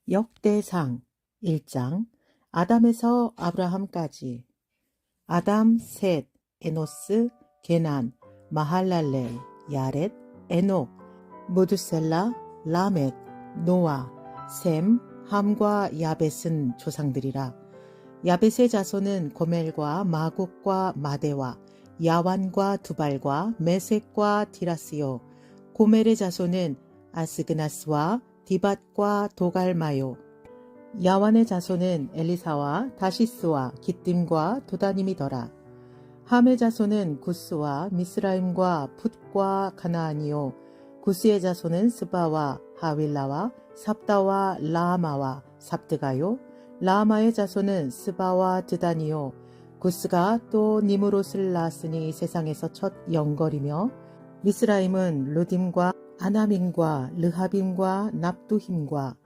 역대상 1장 아담에서 아브라함까지. 아담, 셋, 에노스, 게난, 마할랄렐, 야렛, 에녹, 무두셀라, 라멕, 노아, 셈, 함과 야벳은 조상들이라. 야벳의 자손은 고멜과 마국과 마데와 야완과 두발과 메섹과 디라스요. 고멜의 자손은 아스그나스와 디밧과 도갈마요. 야완의 자손은 엘리사와 다시스와 기띔과 도다님이더라. 함의 자손은 구스와 미스라임과 풋과 가나안이요. 구스의 자손은 스바와 하윌라와 삽다와 라마와 삽드가요. 라마의 자손은 스바와 드다니요. 구스가 또 니므롯을 낳았으니 세상에서 첫 영걸이며, 미스라임은 루딤과 아나민과 르하빔과 납두힘과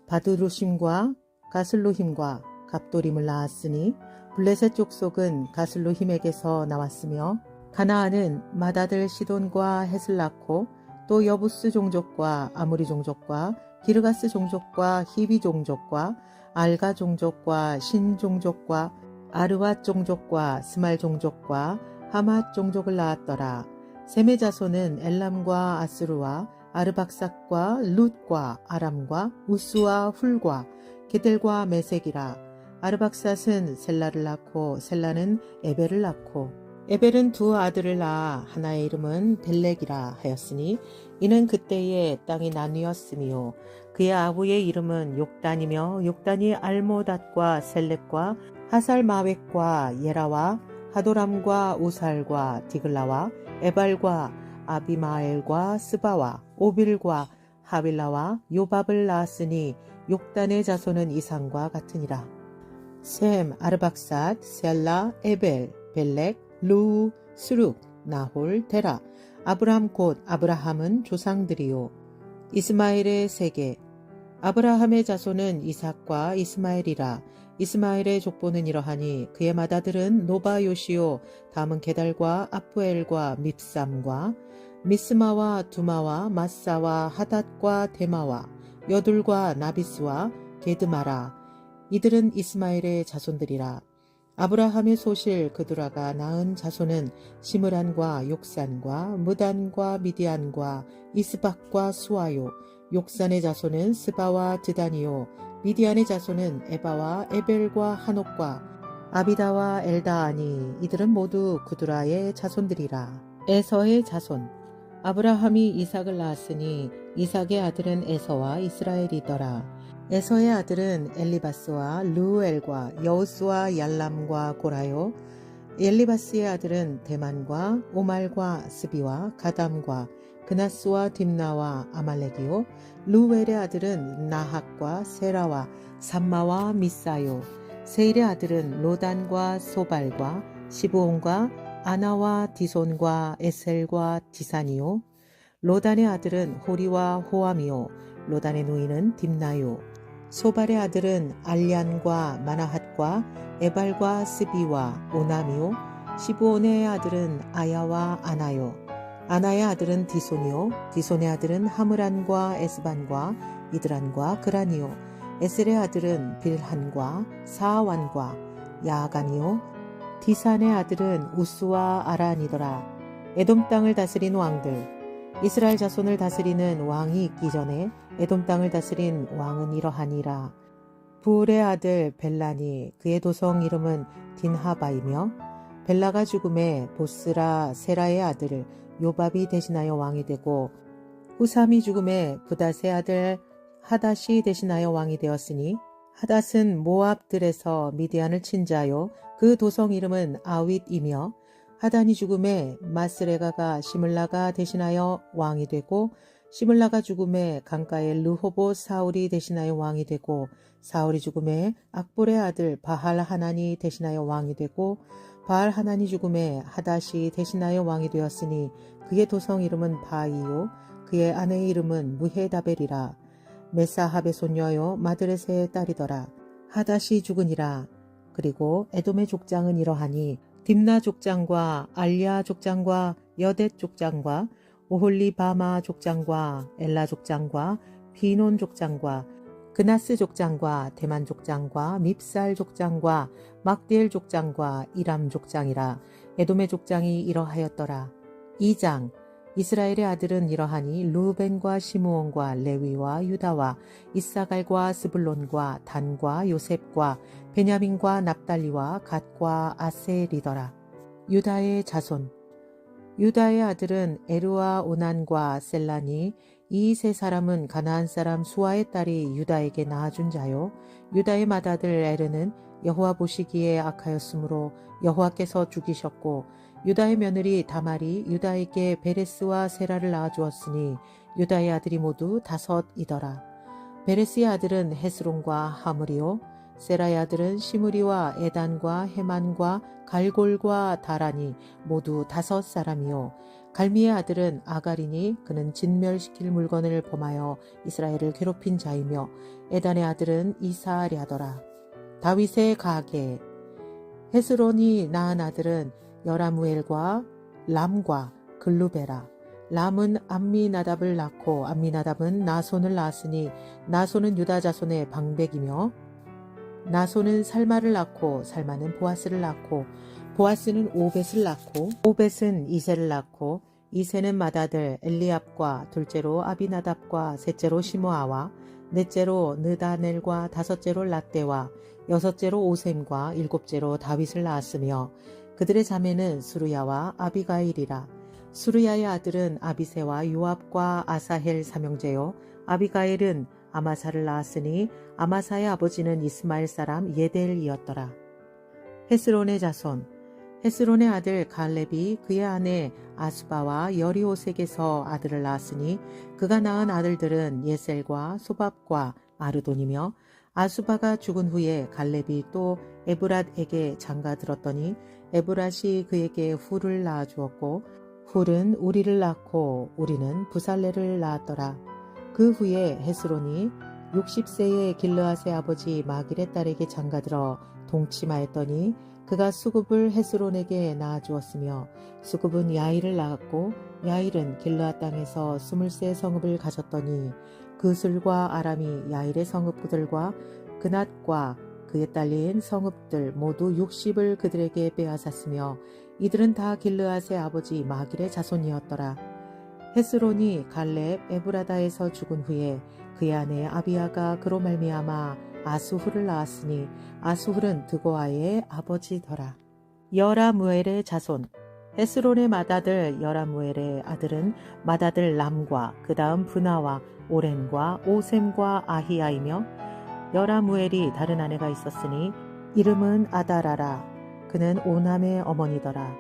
바드루심과 가슬루힘과 갑도림을 낳았으니 블레셋 족속은 가슬루힘에게서 나왔으며, 가나안은 맏아들 시돈과 헷을 낳고 또 여부스 종족과 아무리 종족과 기르가스 종족과 히비 종족과 알가 종족과 신 종족과 아르왓 종족과 스말 종족과 하맛 종족을 낳았더라. 셈의 자손은 엘람과 아스루와 아르박삭과 룻과 아람과 우스와 훌과 게델과 메색이라. 아르박삭은 셀라를 낳고 셀라는 에벨을 낳고 에벨은 두 아들을 낳아 하나의 이름은 벨렉이라 하였으니 이는 그때에 땅이 나뉘었으며, 그의 아부의 이름은 욕단이며 욕단이 알모닷과 셀렙과 하살마웻과 예라와 하도람과 우살과 디글라와 에발과 아비마엘과 스바와 오빌과 하빌라와 요밥을 낳았으니 욕단의 자손은 이상과 같으니라. 셈, 아르박삿, 셀라, 에벨, 벨렉, 루, 스룩, 나홀, 데라, 아브람 곧 아브라함은 조상들이요. 이스마엘의 세계. 아브라함의 자손은 이삭과 이스마엘이라. 이스마엘의 족보는 이러하니 그의 맏아들은 노바 요시요. 다음은 게달과 아프엘과 밉삼과 미스마와 두마와 마사와 하닷과 데마와 여둘과 나비스와 게드마라. 이들은 이스마엘의 자손들이라. 아브라함의 소실 그두라가 낳은 자손은 시므란과 욕산과 무단과 미디안과 이스박과 수아요. 욕산의 자손은 스바와 드다니요. 미디안의 자손은 에바와 에벨과 한옥과 아비다와 엘다아니. 이들은 모두 그두라의 자손들이라. 에서의 자손. 아브라함이 이삭을 낳았으니 이삭의 아들은 에서와 이스라엘이더라. 에서의 아들은 엘리바스와 루엘과 여우스와 얄람과 고라요. 엘리바스의 아들은 데만과 오말과 스비와 가담과 그나스와 딥나와 아말렉이요. 루엘의 아들은 나학과 세라와 삼마와 미사요. 세일의 아들은 로단과 소발과 시브온과 아나와 디손과 에셀과 디산이요. 로단의 아들은 호리와 호암이요. 로단의 누이는 딥나요. 소발의 아들은 알리안과 마나핫과 에발과 스비와 오남이요. 시브온의 아들은 아야와 아나요. 아나의 아들은 디손이요. 디손의 아들은 하므란과 에스반과 이드란과 그란이요. 에셀의 아들은 빌한과 사완과 야간이요. 디산의 아들은 우스와 아란이더라. 에돔 땅을 다스린 왕들. 이스라엘 자손을 다스리는 왕이 있기 전에 에돔 땅을 다스린 왕은 이러하니라. 부울의 아들 벨라니. 그의 도성 이름은 딘하바이며, 벨라가 죽음에 보스라 세라의 아들 요밥이 대신하여 왕이 되고, 후삼이 죽음에 부닷의 아들 하닷이 대신하여 왕이 되었으니, 하닷은 모압들에서 미디안을 친 자요. 그 도성 이름은 아윗이며, 하단이 죽음에 마스레가가 시물라가 대신하여 왕이 되고, 시물라가 죽음에 강가의 르호보 사울이 대신하여 왕이 되고, 사울이 죽음에 악볼의 아들 바할 하난이 대신하여 왕이 되고, 바알 하난이 죽음에 하닷이 대신하여 왕이 되었으니 그의 도성 이름은 바이요. 그의 아내의 이름은 무헤다벨이라. 메사합의 손녀요 마드레세의 딸이더라. 하닷이 죽으니라. 그리고 에돔의 족장은 이러하니 딥나 족장과 알리아 족장과 여댓 족장과 오홀리바마 족장과 엘라 족장과 비논 족장과 그나스 족장과 대만 족장과 밉살 족장과 막디엘 족장과 이람 족장이라. 에돔의 족장이 이러하였더라. 2장 이스라엘의 아들은 이러하니 루벤과 시므온과 레위와 유다와 이사갈과 스불론과 단과 요셉과 베냐민과 납달리와 갓과 아셀이더라. 유다의 자손 유다의 아들은 에르와 오난과 셀라니. 이 세 사람은 가나안 사람 수아의 딸이 유다에게 낳아준 자요. 유다의 맏아들 에르는 여호와 보시기에 악하였으므로 여호와께서 죽이셨고, 유다의 며느리 다말이 유다에게 베레스와 세라를 낳아주었으니 유다의 아들이 모두 5이더라. 베레스의 아들은 헤스론과 하므리요. 세라의 아들은 시므리와 에단과 헤만과 갈골과 다라니 모두 5사람이요. 갈미의 아들은 아가리니 그는 진멸시킬 물건을 범하여 이스라엘을 괴롭힌 자이며, 에단의 아들은 이사랴더라. 다윗의 가계 헤스론이 낳은 아들은 여라무엘과 람과 글루베라. 람은 암미나답을 낳고 암미나답은 나손을 낳았으니 나손은 유다 자손의 방백이며, 나손은 살마를 낳고 살마는 보아스를 낳고 보아스는 오벳을 낳고 오벳은 이세를 낳고 이세는 맏아들 엘리압과 둘째로 아비나답과 셋째로 시므아와 넷째로 느다넬과 다섯째로 lat대와 여섯째로 오셈과 일곱째로 다윗을 낳았으며, 그들의 자매는 수르야와 아비가일이라. 수르야의 아들은 아비새와 요압과 아사헬 삼형제요. 아비가일은 아마사를 낳았으니 아마사의 아버지는 이스마엘 사람 예델이었더라. 헤스론의 자손 헤스론의 아들 갈렙이 그의 아내 아수바와 여리오색에서 아들을 낳았으니 그가 낳은 아들들은 예셀과 소밥과 아르돈이며, 아수바가 죽은 후에 갈렙이 또 에브랏에게 장가들었더니 에브랏이 그에게 훌을 낳아주었고, 훌은 우리를 낳고 우리는 부살레를 낳았더라. 그 후에 헤스론이 60세의 길르앗의 아버지 마길의 딸에게 장가들어 동침하였더니 그가 수굽을 헤스론에게 낳아주었으며, 수굽은 야일을 낳았고 야일은 길르앗 땅에서 20세 성읍을 가졌더니 그술과 아람이 야일의 성읍들과 그낫과 그에 딸린 성읍들 모두 60을 그들에게 빼앗았으며, 이들은 다 길르앗의 아버지 마길의 자손이었더라. 헤스론이 갈렙 에브라다에서 죽은 후에 그의 아내 아비아가 그로 말미암아 아수훌을 낳았으니 아수훌은 드고아의 아버지더라. 여라무엘의 자손 헤스론의 맏아들 여라무엘의 아들은 맏아들 람과 그 다음 브나와 오렌과 오셈과 아히야이며, 여라무엘이 다른 아내가 있었으니 이름은 아다라라. 그는 오남의 어머니더라.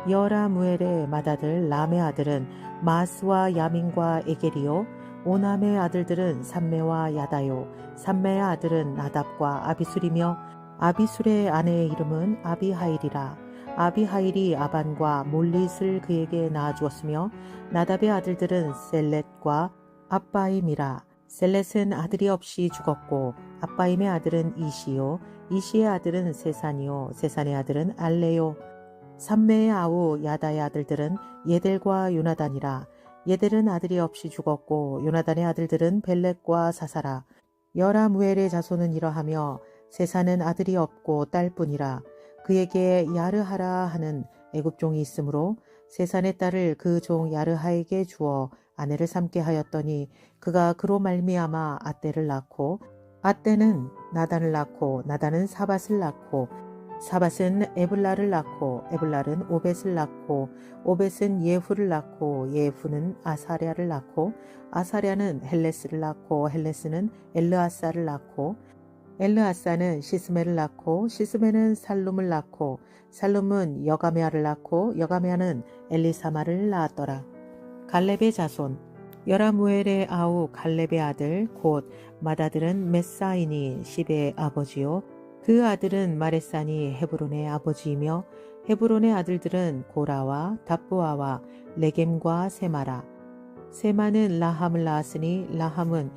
여라무엘의 맏아들 람의 아들은 마스와 야민과 에게리요. 오남의 아들들은 삼메와 야다요. 삼메의 아들은 나답과 아비술이며, 아비술의 아내의 이름은 아비하일이라. 아비하일이 아반과 몰릿을 그에게 낳아주었으며, 나답의 아들들은 셀렛과 아빠임이라. 셀렛은 아들이 없이 죽었고 아빠임의 아들은 이시요. 이시의 아들은 세산이요. 세산의 아들은 알레요. 삼메의 아우 야다의 아들들은 예델과 요나단이라. 예델은 아들이 없이 죽었고 요나단의 아들들은 벨렉과 사사라. 여라무엘의 자손은 이러하며, 세산은 아들이 없고 딸뿐이라. 그에게 야르하라 하는 애굽종이 있으므로 세산의 딸을 그 종 야르하에게 주어 아내를 삼게 하였더니 그가 그로 말미암아 아떼를 낳고, 아떼는 나단을 낳고 나단은 사밧을 낳고, 사밧은 에블라를 낳고 에블랄은 오벳을 낳고, 오벳은 예후를 낳고 예후는 아사랴를 낳고, 아사랴는 헬레스를 낳고 헬레스는 엘르아사를 낳고, 엘르아사는 시스메를 낳고 시스메는 살룸을 낳고, 살룸은 여가메아를 낳고 여가메아는 엘리사마를 낳았더라. 갈렙의 자손 여라무엘의 아우 갈렙의 아들 곧 맏아들은 메사이니 시베의 아버지요. 그 아들은 마레산이 헤브론의 아버지이며, 헤브론의 아들들은 고라와 답부아와 레겜과 세마라. 세마는 라함을 낳았으니 라함은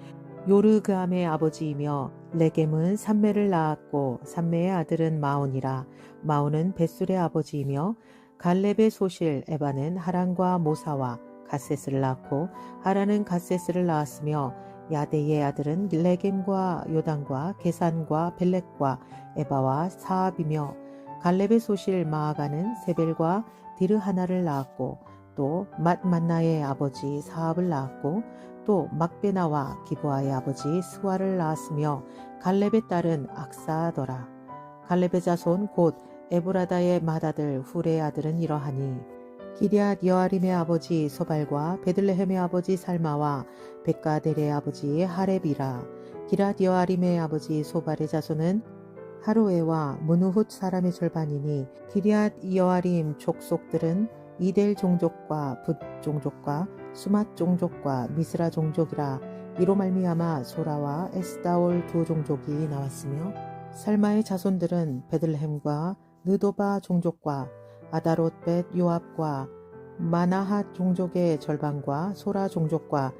요르그암의 아버지이며, 레겜은 삼메를 낳았고 삼메의 아들은 마온이라. 마온은 벳술의 아버지이며, 갈렙의 소실 에바는 하란과 모사와 갓세스를 낳고, 하란은 갓세스를 낳았으며, 야데의 아들은 레겜과 요단과 게산과 벨렉과 에바와 사압이며 갈렙의 소실 마아가는 세벨과 디르하나를 낳았고 또 맏만나의 아버지 사압을 낳았고 또 막베나와 기브아의 아버지 스와를 낳았으며 갈렙의 딸은 악사더라. 갈렙의 자손 곧 에브라다의 맏아들 훌의 아들은 이러하니 기럇 여아림의 아버지 소발과 베들레헴의 아버지 살마와 백가델의 아버지 하렙이라. 기럇 여아림의 아버지 소발의 자손은 하루에와 무누훗 사람의 절반이니 기럇 여아림 족속들은 이델 종족과 붓 종족과 수맛 종족과 미스라 종족이라. 이로 말미암아 소라와 에스다올 두 종족이 나왔으며 살마의 자손들은 베들레헴과 느도바 종족과 아다롯벳 요압과 마나핫 종족의 절반과 소라 종족과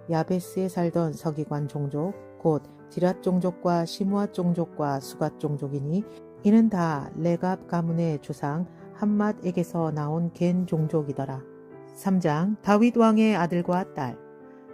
야베스에 살던 서기관 종족 곧 디랏 종족과 시므앗 종족과 수갓 종족이니 이는 다 레갑 가문의 조상 함맛에게서 나온 겐 종족이더라. 3장 다윗 왕의 아들과 딸.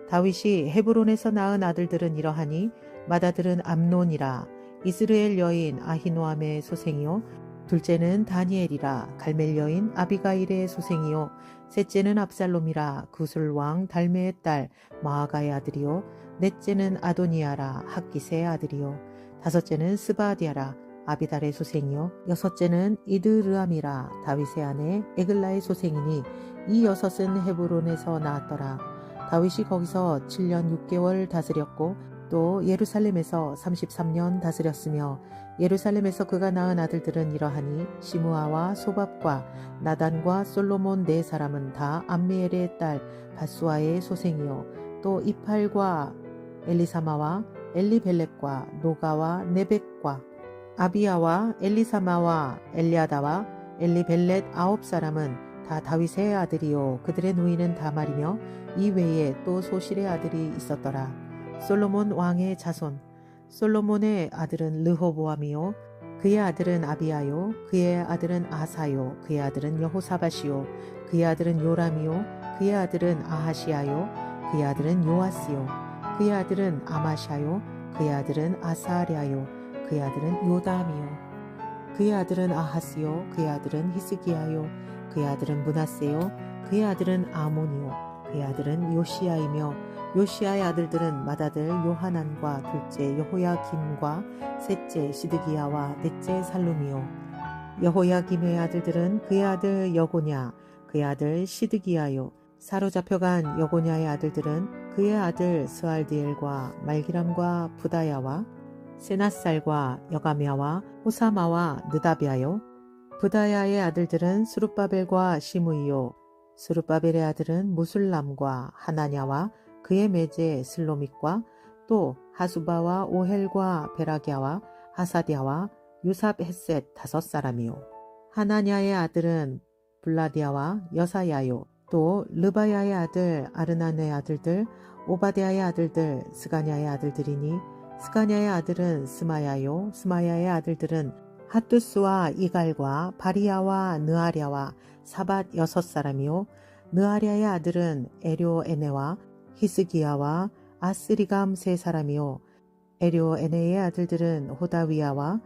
다윗이 헤브론에서 낳은 아들들은 이러하니 맏아들은 암논이라. 이스라엘 여인 아히노암의 소생이요 둘째는 다니엘이라. 갈멜 여인 아비가일의 소생이요 셋째는 압살롬이라. 구술 왕 달메의 딸 마아가의 아들이요 넷째는 아도니아라. 학기스의 아들이요 다섯째는 스바디아라. 아비달의 소생이요 여섯째는 이드르암이라. 다윗의 아내 에글라의 소생이니 이 여섯은 헤브론에서 나왔더라. 다윗이 거기서 7년 6개월 다스렸고 또 예루살렘에서 33년 다스렸으며 예루살렘에서 그가 낳은 아들들은 이러하니 시므아와 소밥과 나단과 솔로몬 네 사람은 다 암미엘의 딸 바수아의 소생이요 또 이팔과 엘리사마와 엘리벨렉과 노가와 네벡과 아비야와 엘리사마와 엘리아다와 엘리벨렛 9사람은 다 다윗의 아들이요 그들의 누이는 다말이며 이 외에 또 소실의 아들이 있었더라. 솔로몬 왕의 자손. 솔로몬의 아들은 르호보암이요 그의 아들은 아비야요 그의 아들은 아사요 그의 아들은 여호사밧이요 그의 아들은 요람이요 그의 아들은 아하시야요 그의 아들은 요아스요 그의 아들은 아마샤요 그의 아들은 아사랴요 그의 아들은 요담이요 그의 아들은 아하스요 그의 아들은 히스기야요 그의 아들은 므낫세요 그의 아들은 아몬이요 그의 아들은 요시야이며 요시야의 아들들은 맏아들 요하난과 둘째 여호야김과 셋째 시드기야와 넷째 살룸이요 여호야김의 아들들은 그의 아들 여고냐 그의 아들 시드기야요 사로잡혀간 여고냐의 아들들은 그의 아들 스알디엘과 말기람과 부다야와 세낫살과 여가미야와 호사마와 느다비아요 부다야의 아들들은 스룹바벨과 시므이요 스룹바벨의 아들은 무술람과 하나냐와 그의 매제 슬로믹과 또 하수바와 오헬과 베라기야와 하사디아와 유삽 헷셋 5사람이요 하나냐의 아들은 블라디아와 여사야요 또 르바야의 아들 아르나의 아들들 오바데아의 아들들 스가냐의 아들들이니 스가냐의 아들은 스마야요 스마야의 아들들은 핫두스와 이갈과 바리야와 느아랴와 사밧 6사람이요 느아랴의 아들은 에료에네와 히스기야와 아스리감 3사람이요 에료에네의 아들들은 호다위야와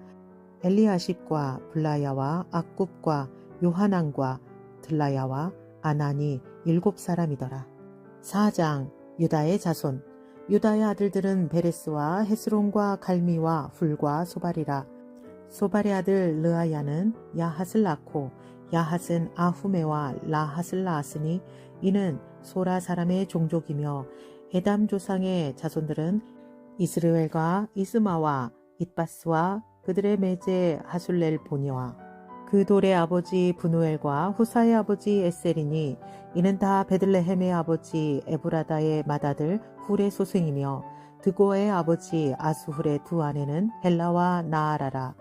엘리아십과 블라야와 악굽과 요하난과 들라야와 아나니 7사람이더라. 4장 유다의 자손. 유다의 아들들은 베레스와 헤스론과 갈미와 훌과 소발이라. 소발의 아들 르아야는 야핫을 낳고 야핫은 아후메와 라핫을 낳았으니 이는 소라 사람의 종족이며 에담 조상의 자손들은 이스르엘과 이스마와 잇바스와 그들의 매제 하술렐 보니와 그 돌의 아버지 브누엘과 후사의 아버지 에셀이니 이는 다 베들레헴의 아버지 에브라다의 맏아들 훌의 소생이며 드고의 아버지 아수훌의 두 아내는 헬라와 나아라라.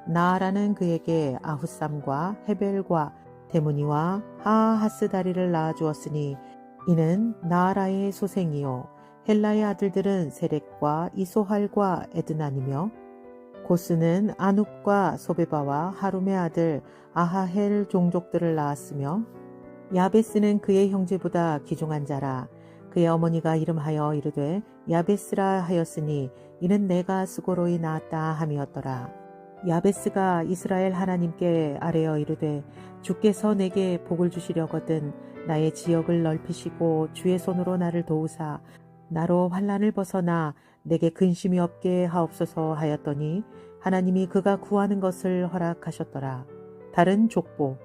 나아라는 그에게 아후삼과 헤벨과 데무니와 하하스다리를 낳아주었으니 이는 나아라의 소생이요 헬라의 아들들은 세렉과 이소할과 에드난이며 고스는 아눕과 소베바와 하룸의 아들 아하헬 종족들을 낳았으며 야베스는 그의 형제보다 귀중한 자라. 그의 어머니가 이름하여 이르되 야베스라 하였으니 이는 내가 수고로이 낳았다 함이었더라. 야베스가 이스라엘 하나님께 아뢰어 이르되 주께서 내게 복을 주시려거든 나의 지역을 넓히시고 주의 손으로 나를 도우사 나로 환난을 벗어나 내게 근심이 없게 하옵소서 하였더니 하나님이 그가 구하는 것을 허락하셨더라. 다른 족보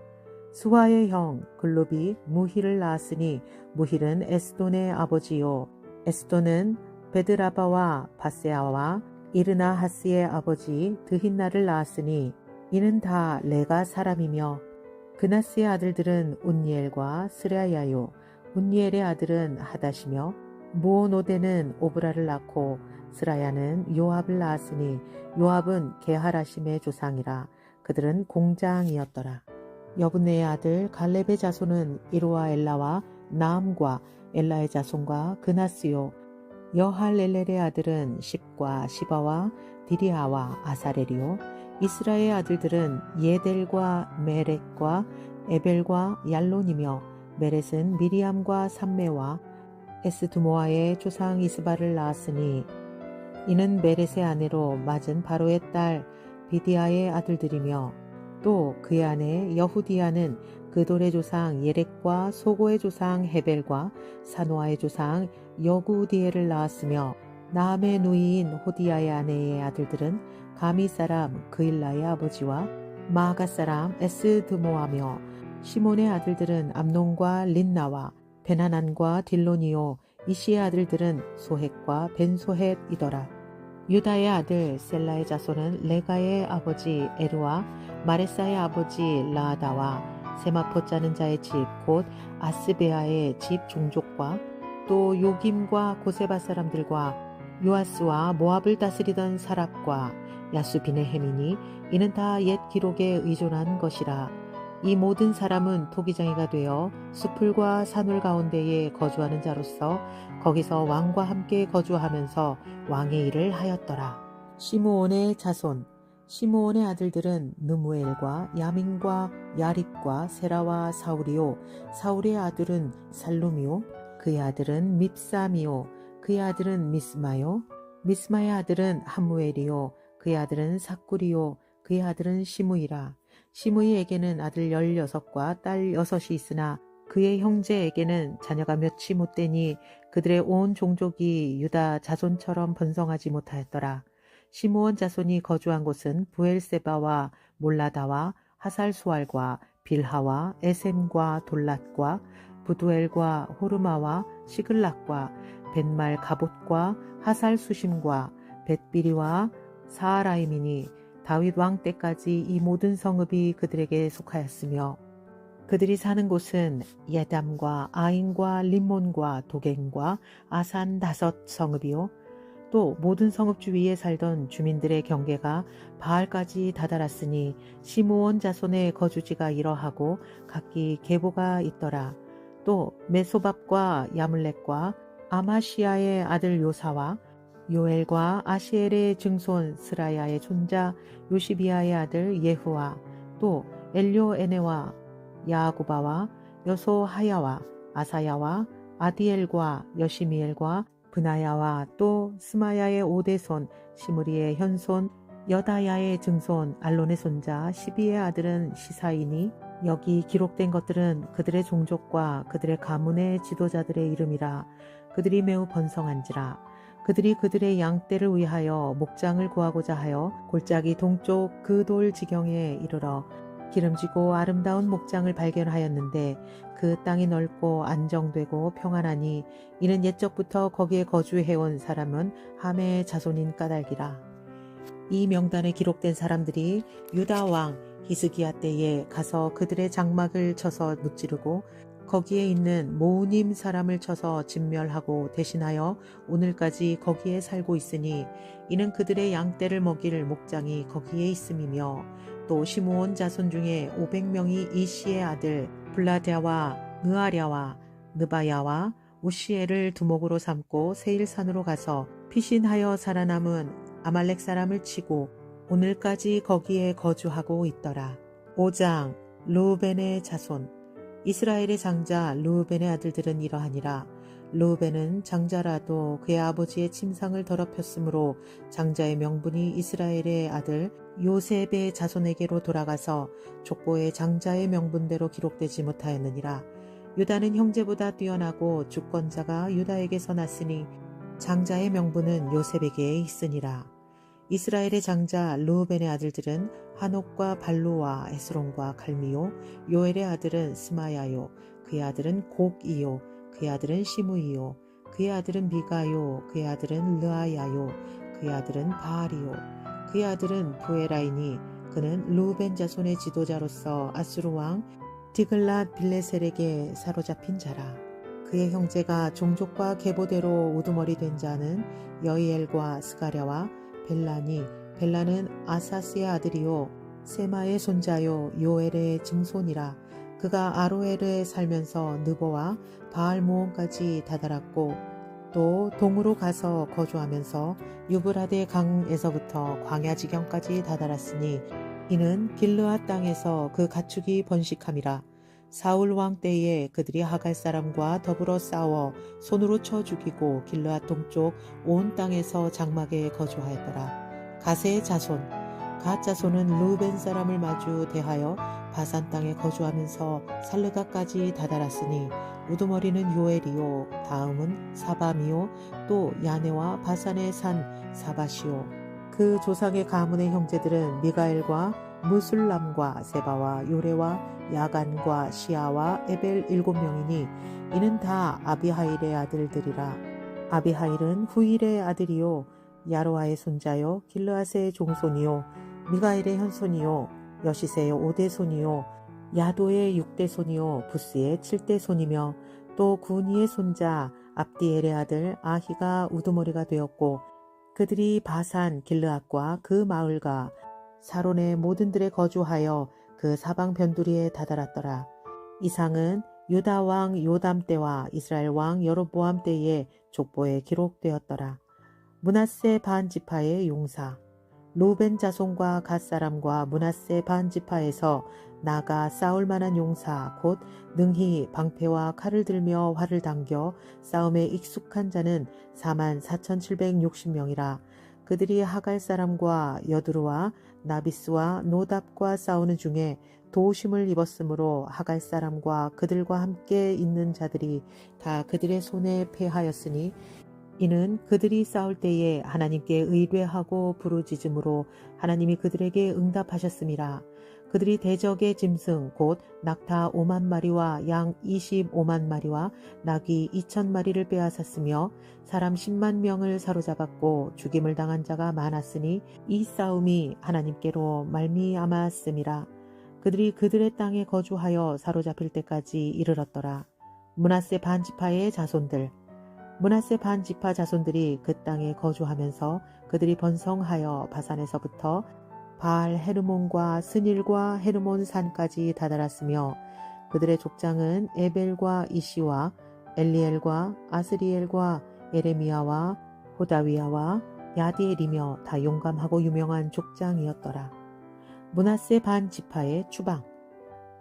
수아의 형 글룹이 무힐을 낳았으니 무힐은 에스돈의 아버지요 에스돈은 베드라바와 바세아와 이르나하스의 아버지 드힌나를 낳았으니 이는 다 레가 사람이며 그나스의 아들들은 운니엘과 스라야요 운니엘의 아들은 하닷이며 무오노데는 오브라를 낳고 스라야는 요압을 낳았으니 요압은 게하라심의 조상이라 그들은 공장이었더라. 여분네의 아들 갈렙의 자손은 이루와 엘라와 나암과 엘라의 자손과 그나스요 여할렐렐의 아들은 십과 시바와 디리아와 아사렐이요 이스라엘의 아들들은 예델과 메렉과 에벨과 얄론이며 메렛은 미리암과 삼메와 에스두모아의 조상 이스바를 낳았으니 이는 메렛의 아내로 맞은 바로의 딸 비디아의 아들들이며 또 그의 아내 여후디아는 그돌의 조상 예렉과 소고의 조상 헤벨과 사노아의 조상 여구디엘을 낳았으며 나함의 누이인 호디아의 아내의 아들들은 가미 사람 그일라의 아버지와 마아가 사람 에스드모아며 시몬의 아들들은 암논과 린나와 베나난과 딜로니요 이시의 아들들은 소헷과 벤소헷이더라. 유다의 아들 셀라의 자손은 레가의 아버지 에르와 마레사의 아버지 라아다와 세마포 짜는 자의 집 곧 아스베아의 집 종족과 또 요김과 고세바 사람들과 요아스와 모압을 다스리던 사랍과 야수비네헤미니 이는 다 옛 기록에 의존한 것이라. 이 모든 사람은 토기장이가 되어 수풀과 산울 가운데에 거주하는 자로서 거기서 왕과 함께 거주하면서 왕의 일을 하였더라. 시므온의 자손 시므온의 아들들은 느무엘과 야민과 야립과 세라와 사울이요 사울의 아들은 살룸이요 그의 아들은 밉삼이요 그의 아들은 미스마요 미스마의 아들은 함무엘이요 그의 아들은 삭구리요 그의 아들은 시므이라. 시므이에게는 아들 16과 딸 6이 있으나 그의 형제에게는 자녀가 몇이 못되니 그들의 온 종족이 유다 자손처럼 번성하지 못하였더라. 시므온 자손이 거주한 곳은 부엘세바와 몰라다와 하살수알과 빌하와 에셈과 돌랏과 부두엘과 호르마와 시글락과 벳말 가봇과 하살수심과 벳비리와 사하라임이니 다윗 왕 때까지 이 모든 성읍이 그들에게 속하였으며 그들이 사는 곳은 예담과 아인과 림몬과 도갱과 아산 5 성읍이요 또 모든 성읍 주위에 살던 주민들의 경계가 바알까지 다다랐으니 시므온 자손의 거주지가 이러하고 각기 계보가 있더라. 또 메소밥과 야물렉과 아마시아의 아들 요사와 요엘과 아시엘의 증손 스라야의 손자 요시비아의 아들 예후와 또 엘료에네와 야구바와 여소하야와 아사야와 아디엘과 여시미엘과 브나야와 또 스마야의 5대손 시므리의 현손 여다야의 증손 알론의 손자 시비의 아들은 시사이니 여기 기록된 것들은 그들의 종족과 그들의 가문의 지도자들의 이름이라. 그들이 매우 번성한지라. 그들이 그들의 양떼를 위하여 목장을 구하고자 하여 골짜기 동쪽 그 돌 지경에 이르러 기름지고 아름다운 목장을 발견하였는데 그 땅이 넓고 안정되고 평안하니 이는 옛적부터 거기에 거주해온 사람은 함의 자손인 까닭이라. 이 명단에 기록된 사람들이 유다 왕 히스기야 때에 가서 그들의 장막을 쳐서 무찌르고 거기에 있는 모우님 사람을 쳐서 진멸하고 대신하여 오늘까지 거기에 살고 있으니 이는 그들의 양떼를 먹일 목장이 거기에 있음이며 또 시므온 자손 중에 500명이 이시의 아들 블라랴와 느아랴와 느바야와 우시엘을 두목으로 삼고 세일산으로 가서 피신하여 살아남은 아말렉 사람을 치고 오늘까지 거기에 거주하고 있더라. 5장 르우벤의 자손 이스라엘의 장자 르우벤의 아들들은 이러하니라. 르우벤은 장자라도 그의 아버지의 침상을 더럽혔으므로 장자의 명분이 이스라엘의 아들 요셉의 자손에게로 돌아가서 족보의 장자의 명분대로 기록되지 못하였느니라. 유다는 형제보다 뛰어나고 주권자가 유다에게서 났으니 장자의 명분은 요셉에게 있으니라. 이스라엘의 장자 르우벤의 아들들은 한옥과 발루와 에스론과 갈미요. 요엘의 아들은 스마야요. 그의 아들은 곡이요. 그의 아들은 시므이요. 그의 아들은 미가요. 그의 아들은 르아야요. 그의 아들은 바알이요. 그의 아들은 부에라이니 그는 르우벤 자손의 지도자로서 아수르 왕 디글랏 빌레셀에게 사로잡힌 자라. 그의 형제가 종족과 계보대로 우두머리 된 자는 여이엘과 스가랴와 벨라니. 벨라는 아사스의 아들이요 세마의 손자요 요엘의 증손이라. 그가 아로엘에 살면서 느보와 바알모온까지 다다랐고 또 동으로 가서 거주하면서 유브라데 강에서부터 광야 지경까지 다다랐으니 이는 길르앗 땅에서 그 가축이 번식함이라. 사울 왕 때에 그들이 하갈 사람과 더불어 싸워 손으로 쳐 죽이고 길르앗 동쪽 온 땅에서 장막에 거주하였더라. 갓의 자손 갓 자손은 르우벤 사람을 마주 대하여 바산 땅에 거주하면서 살르가까지 다다랐으니 우두머리는 요엘이요 다음은 사밤이요 또 야네와 바산의 산 사바시요. 그 조상의 가문의 형제들은 미가엘과 무술람과 세바와 요레와 야간과 시아와 에벨 7명이니 이는 다 아비하일의 아들들이라. 아비하일은 후일의 아들이요 야로아의 손자요 길르앗의 종손이요 미가엘의 현손이요 여시세의 5대 손이요 야도의 6대 손이요 부스의 7대 손이며 또 구니의 손자 압디엘의 아들 아히가 우두머리가 되었고 그들이 바산 길르앗과 그 마을과 사론의 모든 들에 거주하여 그 사방 변두리에 다다랐더라. 이상은 유다 왕 요담 때와 이스라엘 왕 여로보암 때에 족보에 기록되었더라. 므낫세 반 지파의 용사 르우벤 자손과 갓 사람과 므낫세 반 지파에서 나가 싸울 만한 용사 곧 능히 방패와 칼을 들며 활을 당겨 싸움에 익숙한 자는 44,760명이라. 그들이 하갈 사람과 여두루와 나비스와 노답과 싸우는 중에 도심을 입었으므로 하갈 사람과 그들과 함께 있는 자들이 다 그들의 손에 패하였으니 이는 그들이 싸울 때에 하나님께 의뢰하고 부르짖음으로 하나님이 그들에게 응답하셨음이라. 그들이 대적의 짐승 곧 낙타 5만 마리와 양 25만 마리와 낙이 2천 마리를 빼앗았으며 사람 10만 명을 사로잡았고 죽임을 당한 자가 많았으니 이 싸움이 하나님께로 말미암았음이라. 그들이 그들의 땅에 거주하여 사로잡힐 때까지 이르렀더라. 므낫세 반지파의 자손들 므낫세 반지파 자손들이 그 땅에 거주하면서 그들이 번성하여 바산에서부터 바알 헤르몬과 스닐과 헤르몬 산까지 다다랐으며 그들의 족장은 에벨과 이시와 엘리엘과 아스리엘과 에레미야와 호다위야와 야디엘이며 다 용감하고 유명한 족장이었더라. 므낫세 반지파의 추방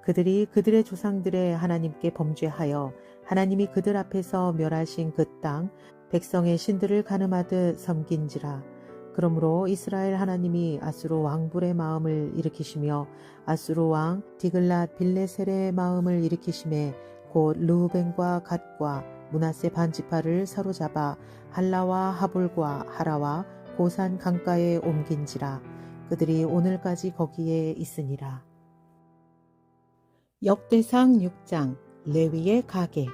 그들이 그들의 조상들의 하나님께 범죄하여 하나님이 그들 앞에서 멸하신 그 땅 백성의 신들을 가늠하듯 섬긴지라. 그러므로 이스라엘 하나님이 아수르 왕불의 마음을 일으키시며 아수르 왕 디글랏 빌레셀의 마음을 일으키심에 곧 르우벤과 갓과 므낫세 반지파를 사로잡아 할라와 하볼과 하라와 고산 강가에 옮긴지라. 그들이 오늘까지 거기에 있으니라. 역대상 6장 레위의 가계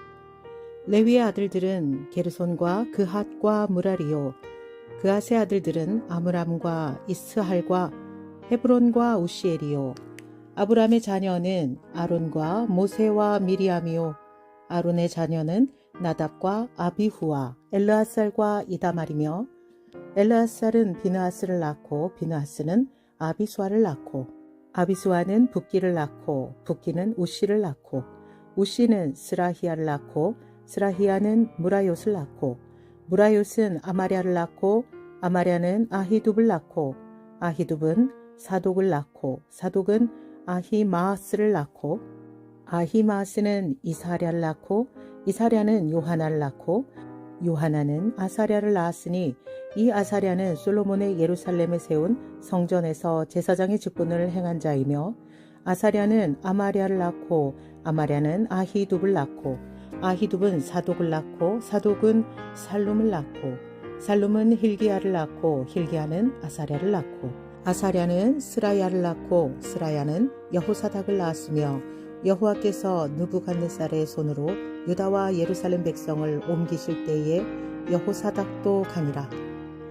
레위의 아들들은 게르손과 그핫과 무라리요 그핫의 아들들은 아므람과 이스할과 헤브론과 우시엘이요 아브람의 자녀는 아론과 모세와 미리암이요 아론의 자녀는 나답과 아비후와 엘르아살과 이다말이며 엘르아살은 비느하스를 낳고 비느하스는 아비수아를 낳고 아비수아는 붓기를 낳고 붓기는 우시를 낳고 우시는 스라히야를 낳고 스라히야는 무라요스를 낳고 무라요스는 아마랴를 낳고 아마랴는 아히둡을 낳고 아히둡은 사독을 낳고 사독은 아히마아스를 낳고 아히마스는 이사랴를 낳고 이사랴는 요하나를 낳고 요하나는 아사랴를 낳았으니 이 아사랴는 솔로몬의 예루살렘에 세운 성전에서 제사장의 직분을 행한 자이며 아사랴는 아마랴를 낳고 아마랴는 아히둡을 낳고 아히둡은 사독을 낳고 사독은 살룸을 낳고 살룸은 hil기야를 낳고 hil기야는 아사랴를 낳고 아사랴는 스라야를 낳고 스라야는 여호사닥을 낳았으며 여호와께서 느부갓네살의 손으로 유다와 예루살렘 백성을 옮기실 때에 여호사닥도 가니라.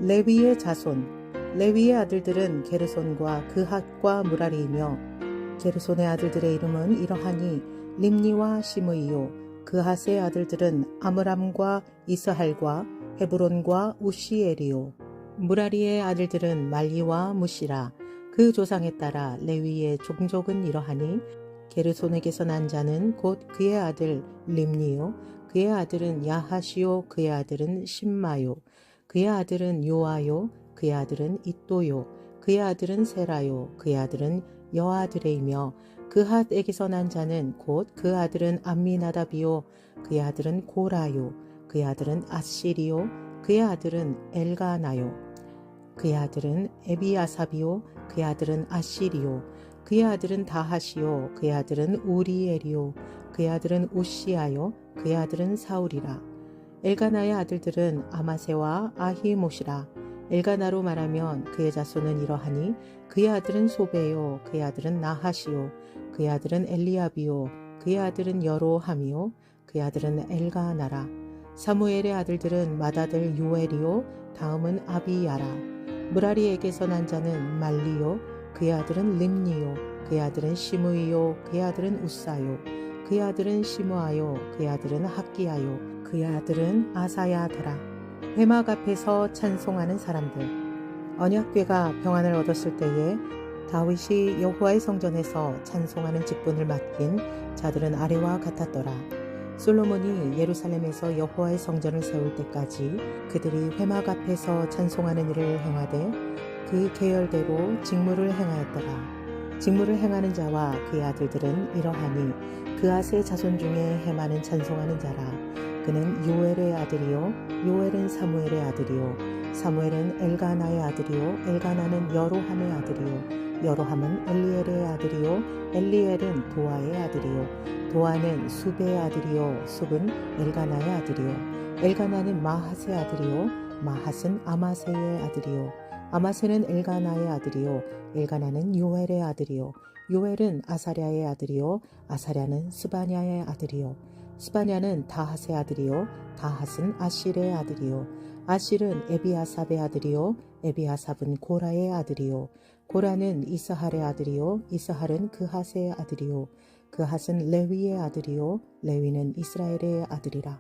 레위의 자손 레위의 아들들은 게르손과 그핫과 무라리이며 게르손의 아들들의 이름은 이러하니 림니와 시므이요 그핫의 아들들은 아므람과 이스할과 헤브론과 우시엘이요 무라리의 아들들은 말리와 무시라. 그 조상에 따라 레위의 종족은 이러하니 게르손에게서 난 자는 곧 그의 아들 림니요 그의 아들은 야하시요 그의 아들은 심마요 그의 아들은 요아요 그의 아들은 이또요 그의 아들은 세라요 그의 아들은 여아드레이며 그핫에게서 난 자는 곧 그 아들은 암미나답이요 그의 아들은 고라요 그의 아들은 아시리요 그의 아들은 엘가나요 그의 아들은 에비아삽이요 그의 아들은 아시리요 그의 아들은 다하시요 그의 아들은 우리엘이요 그의 아들은 우시아요 그의 아들은 사울이라. 엘가나의 아들들은 아마세와 아히못이라. 엘가나로 말하면 그의 자손은 이러하니 그의 아들은 소베요 그의 아들은 나하시요 그의 아들은 엘리압이요 그의 아들은 여로함이요 그의 아들은 엘가나라. 사무엘의 아들들은 맏아들 요엘이요 다음은 아비야라. 무라리에게서 난 자는 말리요 그의 아들은 림니요 그의 아들은 시므이요 그의 아들은 우사요 그의 아들은 시므아요 그의 아들은 학기야요 그의 아들은 아사야더라. 회막 앞에서 찬송하는 사람들. 언약궤가 평안을 얻었을 때에 다윗이 여호와의 성전에서 찬송하는 직분을 맡긴 자들은 아래와 같았더라. 솔로몬이 예루살렘에서 여호와의 성전을 세울 때까지 그들이 회막 앞에서 찬송하는 일을 행하되 그 계열대로 직무를 행하였더라. 직무를 행하는 자와 그의 아들들은 이러하니 그앗의 자손 중에 헤마는 찬송하는 자라. 그는 요엘의 아들이요 요엘은 사무엘의 아들이요 사무엘은 엘가나의 아들이요 엘가나는 여로함의 아들이요 여로함은 엘리엘의 아들이요 엘리엘은 도아의 아들이요 도아는 숲의 아들이요 숲은 엘가나의 아들이요 엘가나는 마핫의 아들이요 마핫은 아마세의 아들이요 아마세는 엘가나의 아들이요 엘가나는 요엘의 아들이요 요엘은 아사랴의 아들이요 아사랴는 스바냐의 아들이요 스바냐는 다핫의 아들이요 다핫은 아실의 아들이요 아실은 에비아삽의 아들이요 에비아삽은 고라의 아들이요 고라는 이스할의 아들이요 이스할은 그핫의 아들이요 그핫은 레위의 아들이요 레위는 이스라엘의 아들이라.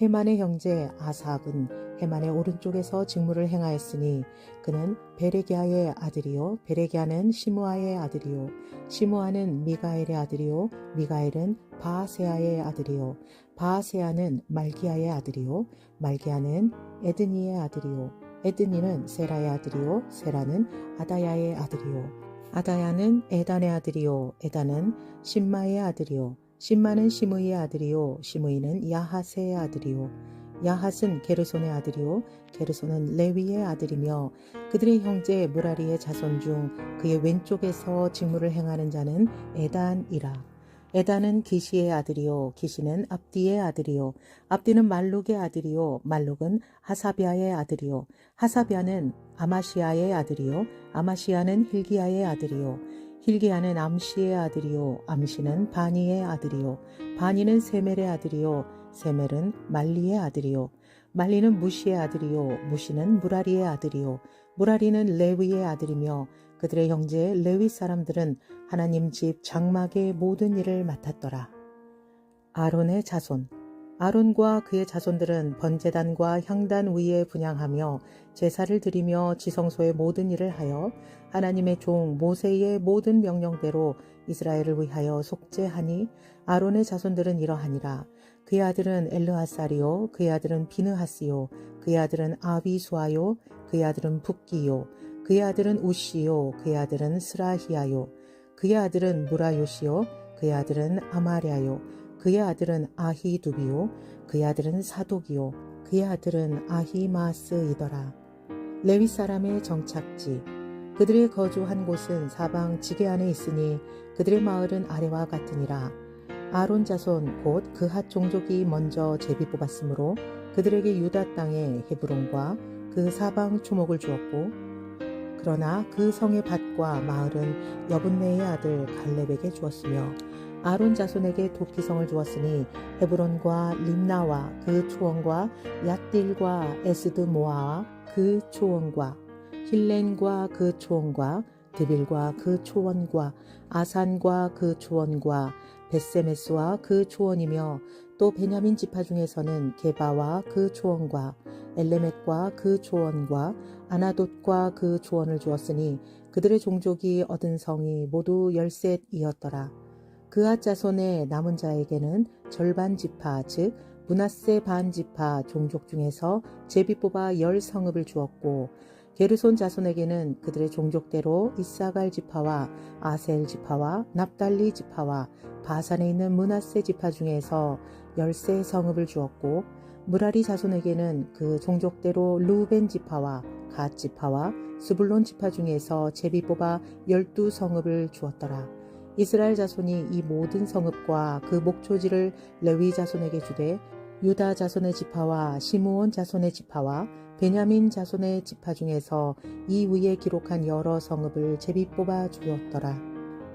헤만의 형제 아삽은 헤만의 오른쪽에서 직무를 행하였으니 그는 베레기야의 아들이요 베레기야는 시므아의 아들이요 시므아는 미가엘의 아들이요 미가엘은 바아세아의 아들이요 바아세아는 말기야의 아들이요 말기야는 에드니의 아들이요 에드니는 세라의 아들이요 세라는 아다야의 아들이요 아다야는 에단의 아들이요 에단은 심마의 아들이요 심마는 시므이의 아들이요 시므이는 야핫의 아들이요 야핫은 게르손의 아들이요 게르손은 레위의 아들이며 그들의 형제 무라리의 자손 중 그의 왼쪽에서 직무를 행하는 자는 에단이라. 에단은 기시의 아들이요 기시는 압디의 아들이요 압디는 말룩의 아들이요 말룩은 하사비아의 아들이요 하사비아는 아마시아의 아들이요 아마시아는 hil기야의 아들이요 hil기야는 암시의 아들이요 암시는 바니의 아들이요 바니는 세멜의 아들이요 세멜은 말리의 아들이요 말리는 무시의 아들이요 무시는 무라리의 아들이요 무라리는 레위의 아들이며 그들의 형제 레위 사람들은 하나님 집 장막의 모든 일을 맡았더라. 아론의 자손. 아론과 그의 자손들은 번제단과 향단 위에 분향하며 제사를 드리며 지성소의 모든 일을 하여 하나님의 종 모세의 모든 명령대로 이스라엘을 위하여 속죄하니 아론의 자손들은 이러하니라. 그의 아들은 엘르하살이요 그의 아들은 비느하스요 그의 아들은 아비수아요 그의 아들은 붓기요 그의 아들은 우시요 그의 아들은 스라히야요 그의 아들은 무라요시요 그의 아들은 아마랴요, 그의 아들은 아히두비요, 그의 아들은 사독이요, 그의 아들은 아히마스이더라. 레위 사람의 정착지. 그들의 거주한 곳은 사방 지게 안에 있으니 그들의 마을은 아래와 같으니라. 아론 자손 곧 그핫 종족이 먼저 제비 뽑았으므로 그들에게 유다 땅에 헤브론과 그 사방 초목을 주었고, 그러나 그 성의 밭과 마을은 여분네의 아들 갈렙에게 주었으며, 아론 자손에게 도피성을 주었으니 헤브론과 림나와 그 초원과 얏딜과 에스드모아와 그 초원과 힐렌과 그 초원과 드빌과 그 초원과 아산과 그 초원과 벳세메스와 그 초원이며, 또 베냐민 지파 중에서는 게바와 그 초원과 엘레멧과 그 초원과 아나돗과 그 초원을 주었으니 그들의 종족이 얻은 성이 모두 13이었더라. 그앗 자손의 남은 자에게는 절반 지파 즉 므낫세 반 지파 종족 중에서 제비 뽑아 10성읍을 주었고, 게르손 자손에게는 그들의 종족대로 이사갈 지파와 아셀 지파와 납달리 지파와 바산에 있는 므낫세 지파 중에서 13성읍을 주었고, 무라리 자손에게는 그 종족대로 루벤 지파와 갓 지파와 스불론 지파 중에서 제비 뽑아 12성읍을 주었더라. 이스라엘 자손이 이 모든 성읍과 그 목초지를 레위 자손에게 주되, 유다 자손의 지파와 시므온 자손의 지파와 베냐민 자손의 지파 중에서 이 위에 기록한 여러 성읍을 제비 뽑아 주었더라.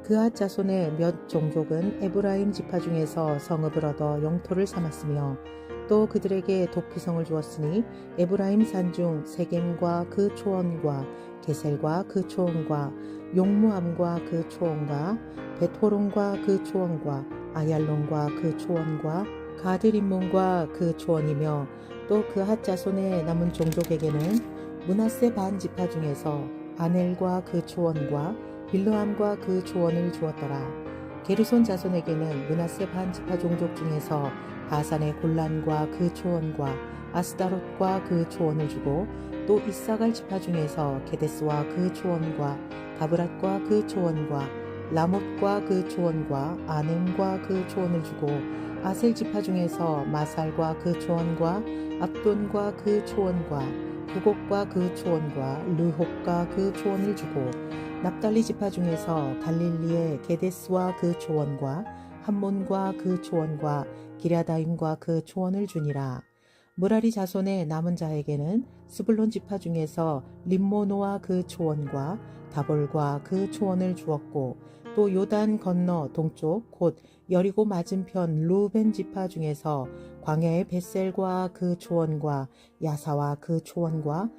그앗 자손의 몇 종족은 에브라임 지파 중에서 성읍을 얻어 영토를 삼았으며, 또 그들에게 도피성을 주었으니 에브라임 산중 세겜과 그 초원과 게셀과 그 초원과 용무암과 그 초원과 베토론과 그 초원과 아얄론과 그 초원과 가드림몬과 그 초원이며, 또 그앗 자손의 남은 종족에게는 므낫세 반 지파 중에서 아넬과 그 초원과 빌르암과 그 초원을 주었더라. 게르손 자손에게는 므낫세 반 지파 종족 중에서 바산의 골란과 그 초원과 아스다롯과 그 초원을 주고, 또 이사갈 지파 중에서 게데스와 그 초원과 가브랏과 그 초원과 라못과 그 초원과 아넴과 그 초원을 주고, 아셀 지파 중에서 마살과 그 초원과 압돈과 그 초원과 부곡과 그 초원과 르홉과 그 초원을 주고, 납달리 지파 중에서 갈릴리의 게데스와 그 초원과 함몬과 그 초원과 기랴다임과 그 초원을 주니라. 무라리 자손의 남은 자에게는 스불론 지파 중에서 림모노와 그 초원과 다볼과 그 초원을 주었고, 또 요단 건너 동쪽 곧 여리고 맞은편 루벤 지파 중에서 광야의 벳셀과 그 초원과 야사와 그 초원과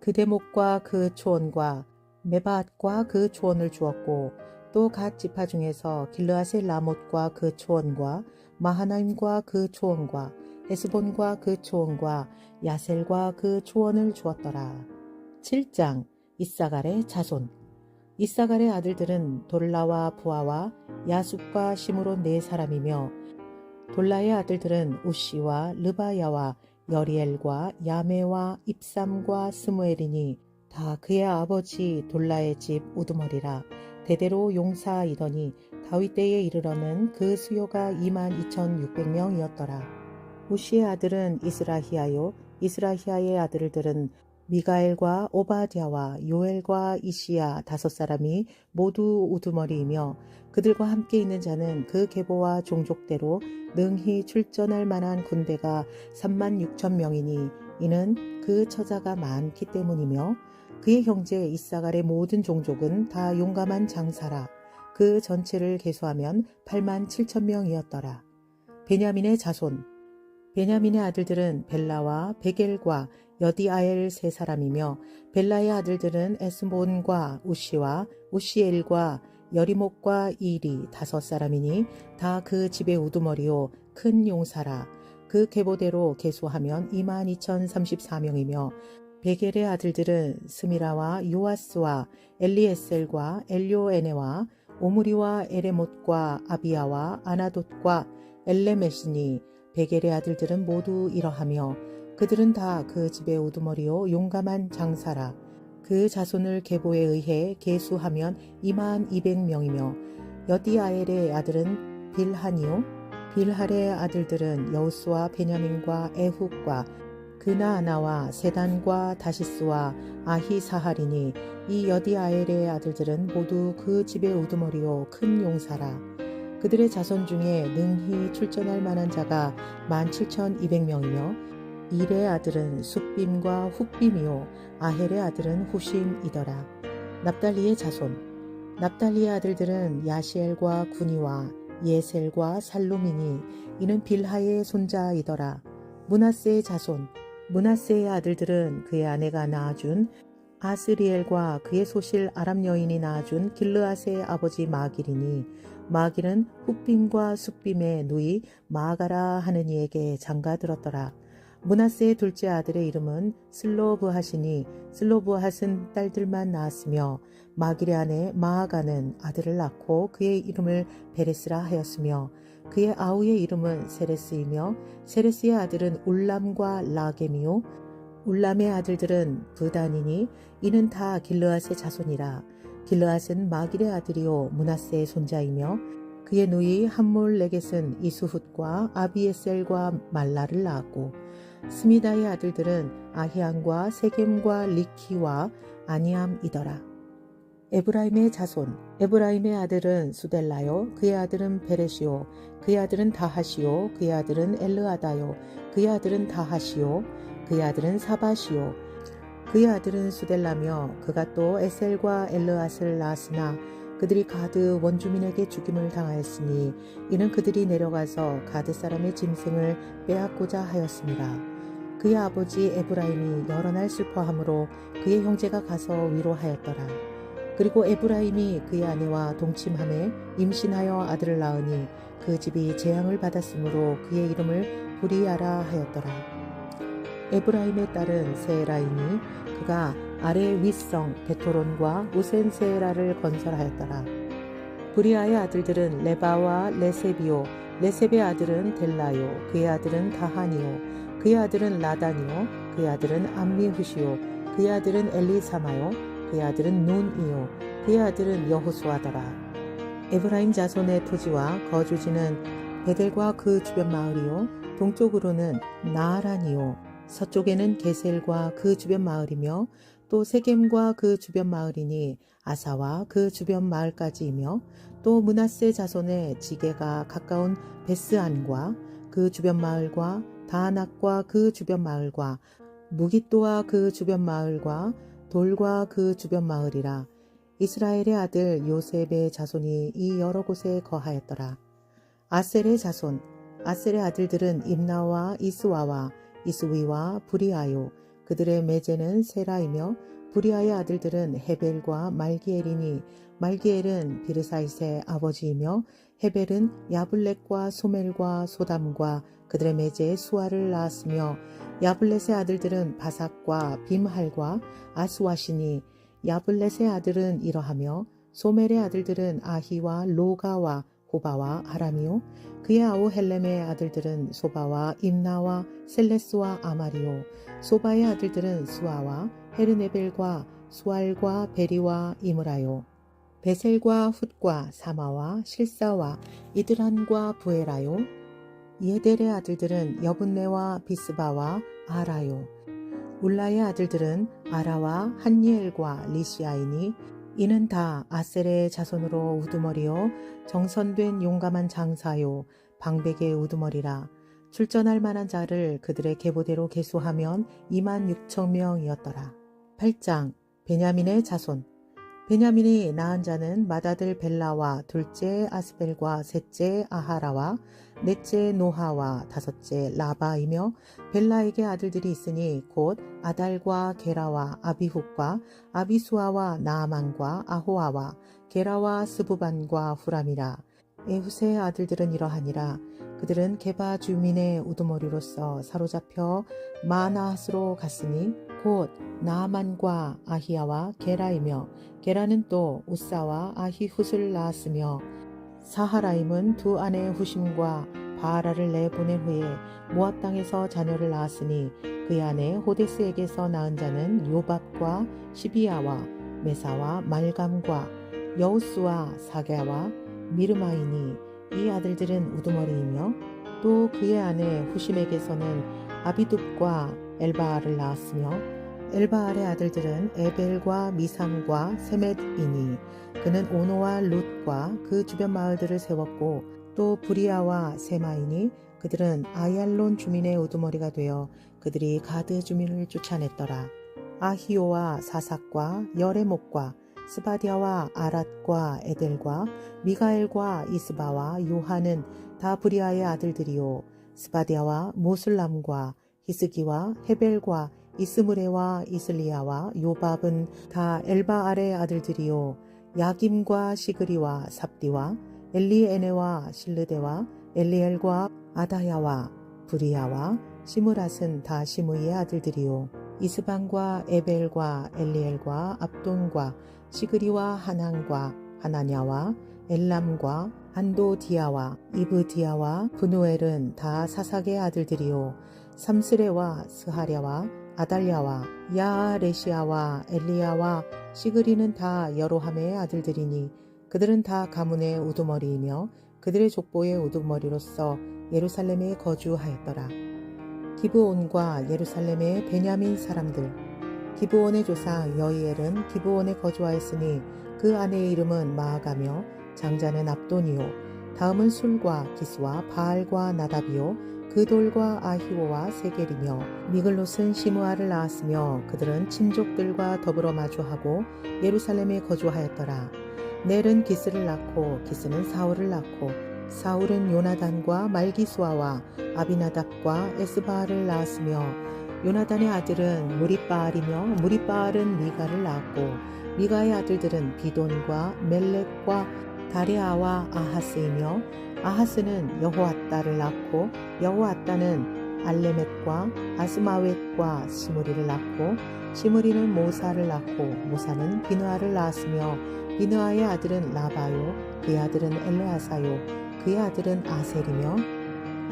그대목과 그 초원과 메바앗과 그 초원을 주었고, 또 갓 지파 중에서 길르앗의 라못과 그 초원과 마하나임과 그 초원과 헤스본과 그 초원과 야셀과 그 초원을 주었더라. 7장. 이사갈의 자손. 이사갈의 아들들은 돌라와 부하와 야숲과 시므론 4사람이며, 돌라의 아들들은 우시와 르바야와 여리엘과 야메와 입삼과 스무엘이니 다 그의 아버지 돌라의 집 우두머리라. 대대로 용사이더니 다윗 때에 이르러는 그 수요가 22,600명이었더라. 우시의 아들은 이스라히야요, 이스라히야의 아들들은 미가엘과 오바댜와 요엘과 이시야 5사람이 모두 우두머리이며, 그들과 함께 있는 자는 그 계보와 종족대로 능히 출전할 만한 군대가 36,000명이니 이는 그 처자가 많기 때문이며, 그의 형제 이사갈의 모든 종족은 다 용감한 장사라. 그 전체를 계수하면 87,000명이었더라. 베냐민의 자손. 베냐민의 아들들은 벨라와 베겔과 여디아엘 3사람이며, 벨라의 아들들은 에스본과 우시와 우시엘과 여리목과 일이 5사람이니 다 그 집의 우두머리요 큰 용사라. 그 계보대로 계수하면 22,034명이며, 베겔의 아들들은 스미라와 요아스와 엘리에셀과 엘료에네와 오므리와 에레못과 아비야와 아나돗과 엘레메시니, 베겔의 아들들은 모두 이러하며 그들은 다 그 집의 우두머리요 용감한 장사라. 그 자손을 계보에 의해 계수하면 22,000명이며, 여디아엘의 아들은 빌하니요. 빌할의 아들들은 여우스와 베냐민과 에훗과 그나아나와 세단과 다시스와 아히사할이니 이 여디아엘의 아들들은 모두 그 집의 우두머리요 큰 용사라. 그들의 자손 중에 능히 출전할 만한 자가 17,200명이며 일의 아들은 숫빔과 훗빔이요 아헬의 아들은 후심이더라. 납달리의 자손. 납달리의 아들들은 야시엘과 구니와 예셀과 살루미니 이는 빌하의 손자이더라. 므낫세의 자손. 므낫세의 아들들은 그의 아내가 낳아준 아스리엘과 그의 소실 아람 여인이 낳아준 길르앗의 아버지 마길이니 마길은 훗빔과 숫빔의 누이 마가라 하는 이에게 장가들었더라. 므낫세의 둘째 아들의 이름은 슬로브핫이니 슬로브핫은 딸들만 낳았으며 마길의 아내 마아가는 아들을 낳고 그의 이름을 베레스라 하였으며 그의 아우의 이름은 세레스이며 세레스의 아들은 울람과 라겜이요 울람의 아들들은 부단이니 이는 다 길르앗의 자손이라. 길르앗은 마길의 아들이요 므낫세의 손자이며 그의 누이 함몰레겟은 이수훗과 아비에셀과 말라를 낳았고 스미다의 아들들은 아히안과 세겜과 리키와 아니암이더라. 에브라임의 자손. 에브라임의 아들은 수델라요 그의 아들은 베레시요 그의 아들은 다하시요 그의 아들은 엘르아다요 그의 아들은 다하시요 그의 아들은 사바시요 그의 아들은 수델라며 그가 또 에셀과 엘르앗을 낳았으나 그들이 가드 원주민에게 죽임을 당하였으니 이는 그들이 내려가서 가드 사람의 짐승을 빼앗고자 하였습니다. 그의 아버지 에브라임이 여러 날 슬퍼하므로 그의 형제가 가서 위로하였더라. 그리고 에브라임이 그의 아내와 동침함에 임신하여 아들을 낳으니 그 집이 재앙을 받았으므로 그의 이름을 부리아라 하였더라. 에브라임의 딸은 세라이니 그가 아래 윗성 베토론과 우센세라를 건설하였더라. 부리아의 아들들은 레바와 레세비요 레셉의 아들은 델라요 그의 아들은 다하니요 그의 아들은 라단이요 그의 아들은 암미후시요 그의 아들은 엘리사마요 그의 아들은 눈이요 그의 아들은 여호수아더라. 에브라임 자손의 토지와 거주지는 베델과 그 주변 마을이요 동쪽으로는 나아란이요 서쪽에는 게셀과 그 주변 마을이며 또 세겜과 그 주변 마을이니 아사와 그 주변 마을까지이며 또 므낫세 자손의 지게가 가까운 베스안과 그 주변 마을과 다낙과 그 주변 마을과 무깃도와 그 주변 마을과 돌과 그 주변 마을이라. 이스라엘의 아들 요셉의 자손이 이 여러 곳에 거하였더라. 아셀의 자손. 아셀의 아들들은 임나와 이스와와 이스위와 부리아요 그들의 매제는 세라이며 부리아의 아들들은 헤벨과 말기엘이니 말기엘은 비르사잇의 아버지이며 헤벨은 야블렛과 소멜과 소담과 그들의 매제의 수아를 낳았으며 야블렛의 아들들은 바삭과 빔할과 아스와시니 야블렛의 아들은 이러하며 소멜의 아들들은 아히와 로가와 호바와 아람이요 그의 아우 헬렘의 아들들은 소바와 임나와 셀레스와 아마리요 소바의 아들들은 수아와 헤르네벨과 수알과 베리와 이므라요 베셀과 훗과 사마와 실사와 이드란과 부에라요 예델의 아들들은 여분네와 비스바와 아라요 울라의 아들들은 아라와 한니엘과 리시아이니 이는 다 아셀의 자손으로 우두머리요 정선된 용감한 장사요 방백의 우두머리라. 출전할 만한 자를 그들의 계보대로 계수하면 26,000명이었더라. 8장 베냐민의 자손. 베냐민이 낳은 자는 맏아들 벨라와 둘째 아스벨과 셋째 아하라와 넷째 노하와 다섯째 라바이며 벨라에게 아들들이 있으니 곧 아달과 게라와 아비훗과 아비수아와 나아만과 아호아와 게라와 스부반과 후람이라. 에훗의 아들들은 이러하니라. 그들은 게바 주민의 우두머리로서 사로잡혀 마나핫으로 갔으니 곧 나아만과 아히야와 게라이며 게라는 또 우사와 아히훗을 낳았으며 사하라임은 두 아내 후심과 바하라를 내보낸 후에 모압 땅에서 자녀를 낳았으니 그의 아내 호데스에게서 낳은 자는 요밥과 시비야와 메사와 말감과 여우스와 사게와 미르마이니 이 아들들은 우두머리이며 또 그의 아내 후심에게서는 아비둡과 엘바알을 낳았으며 엘바알의 아들들은 에벨과 미삼과 세멧이니 그는 오노와 룻과 그 주변 마을들을 세웠고 또 부리아와 세마이니 그들은 아얄론 주민의 우두머리가 되어 그들이 가드 주민을 쫓아냈더라. 아히오와 사삭과 여레목과 스바디아와 아랏과 에델과 미가엘과 이스바와 요한은 다 부리아의 아들들이요 스바디아와 모슬람과 히스기와 헤벨과 이스므레와 이슬리아와 요밥은 다 엘바알의 아들들이요 야김과 시그리와 삽디와 엘리에네와 실르데와 엘리엘과 아다야와 부리아와 시므랏은 다 시므이의 아들들이요 이스방과 에벨과 엘리엘과 압돈과 시그리와 하난과 하나냐와 엘람과 안도디아와 이브디아와 분우엘은 다 사삭의 아들들이요 삼스레와 스하랴와 아달랴와 야아레시아와 엘리야와 시그리는 다 여로함의 아들들이니 그들은 다 가문의 우두머리이며 그들의 족보의 우두머리로서 예루살렘에 거주하였더라. 기브온과 예루살렘의 베냐민 사람들 기브온의 조상 여이엘은 기브온에 거주하였으니 그 아내의 이름은 마아가며 장자는 압돈이요 다음은 술과 기스와 바알과 나답이요 그돌과 아히오와 세겔이며 미글롯은 시므아를 낳았으며 그들은 친족들과 더불어 마주하고 예루살렘에 거주하였더라. 넬은 기스를 낳고 기스는 사울을 낳고 사울은 요나단과 말기수아와 아비나답과 에스바알을 낳았으며 요나단의 아들은 무리바알이며 무리바알은 미가를 낳았고 미가의 아들들은 비돈과 멜렉과 다레아와 아하스이며 아하스는 여호앗다를 낳고 여호앗다는 알레멧과 아스마웻과 시므리를 낳고 시므리는 모사를 낳고 모사는 비느아를 낳았으며 비느아의 아들은 라바요 그의 아들은 엘레아사요 그의 아들은 아셀이며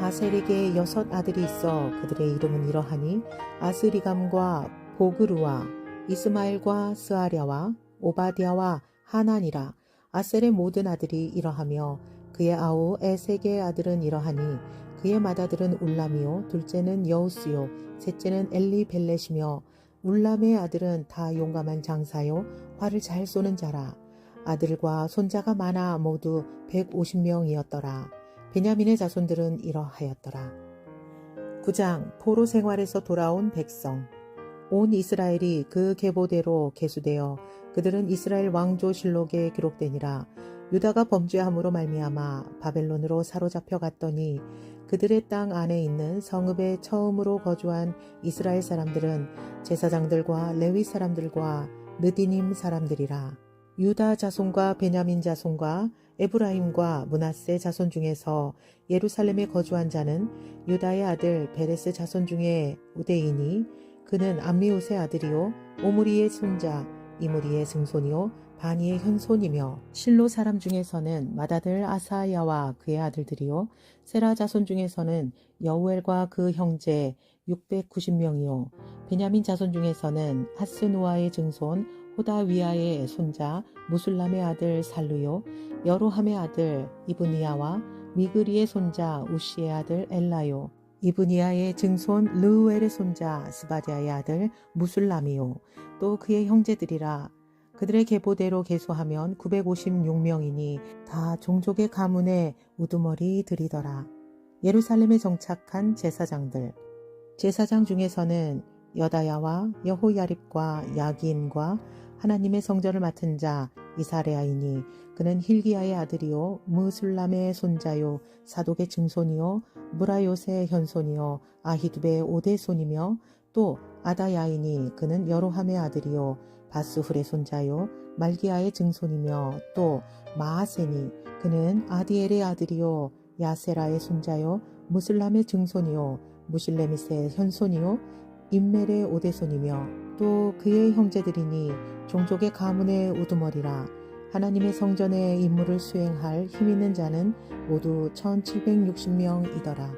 아셀에게 6 아들이 있어 그들의 이름은 이러하니 아스리감과 보그루와 이스마엘과 스아랴와 오바디아와 하난이라. 아셀의 모든 아들이 이러하며 그의 아우 에색의 아들은 이러하니 그의 맏아들은 울람이요 둘째는 여우스요 셋째는 엘리벨렛이며 울람의 아들은 다 용감한 장사요 활을 잘 쏘는 자라. 아들과 손자가 많아 모두 150명이었더라. 베냐민의 자손들은 이러하였더라. 9장 포로 생활에서 돌아온 백성. 온 이스라엘이 그 계보대로 계수되어 그들은 이스라엘 왕조 실록에 기록되니라. 유다가 범죄함으로 말미암아 바벨론으로 사로잡혀 갔더니 그들의 땅 안에 있는 성읍에 처음으로 거주한 이스라엘 사람들은 제사장들과 레위 사람들과 느디님 사람들이라. 유다 자손과 베냐민 자손과 에브라임과 므낫세 자손 중에서 예루살렘에 거주한 자는 유다의 아들 베레스 자손 중에 우데이니 그는 암미옷의 아들이요 오므리의 손자 이므리의 증손이요 바니의 현손이며 실로 사람 중에서는 맏아들 아사야와 그의 아들들이요 세라 자손 중에서는 여우엘과 그 형제 690명이요 베냐민 자손 중에서는 하스누아의 증손 호다위아의 손자 무술람의 아들 살루요 여로함의 아들 이브니아와 미그리의 손자 우시의 아들 엘라요 이브니아의 증손 르우엘의 손자 스바디아의 아들 무술람이요 또 그의 형제들이라. 그들의 계보대로 계수하면 956명이니 다 종족의 가문의 우두머리들이더라. 예루살렘에 정착한 제사장들. 제사장 중에서는 여다야와 여호야립과 야기인과 하나님의 성전을 맡은 자 이사레아이니 그는 힐기야의 아들이요 무술람의 손자요 사독의 증손이요 무라요스의 현손이요 아히두베의 오대손이며 또 아다야이니 그는 여로함의 아들이요 바스훌의 손자요 말기야의 증손이며 또 마아세니 그는 아디엘의 아들이요 야세라의 손자요 무슬람의 증손이요 무실레미스의 현손이요 임멜의 오대손이며 또 그의 형제들이니 종족의 가문의 우두머리라. 하나님의 성전의 임무를 수행할 힘있는 자는 모두 1760명이더라.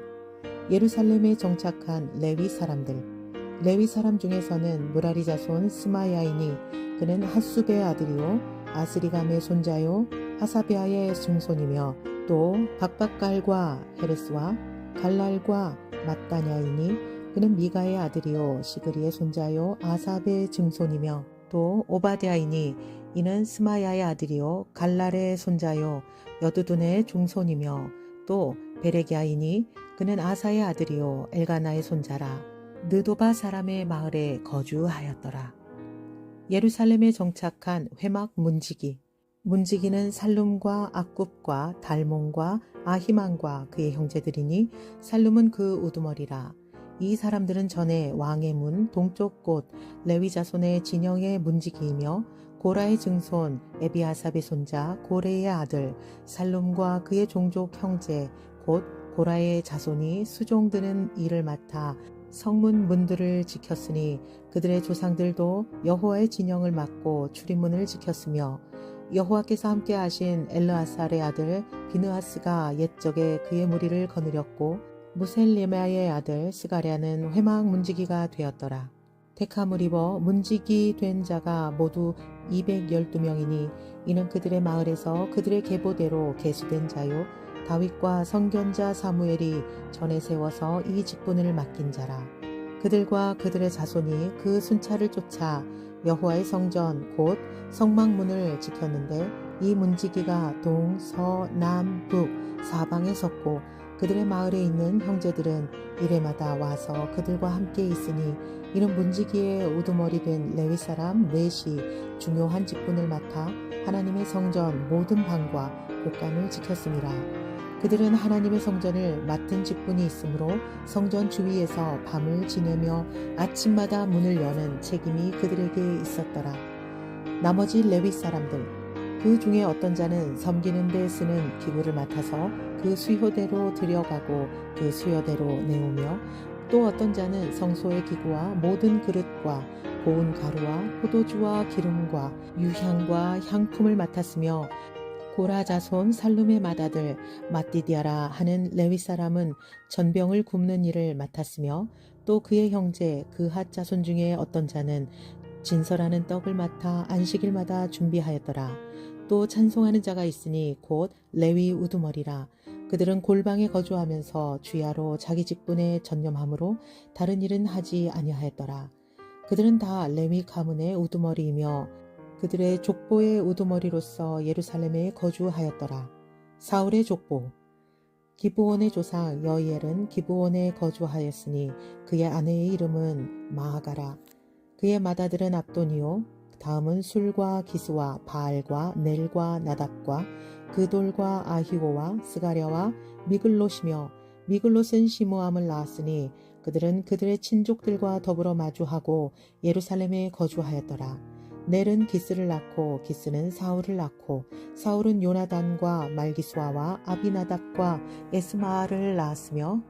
예루살렘에 정착한 레위 사람들. 레위 사람 중에서는 무라리 자손 스마야이니 그는 핫수베의 아들이요 아스리감의 손자요 하사비아의 증손이며 또 박박갈과 헤레스와 갈랄과 mat다냐이니 그는 미가의 아들이요 시그리의 손자요 아삽의 증손이며 또 오바댜이니 이는 스마야의 아들이요 갈랄의 손자요 여두둔의 중손이며 또 베레기야이니 그는 아사의 아들이요 엘가나의 손자라. 느도바 사람의 마을에 거주하였더라. 예루살렘에 정착한 회막 문지기. 문지기는 살룸과 악굽과 달몬과 아히만과 그의 형제들이니 살룸은 그 우두머리라. 이 사람들은 전에 왕의 문 동쪽 곳 레위 자손의 진영의 문지기이며 고라의 증손 에비아삽의 손자 고레의 아들 살룸과 그의 종족 형제 곧 고라의 자손이 수종드는 일을 맡아 성문 문들을 지켰으니 그들의 조상들도 여호와의 진영을 맡고 출입문을 지켰으며 여호와께서 함께 하신 엘르아살의 아들 비느하스가 옛적에 그의 무리를 거느렸고 무셀레마의 아들 스가랴는 회막 문지기가 되었더라. 택함을 입어 문지기 된 자가 모두 212명이니 이는 그들의 마을에서 그들의 계보대로 계수된 자요 다윗과 선견자 사무엘이 전에 세워서 이 직분을 맡긴 자라. 그들과 그들의 자손이 그 순찰을 쫓아 여호와의 성전 곧 성막문을 지켰는데 이 문지기가 동, 서, 남, 북 사방에 섰고 그들의 마을에 있는 형제들은 이래마다 와서 그들과 함께 있으니 이는 문지기의 우두머리 된 레위 사람 넷이 중요한 직분을 맡아 하나님의 성전 모든 방과 곳간을 지켰습니다. 그들은 하나님의 성전을 맡은 직분이 있으므로 성전 주위에서 밤을 지내며 아침마다 문을 여는 책임이 그들에게 있었더라. 나머지 레위 사람들 그 중에 어떤 자는 섬기는 데 쓰는 기구를 맡아서 그 수요대로 들여가고 그 수요대로 내오며 또 어떤 자는 성소의 기구와 모든 그릇과 고운 가루와 포도주와 기름과 유향과 향품을 맡았으며 고라 자손 살룸의 맏아들 마띠디아라 하는 레위 사람은 전병을 굽는 일을 맡았으며 또 그의 형제 그핫 자손 중에 어떤 자는 진설하는 떡을 맡아 안식일마다 준비하였더라. 또 찬송하는 자가 있으니 곧 레위 우두머리라. 그들은 골방에 거주하면서 주야로 자기 직분에 전념함으로 다른 일은 하지 아니하였더라. 그들은 다 레위 가문의 우두머리이며 그들의 족보의 우두머리로서 예루살렘에 거주하였더라. 사울의 족보. 기브온의 조상 여이엘은 기브온에 거주하였으니 그의 아내의 이름은 마아가라. 그의 맏아들은 압돈이요 다음은 술과 기스와 바알과 넬과 나답과 그돌과 아히고와 스가랴와 미글롯이며 미글롯은 시므암을 낳았으니 그들은 그들의 친족들과 더불어 마주하고 예루살렘에 거주하였더라. 넬은 기스를 낳고 기스는 사울을 낳고 사울은 요나단과 말기수아와 아비나답과 에스마아를 낳았으며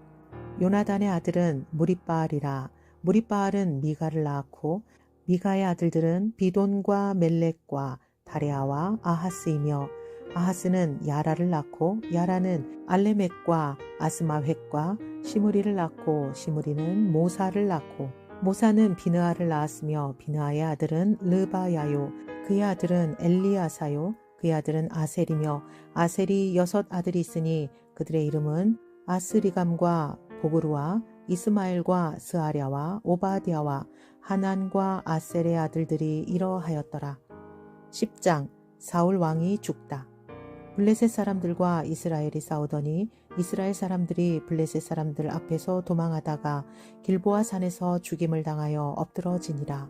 요나단의 아들은 무리바알이라. 무리바알은 미가를 낳았고 미가의 아들들은 비돈과 멜렉과 다레아와 아하스이며 아하스는 야라를 낳고 야라는 알레멕과 아스마획과 시므리를 낳고 시므리는 모사를 낳고 모사는 비느아를 낳았으며 비느아의 아들은 르바야요 그의 아들은 엘리아사요 그의 아들은 아셀이며 아셀이 6 아들이 있으니 그들의 이름은 아스리감과 보그루와 이스마엘과 스아랴와 오바댜와 하난과 아셀의 아들들이 이러하였더라. 10장 사울 왕이 죽다. 블레셋 사람들과 이스라엘이 싸우더니 이스라엘 사람들이 블레셋 사람들 앞에서 도망하다가 길보아 산에서 죽임을 당하여 엎드러지니라.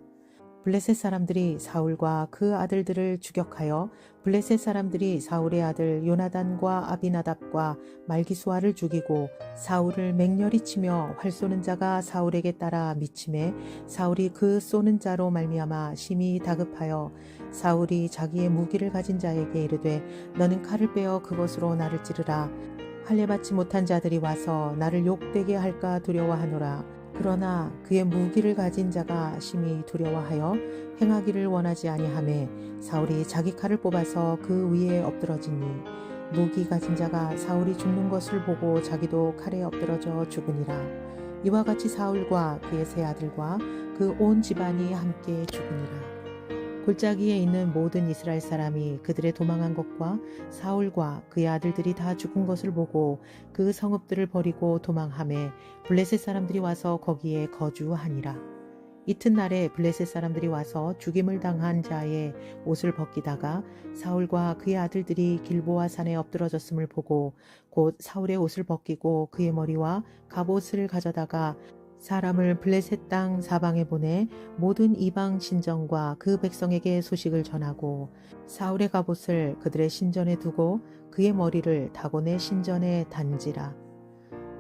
블레셋 사람들이 사울과 그 아들들을 추격하여 블레셋 사람들이 사울의 아들 요나단과 아비나답과 말기수아를 죽이고 사울을 맹렬히 치며 활 쏘는 자가 사울에게 따라 미침해 사울이 그 쏘는 자로 말미암아 심히 다급하여 사울이 자기의 무기를 가진 자에게 이르되 너는 칼을 빼어 그것으로 나를 찌르라. 할례받지 못한 자들이 와서 나를 욕되게 할까 두려워하노라. 그러나 그의 무기를 가진 자가 심히 두려워하여 행하기를 원하지 아니하매 사울이 자기 칼을 뽑아서 그 위에 엎드러지니 무기 가진 자가 사울이 죽는 것을 보고 자기도 칼에 엎드러져 죽으니라. 이와 같이 사울과 그의 세 아들과 그 온 집안이 함께 죽으니라. 골짜기에 있는 모든 이스라엘 사람이 그들의 도망한 것과 사울과 그의 아들들이 다 죽은 것을 보고 그 성읍들을 버리고 도망하매 블레셋 사람들이 와서 거기에 거주하니라. 이튿날에 블레셋 사람들이 와서 죽임을 당한 자의 옷을 벗기다가 사울과 그의 아들들이 길보아 산에 엎드러졌음을 보고 곧 사울의 옷을 벗기고 그의 머리와 갑옷을 가져다가 사람을 블레셋 땅 사방에 보내 모든 이방 신전과 그 백성에게 소식을 전하고 사울의 갑옷을 그들의 신전에 두고 그의 머리를 다곤의 신전에 단지라.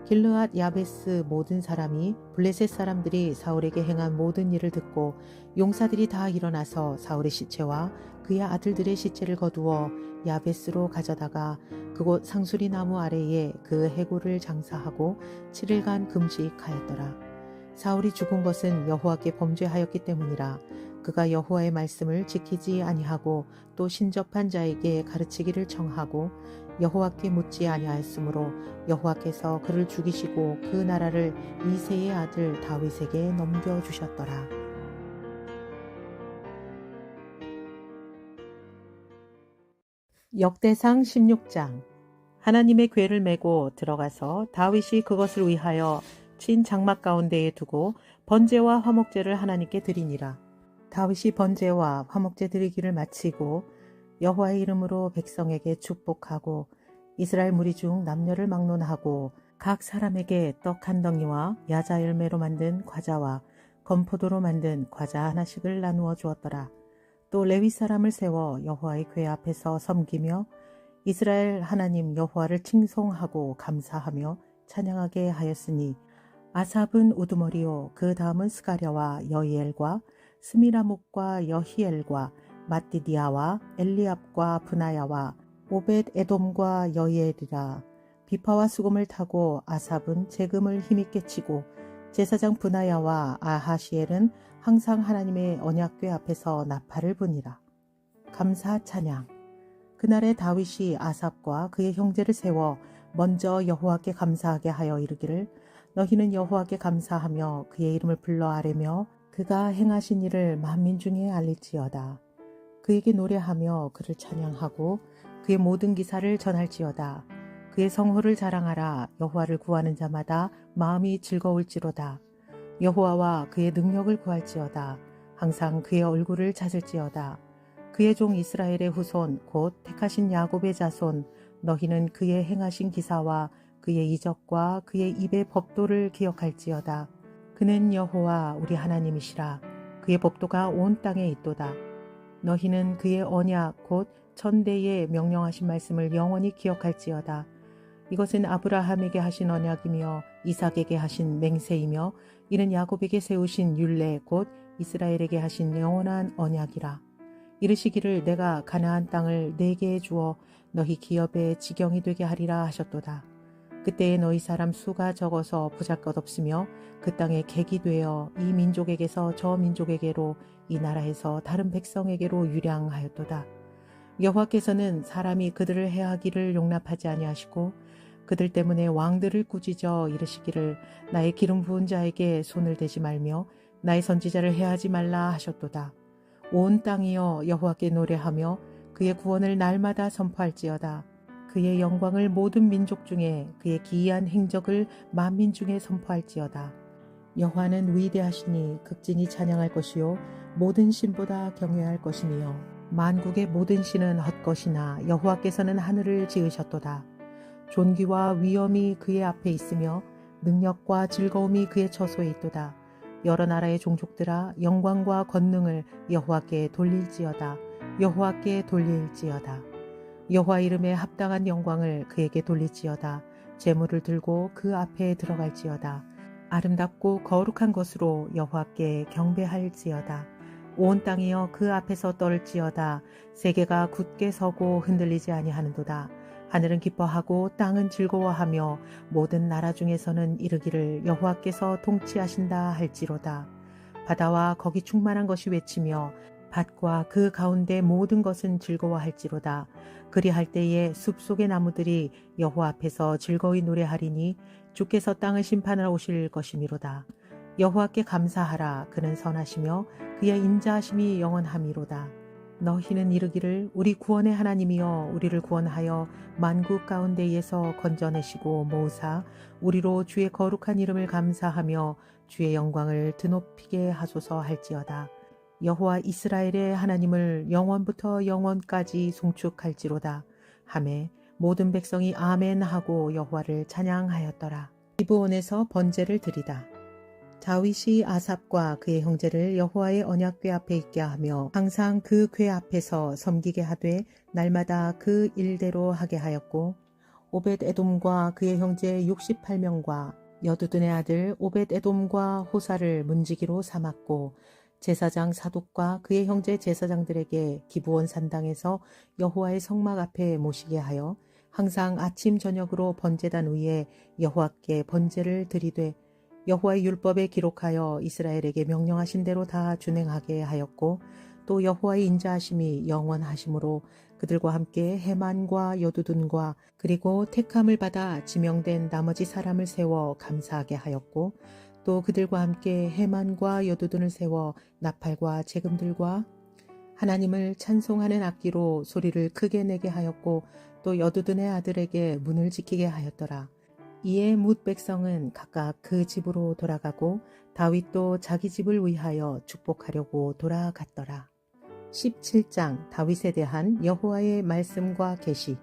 길르앗 야베스 모든 사람이 블레셋 사람들이 사울에게 행한 모든 일을 듣고 용사들이 다 일어나서 사울의 시체와 그의 아들들의 시체를 거두어 야베스로 가져다가 그곳 상수리 나무 아래에 그 해골을 장사하고 7일간 금식하였더라. 사울이 죽은 것은 여호와께 범죄하였기 때문이라. 그가 여호와의 말씀을 지키지 아니하고 또 신접한 자에게 가르치기를 청하고 여호와께 묻지 아니하였으므로 여호와께서 그를 죽이시고 그 나라를 이새의 아들 다윗에게 넘겨주셨더라. 역대상 16장. 하나님의 궤를 메고 들어가서 다윗이 그것을 위하여 친 장막 가운데에 두고 번제와 화목제를 하나님께 드리니라. 다윗이 번제와 화목제 드리기를 마치고 여호와의 이름으로 백성에게 축복하고 이스라엘 무리 중 남녀를 막론하고 각 사람에게 떡 한 덩이와 야자 열매로 만든 과자와 건포도로 만든 과자 하나씩을 나누어 주었더라. 또 레위 사람을 세워 여호와의 궤 앞에서 섬기며 이스라엘 하나님 여호와를 칭송하고 감사하며 찬양하게 하였으니 아삽은 우두머리요 그 다음은 스가랴와 여이엘과 스미라목과 여히엘과 마띠디아와 엘리압과 브나야와 오벳 에돔과 여이엘이라. 비파와 수금을 타고 아삽은 재금을 힘있게 치고 제사장 브나야와 아하시엘은 항상 하나님의 언약궤 앞에서 나팔을 부니라. 감사 찬양. 그날에 다윗이 아삽과 그의 형제를 세워 먼저 여호와께 감사하게 하여 이르기를 너희는 여호와께 감사하며 그의 이름을 불러 아뢰며 그가 행하신 일을 만민 중에 알릴지어다. 그에게 노래하며 그를 찬양하고 그의 모든 기사를 전할지어다. 그의 성호를 자랑하라. 여호와를 구하는 자마다 마음이 즐거울지로다. 여호와와 그의 능력을 구할지어다. 항상 그의 얼굴을 찾을지어다. 그의 종 이스라엘의 후손 곧 택하신 야곱의 자손 너희는 그의 행하신 기사와 그의 이적과 그의 입의 법도를 기억할지어다. 그는 여호와 우리 하나님이시라. 그의 법도가 온 땅에 있도다. 너희는 그의 언약 곧 천대에 명령하신 말씀을 영원히 기억할지어다. 이것은 아브라함에게 하신 언약이며 이삭에게 하신 맹세이며 이는 야곱에게 세우신 율례 곧 이스라엘에게 하신 영원한 언약이라. 이르시기를 내가 가나안 땅을 네게 주어 너희 기업의 지경이 되게 하리라 하셨도다. 그때에 너희 사람 수가 적어서 보잘것없으며 그 땅에 객이 되어 이 민족에게서 저 민족에게로 이 나라에서 다른 백성에게로 유량하였도다. 여호와께서는 사람이 그들을 해하기를 용납하지 아니하시고 그들 때문에 왕들을 꾸짖어 이르시기를 나의 기름 부은 자에게 손을 대지 말며 나의 선지자를 해하지 말라 하셨도다. 온 땅이여 여호와께 노래하며 그의 구원을 날마다 선포할지어다. 그의 영광을 모든 민족 중에 그의 기이한 행적을 만민 중에 선포할지어다. 여호와는 위대하시니 극진히 찬양할 것이요 모든 신보다 경외할 것이며 만국의 모든 신은 헛것이나 여호와께서는 하늘을 지으셨도다. 존귀와 위엄이 그의 앞에 있으며 능력과 즐거움이 그의 처소에 있도다. 여러 나라의 종족들아 영광과 권능을 여호와께 돌릴지어다. 여호와께 돌릴지어다. 여호와 이름에 합당한 영광을 그에게 돌릴지어다. 제물을 들고 그 앞에 들어갈지어다. 아름답고 거룩한 것으로 여호와께 경배할지어다. 온 땅이여 그 앞에서 떨지어다. 세계가 굳게 서고 흔들리지 아니하는도다. 하늘은 기뻐하고 땅은 즐거워하며 모든 나라 중에서는 이르기를 여호와께서 통치하신다 할지로다. 바다와 거기 충만한 것이 외치며 밭과 그 가운데 모든 것은 즐거워할지로다. 그리할 때에 숲속의 나무들이 여호와 앞에서 즐거이 노래하리니 주께서 땅을 심판하러 오실 것이미로다. 여호와께 감사하라. 그는 선하시며 그의 인자하심이 영원함이로다. 너희는 이르기를 우리 구원의 하나님이여 우리를 구원하여 만국 가운데에서 건져내시고 모으사 우리로 주의 거룩한 이름을 감사하며 주의 영광을 드높이게 하소서 할지어다. 여호와 이스라엘의 하나님을 영원부터 영원까지 송축할지로다 하매 모든 백성이 아멘 하고 여호와를 찬양하였더라. 기브온에서 번제를 드리다. 다윗이 아삽과 그의 형제를 여호와의 언약궤 앞에 있게 하며 항상 그 궤 앞에서 섬기게 하되 날마다 그 일대로 하게 하였고 오벳에돔과 그의 형제 68명과 여두둔의 아들 오벳에돔과 호사를 문지기로 삼았고 제사장 사독과 그의 형제 제사장들에게 기브온 산당에서 여호와의 성막 앞에 모시게 하여 항상 아침 저녁으로 번제단 위에 여호와께 번제를 드리되 여호와의 율법에 기록하여 이스라엘에게 명령하신 대로 다 준행하게 하였고 또 여호와의 인자하심이 영원하심으로 그들과 함께 해만과 여두둔과 그리고 택함을 받아 지명된 나머지 사람을 세워 감사하게 하였고 또 그들과 함께 해만과 여두둔을 세워 나팔과 재금들과 하나님을 찬송하는 악기로 소리를 크게 내게 하였고 또 여두둔의 아들에게 문을 지키게 하였더라. 이에 뭇 백성은 각각 그 집으로 돌아가고 다윗도 자기 집을 위하여 축복하려고 돌아갔더라. 17장 다윗에 대한 여호와의 말씀과 계시.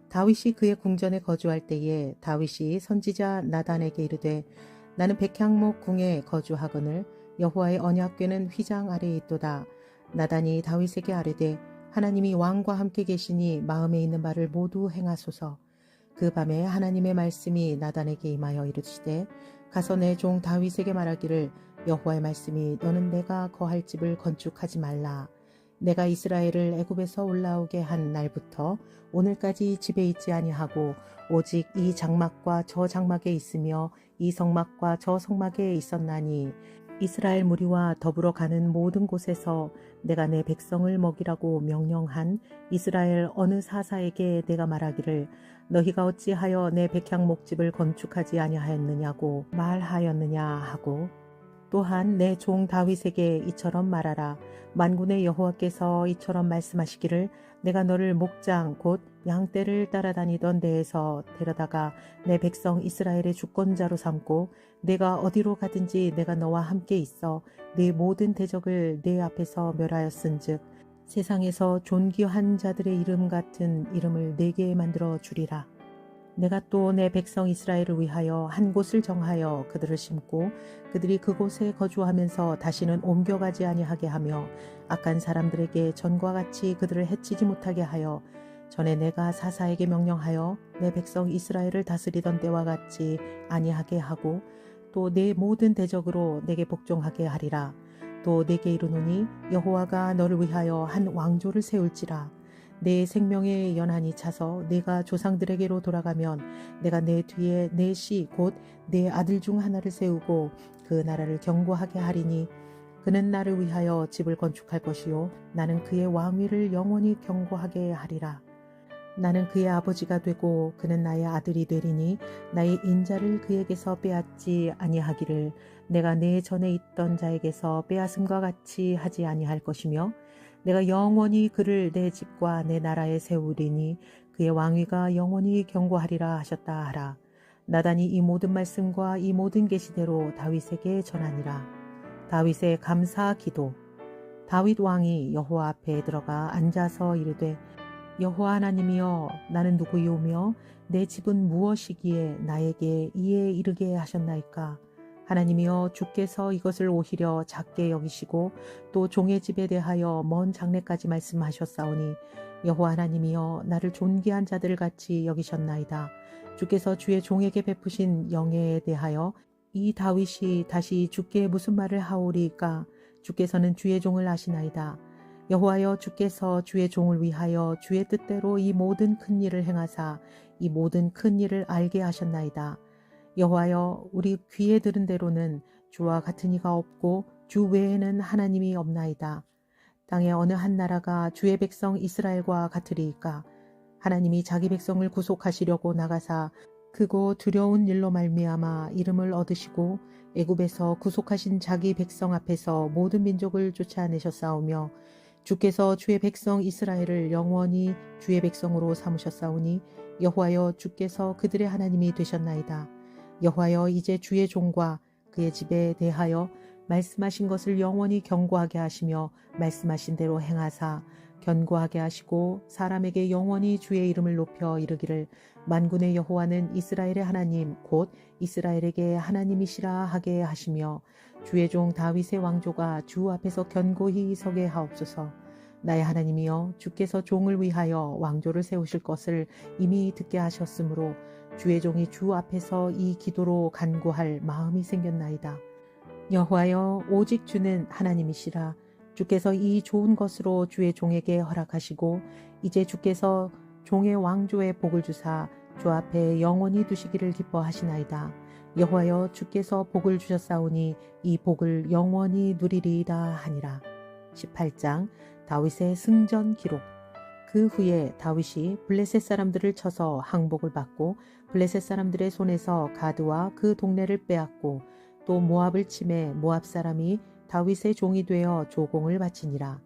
다윗이 그의 궁전에 거주할 때에 다윗이 선지자 나단에게 이르되 나는 백향목 궁에 거주하거늘 여호와의 언약궤는 휘장 아래에 있도다. 나단이 다윗에게 아뢰되 하나님이 왕과 함께 계시니 마음에 있는 말을 모두 행하소서. 그 밤에 하나님의 말씀이 나단에게 임하여 이르시되 가서 내 종 다윗에게 말하기를 여호와의 말씀이 너는 내가 거할 집을 건축하지 말라. 내가 이스라엘을 애굽에서 올라오게 한 날부터 오늘까지 집에 있지 아니하고 오직 이 장막과 저 장막에 있으며 이 성막과 저 성막에 있었나니 이스라엘 무리와 더불어 가는 모든 곳에서 내가 내 백성을 먹이라고 명령한 이스라엘 어느 사사에게 내가 말하기를 너희가 어찌하여 내 백향목집을 건축하지 아니하였느냐고 말하였느냐 하고 또한 내 종 다윗에게 이처럼 말하라. 만군의 여호와께서 이처럼 말씀하시기를 내가 너를 목장 곧 양떼를 따라다니던 데에서 데려다가 내 백성 이스라엘의 주권자로 삼고 내가 어디로 가든지 내가 너와 함께 있어 네 모든 대적을 내 앞에서 멸하였은즉 세상에서 존귀한 자들의 이름 같은 이름을 내게 만들어 주리라. 내가 또 내 백성 이스라엘을 위하여 한 곳을 정하여 그들을 심고 그들이 그곳에 거주하면서 다시는 옮겨가지 아니하게 하며 악한 사람들에게 전과 같이 그들을 해치지 못하게 하여 전에 내가 사사에게 명령하여 내 백성 이스라엘을 다스리던 때와 같이 아니하게 하고 또 내 모든 대적으로 내게 복종하게 하리라. 또 내게 이르노니 여호와가 너를 위하여 한 왕조를 세울지라. 내 생명의 연한이 차서 내가 조상들에게로 돌아가면 내가 내 뒤에 내 씨 곧 내 아들 중 하나를 세우고 그 나라를 견고하게 하리니 그는 나를 위하여 집을 건축할 것이요 나는 그의 왕위를 영원히 견고하게 하리라. 나는 그의 아버지가 되고 그는 나의 아들이 되리니 나의 인자를 그에게서 빼앗지 아니하기를 내가 내 전에 있던 자에게서 빼앗음과 같이 하지 아니할 것이며 내가 영원히 그를 내 집과 내 나라에 세우리니 그의 왕위가 영원히 견고하리라 하셨다 하라. 나단이 이 모든 말씀과 이 모든 계시대로 다윗에게 전하니라. 다윗의 감사 기도. 다윗 왕이 여호와 앞에 들어가 앉아서 이르되 여호와 하나님이여 나는 누구이오며 내 집은 무엇이기에 나에게 이에 이르게 하셨나이까. 하나님이여 주께서 이것을 오히려 작게 여기시고 또 종의 집에 대하여 먼 장래까지 말씀하셨사오니 여호와 하나님이여 나를 존귀한 자들 같이 여기셨나이다. 주께서 주의 종에게 베푸신 영예에 대하여 이 다윗이 다시 주께 무슨 말을 하오리까. 주께서는 주의 종을 아시나이다. 여호와여 주께서 주의 종을 위하여 주의 뜻대로 이 모든 큰 일을 행하사 이 모든 큰 일을 알게 하셨나이다. 여호와여 우리 귀에 들은 대로는 주와 같은 이가 없고 주 외에는 하나님이 없나이다. 땅의 어느 한 나라가 주의 백성 이스라엘과 같으리이까. 하나님이 자기 백성을 구속하시려고 나가사 크고 두려운 일로 말미암아 이름을 얻으시고 애굽에서 구속하신 자기 백성 앞에서 모든 민족을 쫓아내셨사오며 주께서 주의 백성 이스라엘을 영원히 주의 백성으로 삼으셨사오니 여호와여 주께서 그들의 하나님이 되셨나이다. 여호와여 이제 주의 종과 그의 집에 대하여 말씀하신 것을 영원히 경고하게 하시며 말씀하신 대로 행하사 견고하게 하시고 사람에게 영원히 주의 이름을 높여 이르기를 만군의 여호와는 이스라엘의 하나님 곧 이스라엘에게 하나님이시라 하게 하시며 주의 종 다윗의 왕조가 주 앞에서 견고히 서게 하옵소서. 나의 하나님이여 주께서 종을 위하여 왕조를 세우실 것을 이미 듣게 하셨으므로 주의 종이 주 앞에서 이 기도로 간구할 마음이 생겼나이다. 여호와여 오직 주는 하나님이시라. 주께서 이 좋은 것으로 주의 종에게 허락하시고 이제 주께서 종의 왕조에 복을 주사 주 앞에 영원히 두시기를 기뻐하시나이다. 여호와여 주께서 복을 주셨사오니 이 복을 영원히 누리리이다 하니라. 18장 다윗의 승전 기록. 그 후에 다윗이 블레셋 사람들을 쳐서 항복을 받고 블레셋 사람들의 손에서 가드와 그 동네를 빼앗고 또 모압을 치매 모압 사람이 다윗의 종이 되어 조공을 바치니라.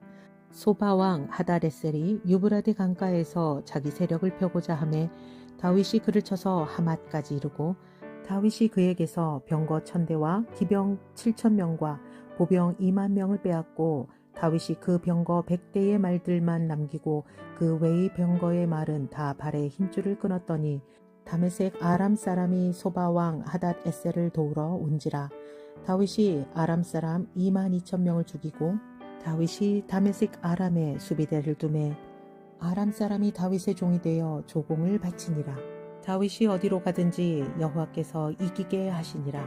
소바왕 하다레셀이 유브라데 강가에서 자기 세력을 펴고자 하매 다윗이 그를 쳐서 하맛까지 이르고 다윗이 그에게서 병거 1000대와 기병 7000명과 보병 20000명을 빼앗고 다윗이 그 병거 100대의 말들만 남기고 그 외의 병거의 말은 다 발에 힘줄을 끊었더니 다메섹 아람 사람이 소바왕 하닷에셀을 도우러 온지라. 다윗이 아람 사람 22,000명을 죽이고 다윗이 다메섹 아람에 수비대를 두매 아람 사람이 다윗의 종이 되어 조공을 바치니라. 다윗이 어디로 가든지 여호와께서 이기게 하시니라.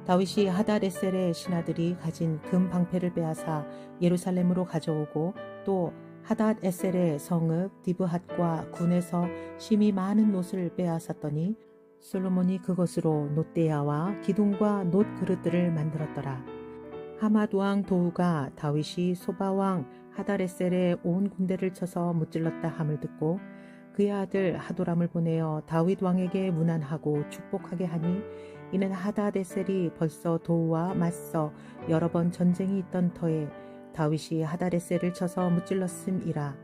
다윗이 하닷에셀의 신하들이 가진 금 방패를 빼앗아 예루살렘으로 가져오고 또 하닷에셀의 성읍 디브핫과 군에서 심히 많은 놋을 빼앗았더니 솔로몬이 그것으로 놋대야와 기둥과 놋 그릇들을 만들었더라. 하맛 왕 도우가 다윗이 소바왕 하닷에셀의 온 군대를 쳐서 무찔렀다 함을 듣고 그의 아들 하도람을 보내어 다윗 왕에게 문안하고 축복하게 하니 이는 하닷에셀이 벌써 도우와 맞서 여러 번 전쟁이 있던 터에 다윗이 하닷에셀을 쳐서 무찔렀음이라.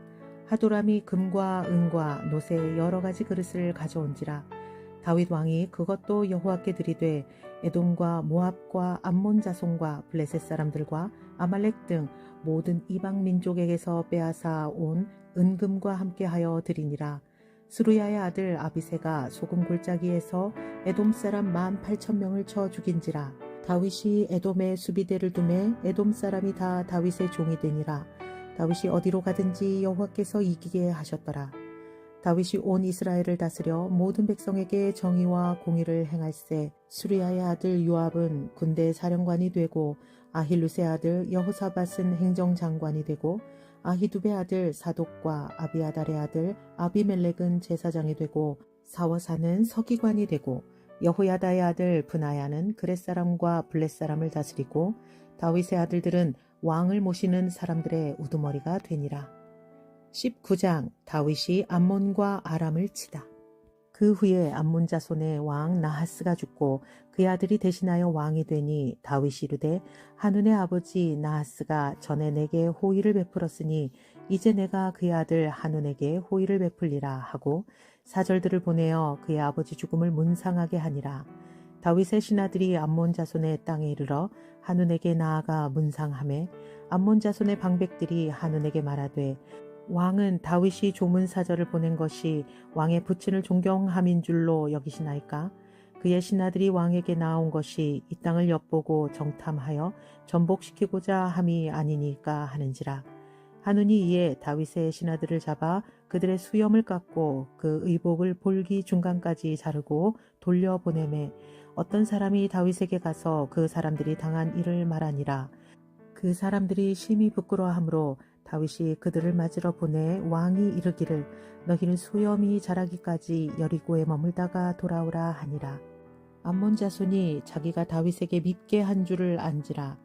하도람이 금과 은과 놋의 여러 가지 그릇을 가져온지라. 다윗 왕이 그것도 여호와께 드리되 에돔과 모압과 암몬 자손과 블레셋 사람들과 아말렉 등 모든 이방 민족에게서 빼앗아 온 은금과 함께하여 드리니라. 스루야의 아들 아비새가 소금 골짜기에서 에돔 사람 18,000명을 쳐 죽인지라. 다윗이 에돔의 수비대를 두매 에돔 사람이 다 다윗의 종이 되니라. 다윗이 어디로 가든지 여호와께서 이기게 하셨더라. 다윗이 온 이스라엘을 다스려 모든 백성에게 정의와 공의를 행할세. 수리아의 아들 요압은 군대 사령관이 되고 아힐루스의 아들 여호사밧은 행정장관이 되고 아히두베의 아들 사독과 아비아달의 아들 아비멜렉은 제사장이 되고 사워사는 서기관이 되고 여호야다의 아들 브나야는 그렛 사람과 블렛 사람을 다스리고 다윗의 아들들은 왕을 모시는 사람들의 우두머리가 되니라. 19장 다윗이 암몬과 아람을 치다. 그 후에 암몬 자손의 왕 나하스가 죽고 그의 아들이 대신하여 왕이 되니 다윗이 이르되 한운의 아버지 나하스가 전에 내게 호의를 베풀었으니 이제 내가 그의 아들 한운에게 호의를 베풀리라 하고 사절들을 보내어 그의 아버지 죽음을 문상하게 하니라. 다윗의 신하들이 암몬 자손의 땅에 이르러 한운에게 나아가 문상하매 암몬 자손의 방백들이 한운에게 말하되 왕은 다윗이 조문사절을 보낸 것이 왕의 부친을 존경함인 줄로 여기시나이까? 그의 신하들이 왕에게 나온 것이 이 땅을 엿보고 정탐하여 전복시키고자 함이 아니니까 하는지라. 한운이 이에 다윗의 신하들을 잡아 그들의 수염을 깎고 그 의복을 볼기 중간까지 자르고 돌려보내매 어떤 사람이 다윗에게 가서 그 사람들이 당한 일을 말하니라. 그 사람들이 심히 부끄러워하므로 다윗이 그들을 맞으러 보내 왕이 이르기를 너희는 수염이 자라기까지 여리고에 머물다가 돌아오라 하니라. 암몬 자손이 자기가 다윗에게 밉게 한 줄을 안지라.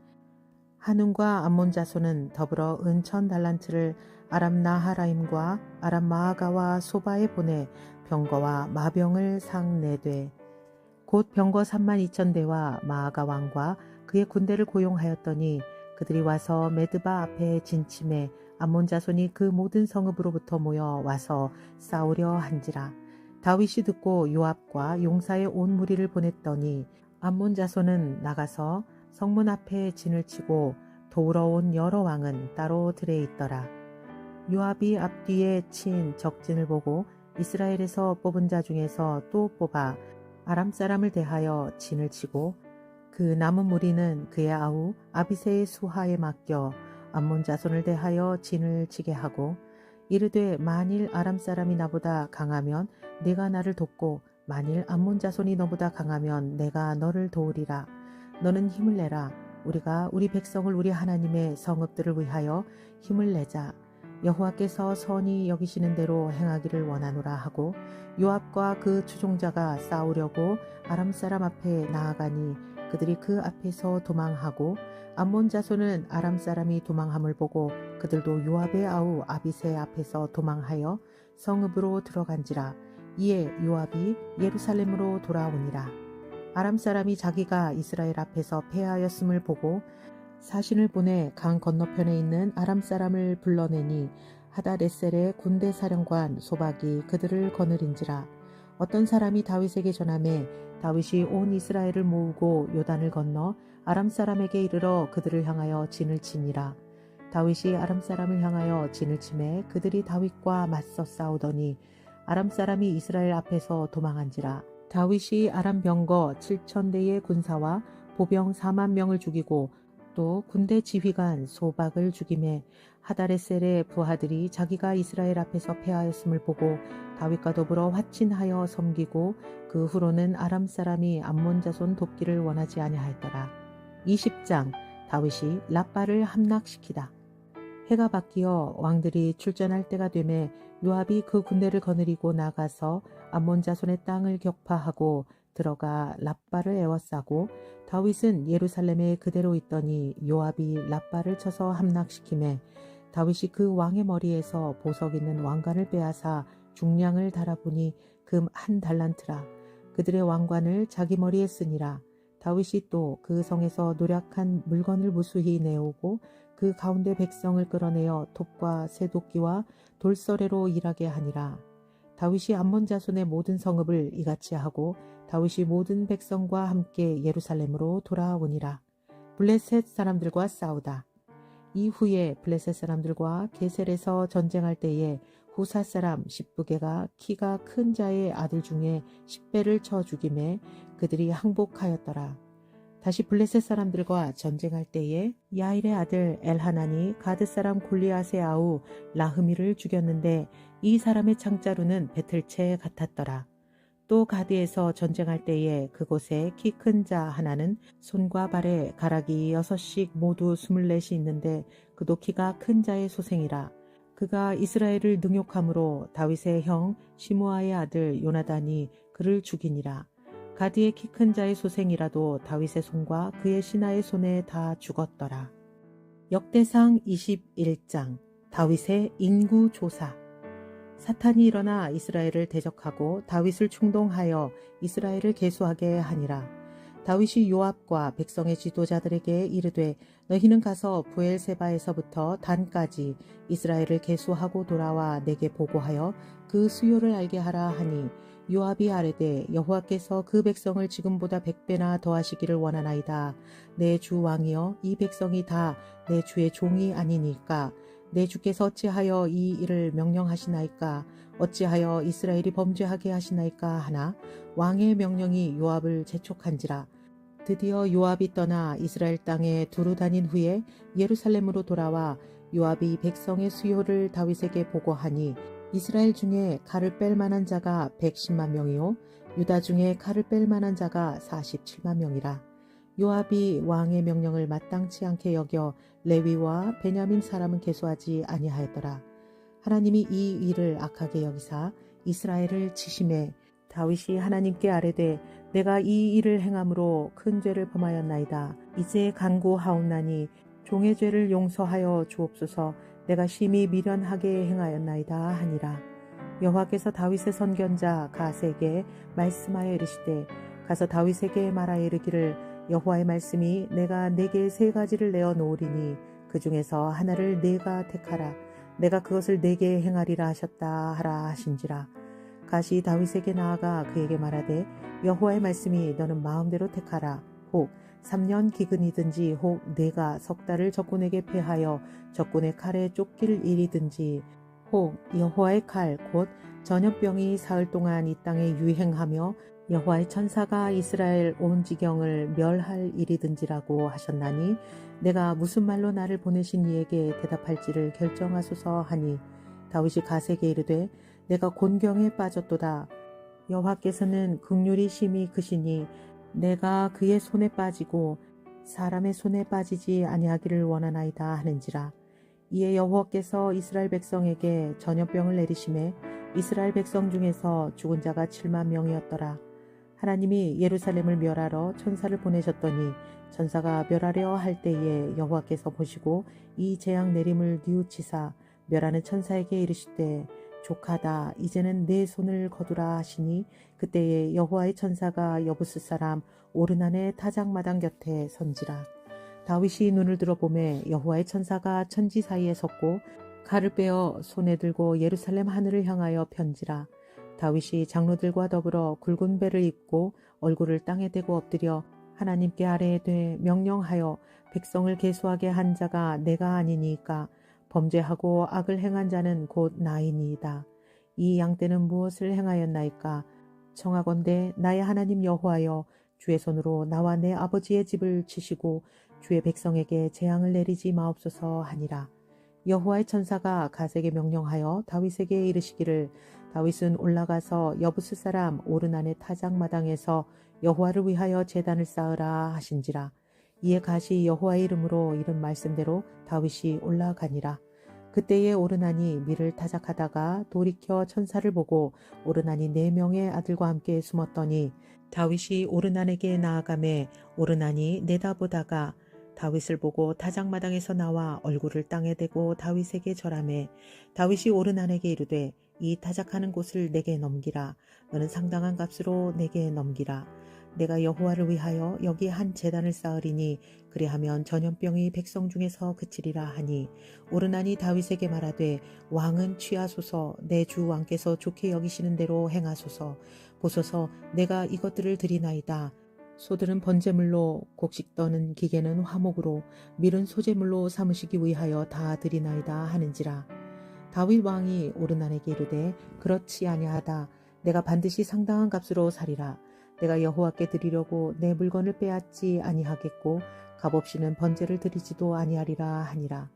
한운과 암몬 자손은 더불어 은 1000달란트를 아람 나하라임과 아람 마아가와 소바에 보내 병거와 마병을 상내되 곧 병거 32,000대와 마아가 왕과 그의 군대를 고용하였더니 그들이 와서 메드바 앞에 진침해 암몬 자손이 그 모든 성읍으로부터 모여 와서 싸우려 한지라. 다윗이 듣고 요압과 용사의 온 무리를 보냈더니 암몬 자손은 나가서 성문 앞에 진을 치고 도우러 온 여러 왕은 따로 들에 있더라. 요압이 앞뒤에 친 적진을 보고 이스라엘에서 뽑은 자 중에서 또 뽑아 아람 사람을 대하여 진을 치고 그 남은 무리는 그의 아우 아비새의 수하에 맡겨 암몬 자손을 대하여 진을 치게 하고 이르되 만일 아람 사람이 나보다 강하면 네가 나를 돕고 만일 암몬 자손이 너보다 강하면 내가 너를 도우리라. 너는 힘을 내라. 우리가 우리 백성을 우리 하나님의 성읍들을 위하여 힘을 내자. 여호와께서 선히 여기시는 대로 행하기를 원하노라 하고 요압과 그 추종자가 싸우려고 아람 사람 앞에 나아가니 그들이 그 앞에서 도망하고 암몬 자손은 아람 사람이 도망함을 보고 그들도 요압의 아우 아비새 앞에서 도망하여 성읍으로 들어간지라. 이에 요압이 예루살렘으로 돌아오니라. 아람 사람이 자기가 이스라엘 앞에서 패하였음을 보고 사신을 보내 강 건너편에 있는 아람 사람을 불러내니 하다레셀의 군대 사령관 소박이 그들을 거느린지라. 어떤 사람이 다윗에게 전하매 다윗이 온 이스라엘을 모으고 요단을 건너 아람 사람에게 이르러 그들을 향하여 진을 치니라. 다윗이 아람 사람을 향하여 진을 치매 그들이 다윗과 맞서 싸우더니 아람 사람이 이스라엘 앞에서 도망한지라. 다윗이 아람 병거 7,000대의 군사와 보병 4만 명을 죽이고 또 군대 지휘관 소박을 죽임에 하다레셀의 부하들이 자기가 이스라엘 앞에서 패하였음을 보고 다윗과 더불어 화친하여 섬기고 그 후로는 아람 사람이 암몬 자손 돕기를 원하지 아니하였더라. 20장 다윗이 랍바를 함락시키다. 해가 바뀌어 왕들이 출전할 때가 되매 요압이 그 군대를 거느리고 나가서 암몬 자손의 땅을 격파하고 들어가 랍바를 에워싸고 다윗은 예루살렘에 그대로 있더니 요압이 랍바를 쳐서 함락시키매 다윗이 그 왕의 머리에서 보석 있는 왕관을 빼앗아 중량을 달아보니 금 1달란트라. 그들의 왕관을 자기 머리에 쓰니라. 다윗이 또 그 성에서 노략한 물건을 무수히 내오고 그 가운데 백성을 끌어내어 톱과 쇠도끼와 돌서래로 일하게 하니라. 다윗이 암몬 자손의 모든 성읍을 이같이 하고 다윗이 모든 백성과 함께 예루살렘으로 돌아오니라. 블레셋 사람들과 싸우다. 이후에 블레셋 사람들과 게셀에서 전쟁할 때에 후사 사람 십부게가 키가 큰 자의 아들 중에 10배를 쳐 죽임에 그들이 항복하였더라. 다시 블레셋 사람들과 전쟁할 때에 야일의 아들 엘하난이 가드 사람 골리앗의 아우 라흐미를 죽였는데 이 사람의 창자루는 배틀채 같았더라. 또 가드에서 전쟁할 때에 그곳에 키 큰 자 하나는 손과 발에 가락이 6씩 모두 24이 있는데 그도 키가 큰 자의 소생이라. 그가 이스라엘을 능욕함으로 다윗의 형 시므아의 아들 요나단이 그를 죽이니라. 가드의 키 큰 자의 소생이라도 다윗의 손과 그의 신하의 손에 다 죽었더라. 역대상 21장 다윗의 인구 조사. 사탄이 일어나 이스라엘을 대적하고 다윗을 충동하여 이스라엘을 계수하게 하니라. 다윗이 요압과 백성의 지도자들에게 이르되 너희는 가서 부엘세바에서부터 단까지 이스라엘을 계수하고 돌아와 내게 보고하여 그 수요를 알게 하라 하니 요압이 아뢰되 여호와께서 그 백성을 지금보다 100배나 더하시기를 원하나이다. 내 주 왕이여 이 백성이 다 내 주의 종이 아니니까 내 주께서 어찌하여 이 일을 명령하시나이까 어찌하여 이스라엘이 범죄하게 하시나이까 하나 왕의 명령이 요압을 재촉한지라. 드디어 요압이 떠나 이스라엘 땅에 두루 다닌 후에 예루살렘으로 돌아와 요압이 백성의 수요를 다윗에게 보고하니 이스라엘 중에 칼을 뺄 만한 자가 110만 명이요 유다 중에 칼을 뺄 만한 자가 47만 명이라. 요압이 왕의 명령을 마땅치 않게 여겨 레위와 베냐민 사람은 계수하지 아니하였더라. 하나님이 이 일을 악하게 여기사 이스라엘을 치심해 다윗이 하나님께 아뢰되 내가 이 일을 행함으로 큰 죄를 범하였나이다. 이제 간구하옵나니 종의 죄를 용서하여 주옵소서. 내가 심히 미련하게 행하였나이다 하니라. 여호와께서 다윗의 선견자 갓에게 말씀하여 이르시되 가서 다윗에게 말하여 이르기를 여호와의 말씀이 내가 네게 세 가지를 내어 놓으리니 그 중에서 하나를 네가 택하라. 내가 그것을 네게 행하리라 하셨다 하라 하신지라. 갓이 다윗에게 나아가 그에게 말하되 여호와의 말씀이 너는 마음대로 택하라. 혹 3년 기근이든지 혹 네가 석 달을 적군에게 패하여 적군의 칼에 쫓길 일이든지 혹 여호와의 칼 곧 전염병이 사흘 동안 이 땅에 유행하며 여호와의 천사가 이스라엘 온 지경을 멸할 일이든지라고 하셨나니 내가 무슨 말로 나를 보내신 이에게 대답할지를 결정하소서 하니 다윗이 갓에게 이르되 내가 곤경에 빠졌도다. 여호와께서는 긍휼이 심히 크시니 내가 그의 손에 빠지고 사람의 손에 빠지지 아니하기를 원하나이다 하는지라. 이에 여호와께서 이스라엘 백성에게 전염병을 내리심에 이스라엘 백성 중에서 죽은 자가 7만 명이었더라. 하나님이 예루살렘을 멸하러 천사를 보내셨더니 천사가 멸하려 할 때에 여호와께서 보시고 이 재앙 내림을 뉘우치사 멸하는 천사에게 이르시되 족하다 이제는 내 손을 거두라 하시니 그때에 여호와의 천사가 여부스 사람 오르난의 타작마당 곁에 선지라. 다윗이 눈을 들어보매 여호와의 천사가 천지 사이에 섰고 칼을 빼어 손에 들고 예루살렘 하늘을 향하여 편지라. 다윗이 장로들과 더불어 굵은 배를 입고 얼굴을 땅에 대고 엎드려 하나님께 아뢰되 명령하여 백성을 계수하게 한 자가 내가 아니니까 범죄하고 악을 행한 자는 곧 나이니이다. 이 양떼는 무엇을 행하였나이까? 청하건대 나의 하나님 여호와여 주의 손으로 나와 내 아버지의 집을 치시고 주의 백성에게 재앙을 내리지 마옵소서 하니라. 여호와의 천사가 갓에게 명령하여 다윗에게 이르시기를 다윗은 올라가서 여부스 사람 오르난의 타작마당에서 여호와를 위하여 제단을 쌓으라 하신지라. 이에 갓이 여호와의 이름으로 이른 말씀대로 다윗이 올라가니라. 그때에 오르난이 밀을 타작하다가 돌이켜 천사를 보고 오르난이 4명의 아들과 함께 숨었더니 다윗이 오르난에게 나아가매 오르난이 내다보다가 다윗을 보고 타작마당에서 나와 얼굴을 땅에 대고 다윗에게 절하매 다윗이 오르난에게 이르되 이 타작하는 곳을 내게 넘기라. 너는 상당한 값으로 내게 넘기라. 내가 여호와를 위하여 여기 한 제단을 쌓으리니 그리하면 전염병이 백성 중에서 그치리라 하니 오르난이 다윗에게 말하되 왕은 취하소서. 내 주 왕께서 좋게 여기시는 대로 행하소서. 보소서 내가 이것들을 드리나이다. 소들은 번제물로 곡식 떠는 기계는 화목으로 밀은 소제물로 삼으시기 위하여 다 드리나이다 하는지라. 다윗 왕이 오르난에게 이르되 그렇지 아니하다. 내가 반드시 상당한 값으로 사리라. 내가 여호와께 드리려고 내 물건을 빼앗지 아니하겠고 값없이는 번제를 드리지도 아니하리라 하니라.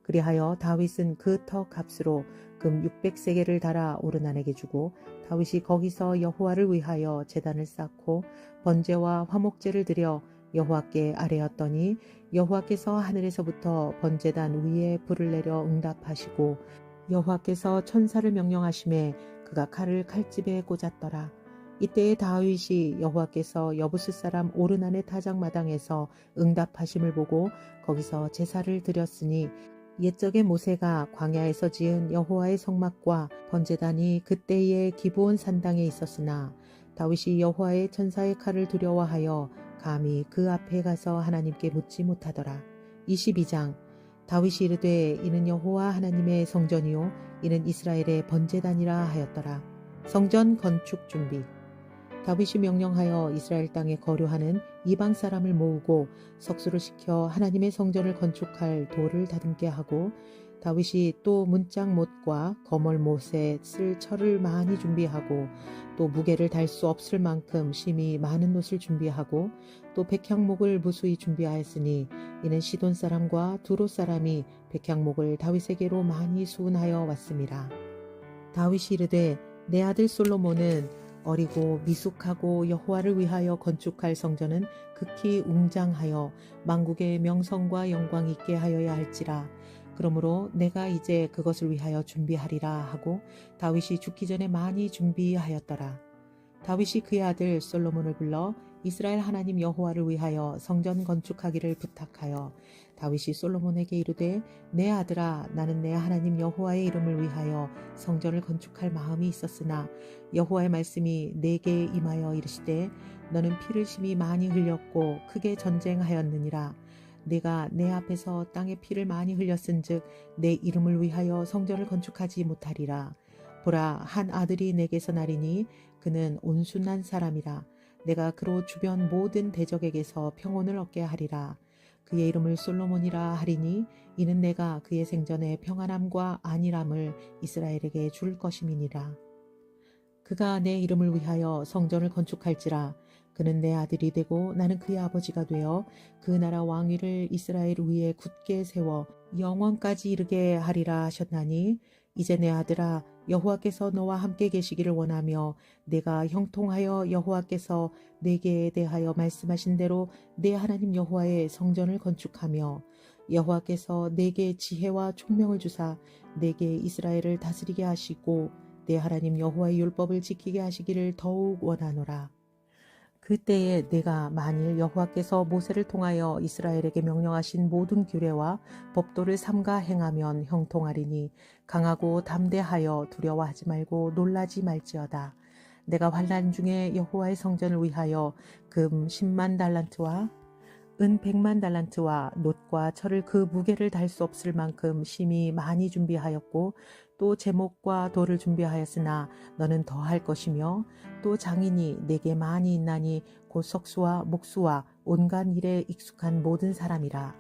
그리하여 다윗은 그 터 값으로 금 600세겔을 달아 오르난에게 주고 다윗이 거기서 여호와를 위하여 제단을 쌓고 번제와 화목제를 드려 여호와께 아뢰었더니 여호와께서 하늘에서부터 번제단 위에 불을 내려 응답하시고 여호와께서 천사를 명령하심에 그가 칼을 칼집에 꽂았더라. 이때에 다윗이 여호와께서 여부스 사람 오르난의 타작마당에서 응답하심을 보고 거기서 제사를 드렸으니 옛적의 모세가 광야에서 지은 여호와의 성막과 번제단이 그때의 기브온 산당에 있었으나 다윗이 여호와의 천사의 칼을 두려워하여 감히 그 앞에 가서 하나님께 묻지 못하더라. 22장 다윗이 이르되 이는 여호와 하나님의 성전이요 이는 이스라엘의 번제단이라 하였더라. 성전 건축 준비. 다윗이 명령하여 이스라엘 땅에 거류하는 이방 사람을 모으고 석수를 시켜 하나님의 성전을 건축할 돌을 다듬게 하고 다윗이 또 문짝못과 거멀못에 쓸 철을 많이 준비하고 또 무게를 달 수 없을 만큼 심히 많은 옷을 준비하고 또 백향목을 무수히 준비하였으니 이는 시돈 사람과 두로 사람이 백향목을 다윗에게로 많이 수운하여 왔음이라. 다윗이 이르되 내 아들 솔로몬은 어리고 미숙하고 여호와를 위하여 건축할 성전은 극히 웅장하여 만국의 명성과 영광 있게 하여야 할지라. 그러므로 내가 이제 그것을 위하여 준비하리라 하고 다윗이 죽기 전에 많이 준비하였더라. 다윗이 그의 아들 솔로몬을 불러 이스라엘 하나님 여호와를 위하여 성전 건축하기를 부탁하여 다윗이 솔로몬에게 이르되 내 아들아 나는 내 하나님 여호와의 이름을 위하여 성전을 건축할 마음이 있었으나 여호와의 말씀이 내게 임하여 이르시되 너는 피를 심히 많이 흘렸고 크게 전쟁하였느니라. 내가 내 앞에서 땅에 피를 많이 흘렸은즉 내 이름을 위하여 성전을 건축하지 못하리라. 보라 한 아들이 내게서 나리니 그는 온순한 사람이라. 내가 그로 주변 모든 대적에게서 평온을 얻게 하리라. 그의 이름을 솔로몬이라 하리니 이는 내가 그의 생전에 평안함과 안일함을 이스라엘에게 줄 것임이니라. 그가 내 이름을 위하여 성전을 건축할지라. 그는 내 아들이 되고 나는 그의 아버지가 되어 그 나라 왕위를 이스라엘 위에 굳게 세워 영원까지 이르게 하리라 하셨나니 이제 내 아들아 여호와께서 너와 함께 계시기를 원하며 내가 형통하여 여호와께서 내게 대하여 말씀하신 대로 내 하나님 여호와의 성전을 건축하며 여호와께서 내게 지혜와 총명을 주사 내게 이스라엘을 다스리게 하시고 내 하나님 여호와의 율법을 지키게 하시기를 더욱 원하노라. 그때에 내가 만일 여호와께서 모세를 통하여 이스라엘에게 명령하신 모든 규례와 법도를 삼가 행하면 형통하리니 강하고 담대하여 두려워하지 말고 놀라지 말지어다. 내가 환난 중에 여호와의 성전을 위하여 금 10만 달란트와 은 100만 달란트와 놋과 철을 그 무게를 달 수 없을 만큼 심히 많이 준비하였고 또 제목과 돌을 준비하였으나 너는 더할 것이며 또 장인이 내게 많이 있나니 곧 석수와 목수와 온갖 일에 익숙한 모든 사람이라.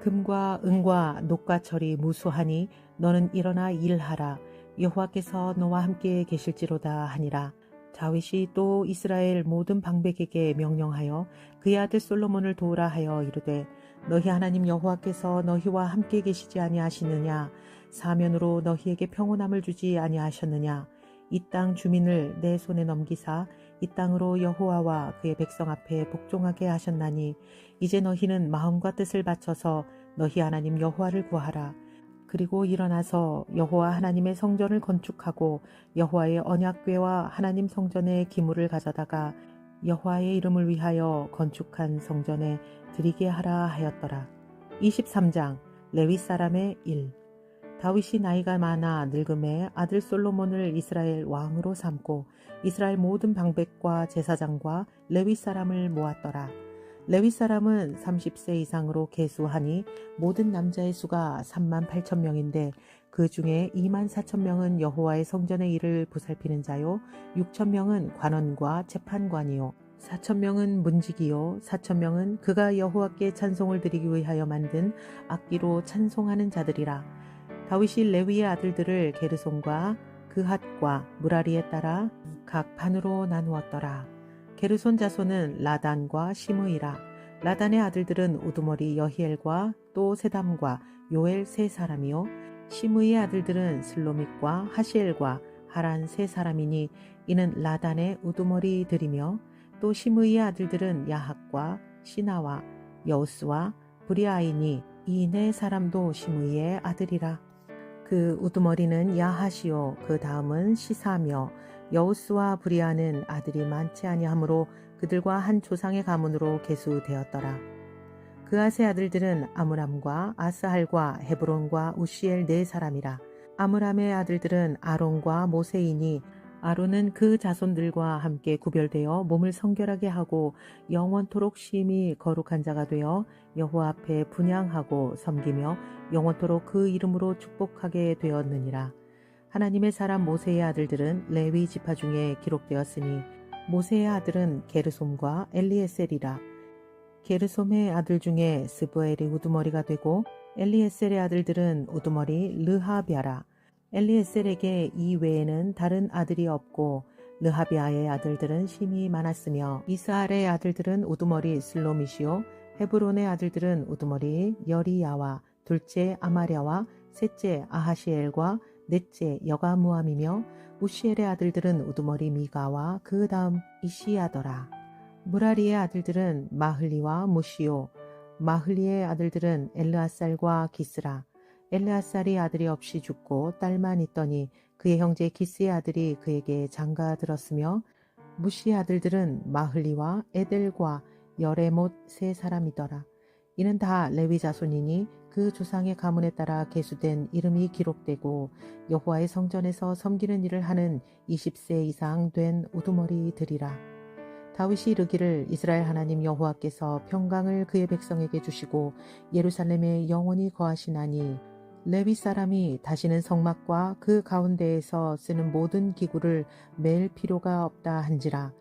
금과 은과 놋과 철이 무수하니 너는 일어나 일하라. 여호와께서 너와 함께 계실지로다 하니라. 다윗이 또 이스라엘 모든 방백에게 명령하여 그의 아들 솔로몬을 도우라 하여 이르되 너희 하나님 여호와께서 너희와 함께 계시지 아니하시느냐. 사면으로 너희에게 평온함을 주지 아니하셨느냐. 이 땅 주민을 내 손에 넘기사 이 땅으로 여호와와 그의 백성 앞에 복종하게 하셨나니 이제 너희는 마음과 뜻을 바쳐서 너희 하나님 여호와를 구하라. 그리고 일어나서 여호와 하나님의 성전을 건축하고 여호와의 언약궤와 하나님 성전의 기물을 가져다가 여호와의 이름을 위하여 건축한 성전에 드리게 하라 하였더라. 23장 레위 사람의 일. 다윗이 나이가 많아 늙음에 아들 솔로몬을 이스라엘 왕으로 삼고 이스라엘 모든 방백과 제사장과 레위 사람을 모았더라. 레위 사람은 30세 이상으로 계수하니 모든 남자의 수가 3만 8천 명인데 그 중에 2만 4천 명은 여호와의 성전의 일을 보살피는 자요 6천 명은 관원과 재판관이요 4천 명은 문지기요 4천 명은 그가 여호와께 찬송을 드리기 위하여 만든 악기로 찬송하는 자들이라. 다윗이 레위의 아들들을 게르손과 그핫과 무라리에 따라 각 반으로 나누었더라. 게르손 자손은 라단과 시므이라. 라단의 아들들은 우두머리 여히엘과 또 세담과 요엘 세 사람이요 시므이의 아들들은 슬로밋과 하시엘과 하란 세 사람이니 이는 라단의 우두머리들이며 또 시므이의 아들들은 야학과 시나와 여우스와 브리아이니 이 네 사람도 시므이의 아들이라. 그 우두머리는 야하시요 그 다음은 시사며 여우스와 브리아는 아들이 많지 아니하므로 그들과 한 조상의 가문으로 계수되었더라. 그앗의 아들들은 아므람과 아스할과 헤브론과 우시엘 네 사람이라. 아므람의 아들들은 아론과 모세이니 아론은 그 자손들과 함께 구별되어 몸을 성결하게 하고 영원토록 심히 거룩한 자가 되어 여호와 앞에 분향하고 섬기며 영원토록 그 이름으로 축복하게 되었느니라. 하나님의 사람 모세의 아들들은 레위 지파 중에 기록되었으니 모세의 아들은 게르솜과 엘리에셀이라. 게르솜의 아들 중에 스브엘이 우두머리가 되고 엘리에셀의 아들들은 우두머리 르하비아라. 엘리에셀에게 이 외에는 다른 아들이 없고 르하비아의 아들들은 심히 많았으며 이스할의 아들들은 우두머리 슬로미시오 헤브론의 아들들은 우두머리 여리야와 둘째 아마랴와 셋째 아하시엘과 넷째 여가무함이며 우시엘의 아들들은 우두머리 미가와 그 다음 이시야더라. 무라리의 아들들은 마흘리와 무시오 마흘리의 아들들은 엘르아살과 기스라. 엘르아살이 아들이 없이 죽고 딸만 있더니 그의 형제 기스의 아들이 그에게 장가들었으며 무시의 아들들은 마흘리와 에델과 여레못 세 사람이더라. 이는 다 레위 자손이니 그 조상의 가문에 따라 계수된 이름이 기록되고 여호와의 성전에서 섬기는 일을 하는 20세 이상 된 우두머리들이라. 다윗이 이르기를 이스라엘 하나님 여호와께서 평강을 그의 백성에게 주시고 예루살렘에 영원히 거하시나니 레위 사람이 다시는 성막과 그 가운데에서 쓰는 모든 기구를 맬 필요가 없다 한지라.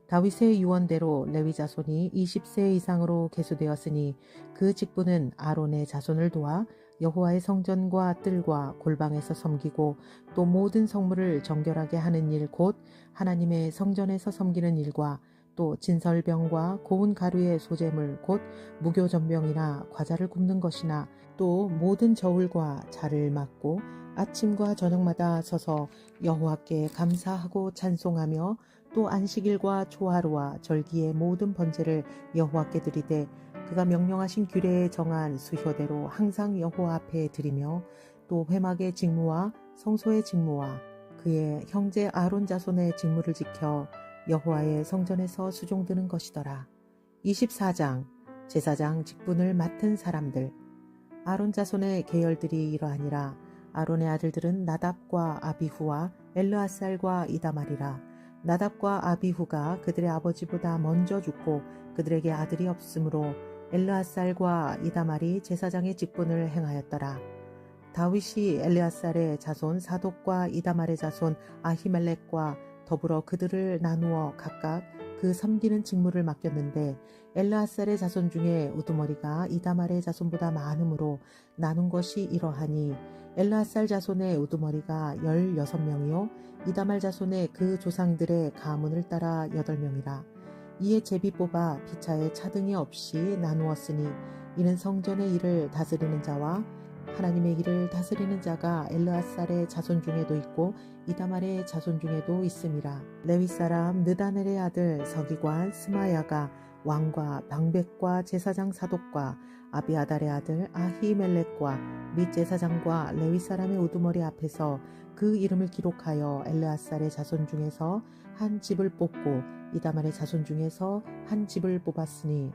다윗의 유언대로 레위 자손이 20세 이상으로 계수되었으니 그 직분은 아론의 자손을 도와 여호와의 성전과 뜰과 골방에서 섬기고 또 모든 성물을 정결하게 하는 일 곧 하나님의 성전에서 섬기는 일과 또 진설병과 고운 가루의 소재물 곧 무교전병이나 과자를 굽는 것이나 또 모든 저울과 자를 맡고 아침과 저녁마다 서서 여호와께 감사하고 찬송하며 또 안식일과 초하루와 절기의 모든 번제를 여호와께 드리되 그가 명령하신 규례에 정한 수효대로 항상 여호와 앞에 드리며 또 회막의 직무와 성소의 직무와 그의 형제 아론 자손의 직무를 지켜 여호와의 성전에서 수종드는 것이더라. 24장 제사장 직분을 맡은 사람들. 아론 자손의 계열들이 이러하니라. 아론의 아들들은 나답과 아비후와 엘르아살과 이다말이라. 나답과 아비후가 그들의 아버지보다 먼저 죽고 그들에게 아들이 없으므로 엘르아살과 이다말이 제사장의 직분을 행하였더라. 다윗이 엘르아살의 자손 사독과 이다말의 자손 아히멜렉과 더불어 그들을 나누어 각각 그 섬기는 직무를 맡겼는데 엘르아살의 자손 중에 우두머리가 이다말의 자손보다 많으므로 나눈 것이 이러하니 엘르아살 자손의 우두머리가 16명이요 이다말 자손의 그 조상들의 가문을 따라 8명이라. 이에 제비 뽑아 피차에 차등이 없이 나누었으니 이는 성전의 일을 다스리는 자와 하나님의 일을 다스리는 자가 엘르아살의 자손 중에도 있고 이다말의 자손 중에도 있음이라. 레위 사람 느다넬의 아들 서기관 스마야가 왕과 방백과 제사장 사독과 아비아달의 아들 아히멜렉과 및 제사장과 레위 사람의 우두머리 앞에서 그 이름을 기록하여 엘르아살의 자손 중에서 한 집을 뽑고 이다말의 자손 중에서 한 집을 뽑았으니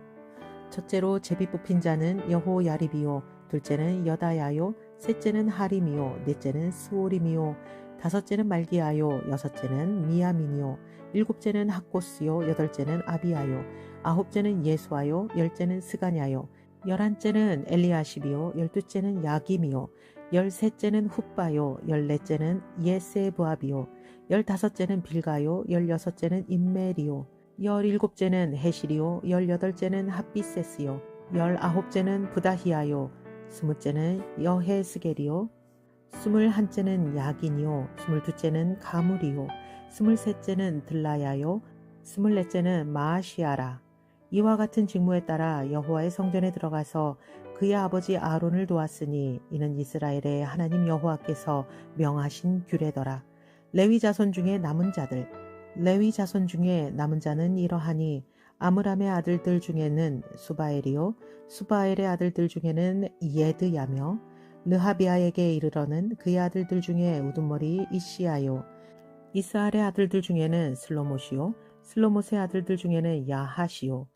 첫째로 제비 뽑힌 자는 여호야립이요 둘째는 여다야요 셋째는 하림이요 넷째는 스오림이요 다섯째는 말기야요 여섯째는 미야민이요 일곱째는 학고스요 여덟째는 아비야요 아홉째는 예수아요 열째는 스가냐요 열한째는 엘리아십이요 열두째는 야김이요 열셋째는 훗바요 열넷째는 예세부압이요 열다섯째는 빌가요 열여섯째는 임멜이요 열일곱째는 헤실이요 열여덟째는 핫비세스요 열아홉째는 부다히야요 스무째는 여헤스겔이요 스물한째는 야긴이요 스물두째는 가물이요 스물셋째는 들라야요 스물넷째는 마아시아라. 이와 같은 직무에 따라 여호와의 성전에 들어가서 그의 아버지 아론을 도왔으니 이는 이스라엘의 하나님 여호와께서 명하신 규례더라. 레위 자손 중에 남은 자들. 레위 자손 중에 남은 자는 이러하니 아므람의 아들들 중에는 수바엘이요 수바엘의 아들들 중에는 예드야며 르하비아에게 이르러는 그의 아들들 중에 우두머리 이시아요 이스알의 아들들 중에는 슬로못이요 슬로못의 아들들 중에는 야하시요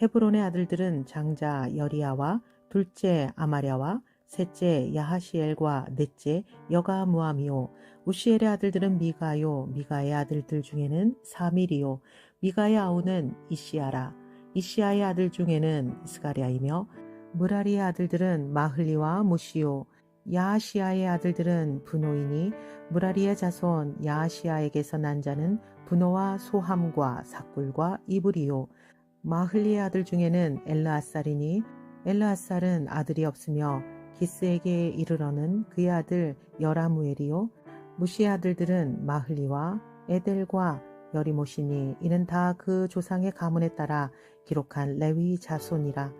헤브론의 아들들은 장자 여리야와 둘째 아마랴와 셋째 야하시엘과 넷째 여가무암이요 우시엘의 아들들은 미가요 미가의 아들들 중에는 사밀이요 미가의 아우는 이시아라 이시아의 아들 중에는 스가랴이며 무라리의 아들들은 마흘리와 무시요 야하시아의 아들들은 분노이니 무라리의 자손 야하시아에게서 난 자는 분노와 소함과 사꿀과 이불이요 마흘리의 아들 중에는 엘르아살이니 엘르아살은 아들이 없으며 기스에게 이르러는 그의 아들 여라무엘이요 무시의 아들들은 마흘리와 에델과 여리못이니 이는 다 그 조상의 가문에 따라 기록한 레위 자손이라.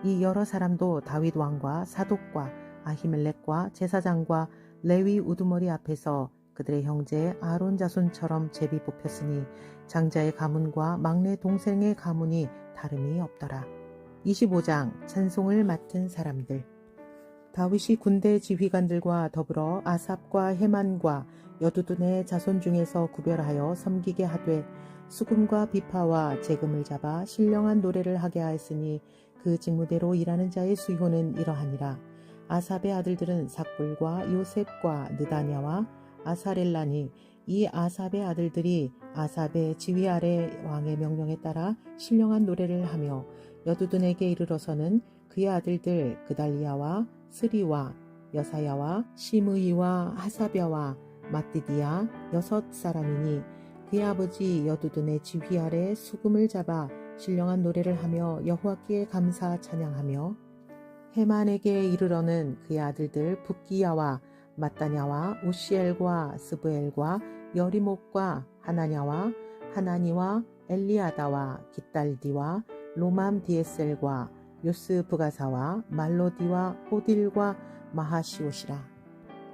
이 여러 사람도 다윗 왕과 사독과 아히멜렉과 제사장과 레위 우두머리 앞에서 그들의 형제 아론 자손처럼 제비 뽑혔으니 장자의 가문과 막내 동생의 가문이 다름이 없더라. 25장 찬송을 맡은 사람들. 다윗이 군대 지휘관들과 더불어 아삽과 헤만과 여두둔의 자손 중에서 구별하여 섬기게 하되 수금과 비파와 재금을 잡아 신령한 노래를 하게 하였으니 그 직무대로 일하는 자의 수효는 이러하니라. 아삽의 아들들은 삭불과 요셉과 느다냐와 아사렐라니 이 아삽의 아들들이 아삽의 지휘 아래 왕의 명령에 따라 신령한 노래를 하며 여두둔에게 이르러서는 그의 아들들 그달리야와 스리와 여사야와 시므이와 하사벼와 마띠디야 6사람이니 그의 아버지 여두둔의 지휘 아래 수금을 잡아 신령한 노래를 하며 여호와께 감사 찬양하며 헤만에게 이르러는 그의 아들들 붓기야와 마따냐와 우시엘과 스브엘과 여리목과 하나냐와 하나니와 엘리아다와 깃달디와 로맘 디에셀과 요스 부가사와 말로디와 호딜과 마하시옷이라.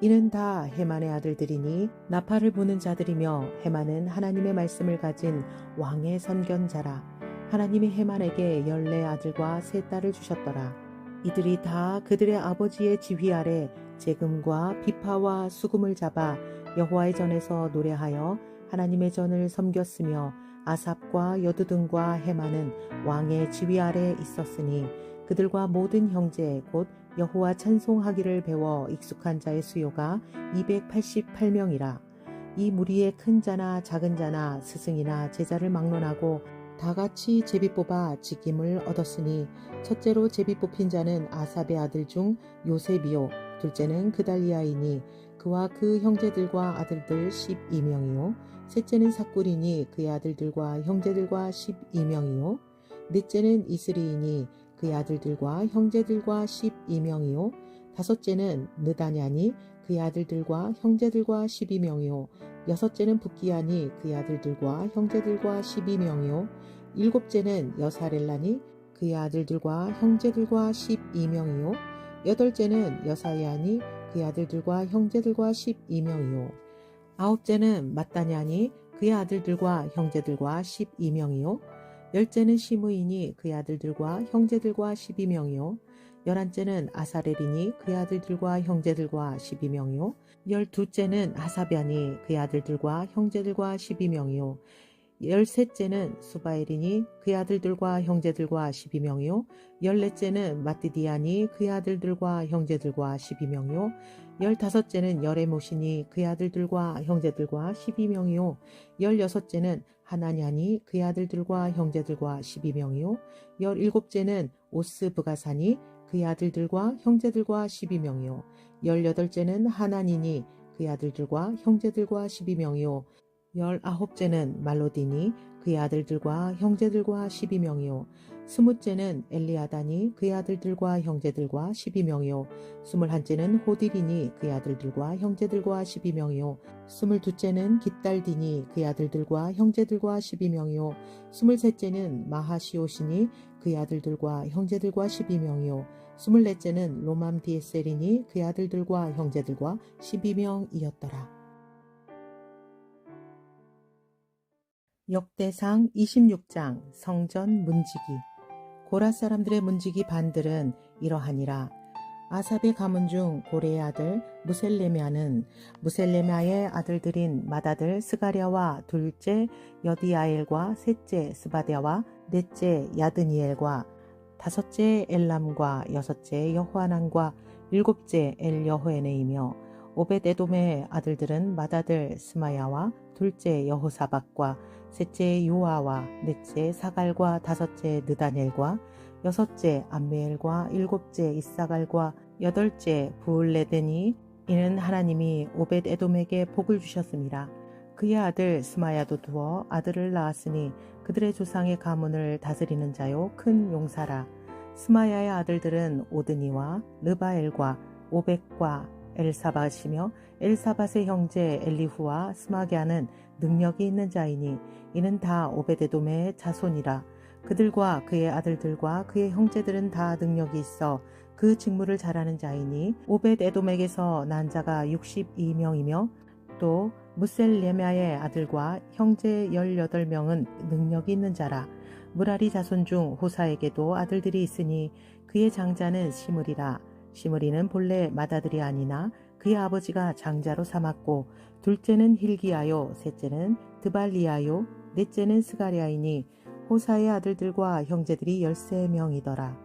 이는 다 헤만의 아들들이니 나팔을 부는 자들이며 헤만은 하나님의 말씀을 가진 왕의 선견자라. 하나님이 헤만에게 14아들과 3딸을 주셨더라. 이들이 다 그들의 아버지의 지휘 아래 재금과 비파와 수금을 잡아 여호와의 전에서 노래하여 하나님의 전을 섬겼으며 아삽과 여두둔과 헤만은 왕의 지휘 아래 있었으니 그들과 모든 형제 곧 여호와 찬송하기를 배워 익숙한 자의 수요가 288명이라. 이 무리의 큰 자나 작은 자나 스승이나 제자를 막론하고 다같이 제비 뽑아 직임을 얻었으니 첫째로 제비 뽑힌 자는 아삽의 아들 중 요셉이요 둘째는 그달리아이니 그와 그 형제들과 아들들 12명이요 셋째는 삭굴이니 그의 아들들과 형제들과 12명이요 넷째는 이스리이니 그의 아들들과 형제들과 12명이요 다섯째는 느다냐니 그의 아들들과 형제들과 12명이요 여섯째는 붓기야니 그의 아들들과 형제들과 12명이요 일곱째는 여사렐라니 그의 아들들과 형제들과 12명이요 여덟째는 여사야니 그의 아들들과 형제들과 12명이요 아홉째는 마따냐니 그의 아들들과 형제들과 12명이요 열째는 시므이니 그의 아들들과 형제들과 12명이요 열한째는 아사렐이니 그의 아들들과 형제들과 12명이요 열두째는 하사변이 그의 아들들과 형제들과 12명이요 열셋째는 수바엘이니 그의 아들들과 형제들과 12명이요 열넷째는 마띠디아니 그의 아들들과 형제들과 12명이요 열다섯째는 여레못이니 그의 아들들과 형제들과 12명이요 열여섯째는 하나냐니 그의 아들들과 형제들과 12명이요 열일곱째는 오스브가사니 그의 아들들과 형제들과 12명이요 열여덟째는 하나니니 그의 아들들과 형제들과 12명이요 열아홉째는 말로디니 그의 아들들과 형제들과 12명이요 스무째는 엘리아다니 그의 아들들과 형제들과 12명이요 스물한째는 호딜이니 그의 아들들과 형제들과 12명이요 스물두째는 깃달디니 그의 아들들과 형제들과 12명이요 스물셋째는 마하시오시니 그의 아들들과 형제들과 12명이요 스물넷째는 로맘 디에셀이니 그의 아들들과 형제들과 12명이었더라. 역대상 26장 성전 문지기. 고라 사람들의 문지기 반들은 이러하니라. 아삽의 가문 중 고레의 아들 무셀레미아는 무셀레미아의 아들들인 맏아들 스가랴와 둘째 여디아엘과 셋째 스바랴와 넷째 야드니엘과 다섯째 엘람과 여섯째 여호하난과 일곱째 엘여호에네이며 오벳에돔의 아들들은 맏아들 스마야와 둘째 여호사박과 셋째 요아와 넷째 사갈과 다섯째 느다넬과 여섯째 암메엘과 일곱째 이사갈과 여덟째 부울레데니 이는 하나님이 오벳에돔에게 복을 주셨습니다. 그의 아들 스마야도 두어 아들을 낳았으니 그들의 조상의 가문을 다스리는 자요 큰 용사라. 스마야의 아들들은 오드니와 르바엘과 오벳과 엘사밧이며 엘사밧의 형제 엘리후와 스마갸는 능력이 있는 자이니 이는 다 오벳에돔의 자손이라. 그들과 그의 아들들과 그의 형제들은 다 능력이 있어 그 직무를 잘하는 자이니 오벳에돔에게서 난 자가 62명이며 또 무셀레미아의 아들과 형제 18명은 능력이 있는 자라. 무라리 자손 중 호사에게도 아들들이 있으니 그의 장자는 시므리라. 시므리는 본래 맏아들이 아니나 그의 아버지가 장자로 삼았고 둘째는 힐기야요 셋째는 드발리야요 넷째는 스가랴이니 호사의 아들들과 형제들이 13명이더라.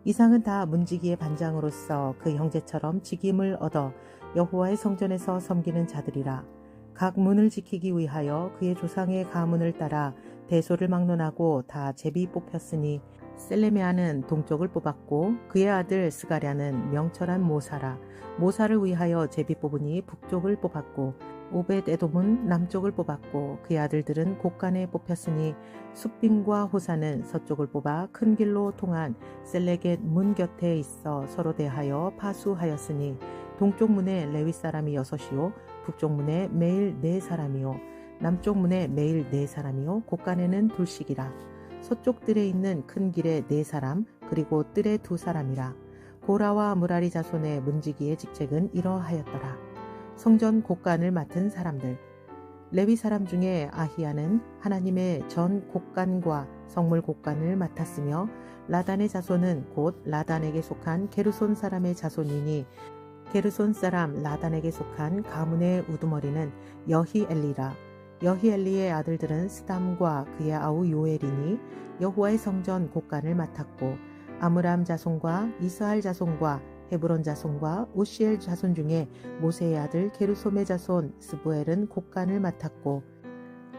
이상은 다 문지기의 반장으로서 그 형제처럼 직임을 얻어 여호와의 성전에서 섬기는 자들이라. 각 문을 지키기 위하여 그의 조상의 가문을 따라 대소를 막론하고 다 제비 뽑혔으니 셀레메아는 동쪽을 뽑았고 그의 아들 스가랴는 명철한 모사라. 모사를 위하여 제비 뽑으니 북쪽을 뽑았고 오벳에돔은 남쪽을 뽑았고 그의 아들들은 곳간에 뽑혔으니 숫빔과 호사는 서쪽을 뽑아 큰 길로 통한 셀레겟 문 곁에 있어 서로 대하여 파수하였으니 동쪽 문에 레위 사람이 6이요 북쪽 문에 매일 4사람이요 남쪽 문에 매일 4사람이요 곳간에는 둘씩이라. 서쪽 뜰에 있는 큰 길에 4사람 그리고 뜰에 2사람이라. 고라와 무라리 자손의 문지기의 직책은 이러하였더라. 성전 곳간을 맡은 사람들. 레위 사람 중에 아히야는 하나님의 전 곳간과 성물 곳간을 맡았으며 라단의 자손은 곧 라단에게 속한 게르손 사람의 자손이니 게르손 사람 라단에게 속한 가문의 우두머리는 여히엘리라. 여히엘리의 아들들은 스담과 그의 아우 요엘이니 여호와의 성전 곳간을 맡았고 아므람 자손과 이스할 자손과 헤브론 자손과 우시엘 자손 중에 모세의 아들 게르솜의 자손 스부엘은 곳간을 맡았고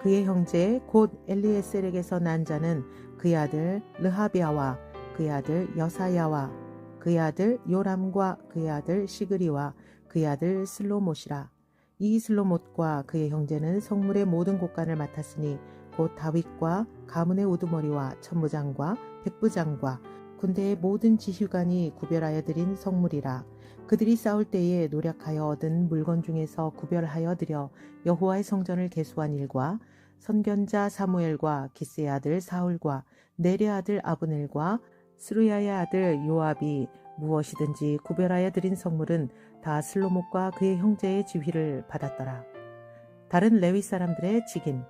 그의 형제 곧 엘리에셀에게서 난 자는 그의 아들 르하비아와 그의 아들 여사야와 그의 아들 요람과 그의 아들 시그리와 그의 아들 슬로못이라. 이 슬로못과 그의 형제는 성물의 모든 곳간을 맡았으니 곧 다윗과 가문의 우두머리와 천부장과 백부장과 군대의 모든 지휘관이 구별하여 드린 성물이라. 그들이 싸울 때에 노력하여 얻은 물건 중에서 구별하여 드려 여호와의 성전을 계수한 일과 선견자 사무엘과 기스의 아들 사울과 넬의 아들 아브넬과 스루야의 아들 요압이 무엇이든지 구별하여 드린 성물은 다 슬로못과 그의 형제의 지휘를 받았더라. 다른 레위 사람들의 직임.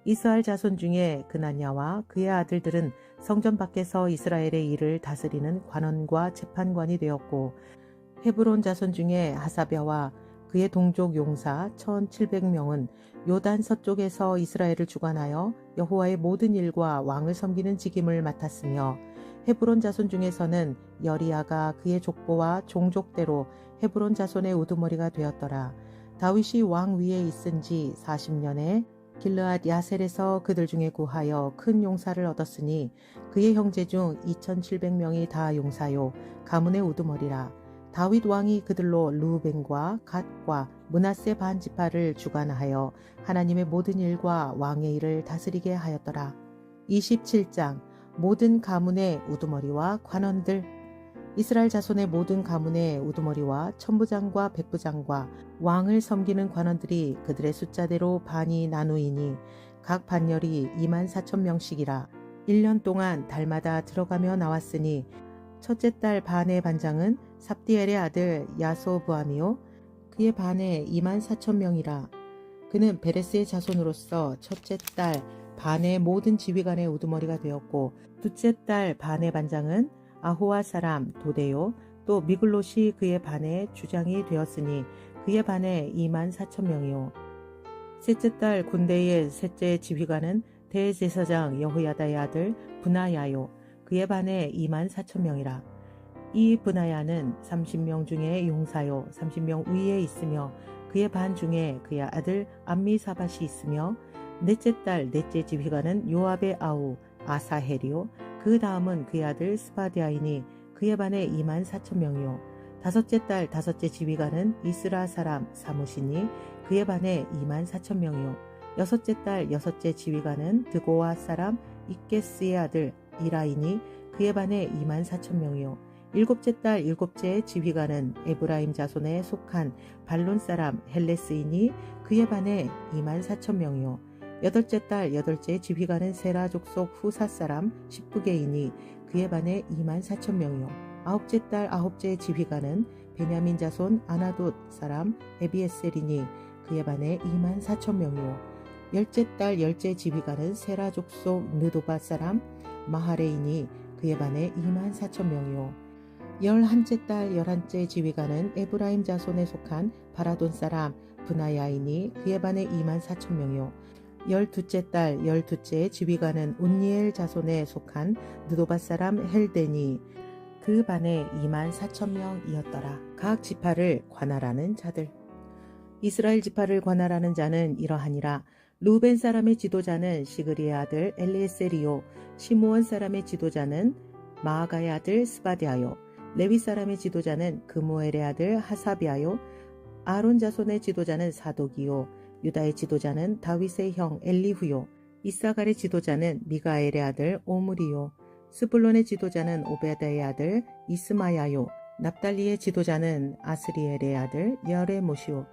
이스라엘 자손 중에 그나냐와 그의 아들들은 성전 밖에서 이스라엘의 일을 다스리는 관원과 재판관이 되었고 헤브론 자손 중에 하사랴와 그의 동족 용사 1700명은 요단 서쪽에서 이스라엘을 주관하여 여호와의 모든 일과 왕을 섬기는 직임을 맡았으며 헤브론 자손 중에서는 여리야가 그의 족보와 종족대로 헤브론 자손의 우두머리가 되었더라. 다윗이 왕 위에 있은 지 40년에 길르앗 야셀에서 그들 중에 구하여 큰 용사를 얻었으니 그의 형제 중 2700명이 다 용사요 가문의 우두머리라. 다윗 왕이 그들로 르우벤과 갓과 므낫세 반 지파를 주관하여 하나님의 모든 일과 왕의 일을 다스리게 하였더라. 27장 모든 가문의 우두머리와 관원들. 이스라엘 자손의 모든 가문의 우두머리와 천부장과 백부장과 왕을 섬기는 관원들이 그들의 숫자대로 반이 나누이니 각 반열이 24,000명씩이라. 1년 동안 달마다 들어가며 나왔으니 첫째 달 반의 반장은 삽디엘의 아들 야소부암이요 그의 반에 24,000명이라. 그는 베레스의 자손으로서 첫째 달 반의 모든 지휘관의 우두머리가 되었고 둘째 달 반의 반장은 아호와 사람 도데요 또 미글롯이 그의 반의 주장이 되었으니 그의 반에 24,000명이요. 셋째 달 군대의 셋째 지휘관은 대제사장 여호야다의 아들 브나야요 그의 반에 24,000명이라. 이 브나야는 30명 중에 용사요 30명 위에 있으며 그의 반 중에 그의 아들 암미사밧이 있으며 넷째 달 넷째 지휘관은 요압의 아우 아사헬이요 그 다음은 그의 아들 스바디아이니 그의 반에 24,000명이요. 다섯째 달 다섯째 지휘관은 이스라 사람 사무시니 그의 반에 24,000명이요. 여섯째 달 여섯째 지휘관은 드고아 사람 이게스의 아들 이라이니 그의 반에 24,000명이요. 일곱째 달 일곱째 지휘관은 에브라임 자손에 속한 발론 사람 헬레스이니 그의 반에 24,000명이요. 여덟째 달 여덟째 지휘관은 세라 족속 후사 사람 십부게이니 그의 반에 24,000명이요. 아홉째 달 아홉째 지휘관은 베냐민 자손 아나돗 사람 에비에셀이니 그의 반에 24,000명이요. 열째 달 열째 지휘관은 세라 족속 느도바 사람 마하레이니 그의 반에 24,000명이요. 열한째 달 열한째 지휘관은 에브라임 자손에 속한 바라돈 사람 브나야이니 그에 반해 24,000명이요. 열두째 달 열두째 지휘관은 운니엘 자손에 속한 느도바 사람 헬데니 그 반에 24,000명이었더라. 각 지파를 관할하는 자들. 이스라엘 지파를 관할하는 자는 이러하니라. 루벤 사람의 지도자는 시그리의 아들 엘리에셀이요. 시므온 사람의 지도자는 마아가의 아들 스바디아요. 레위 사람의 지도자는 그무엘의 아들 하사비아요. 아론 자손의 지도자는 사독이요. 유다의 지도자는 다윗의 형 엘리후요. 이사갈의 지도자는 미가엘의 아들 오므리요. 스불론의 지도자는 오베다의 아들 이스마야요. 납달리의 지도자는 아스리엘의 아들 여레모시요.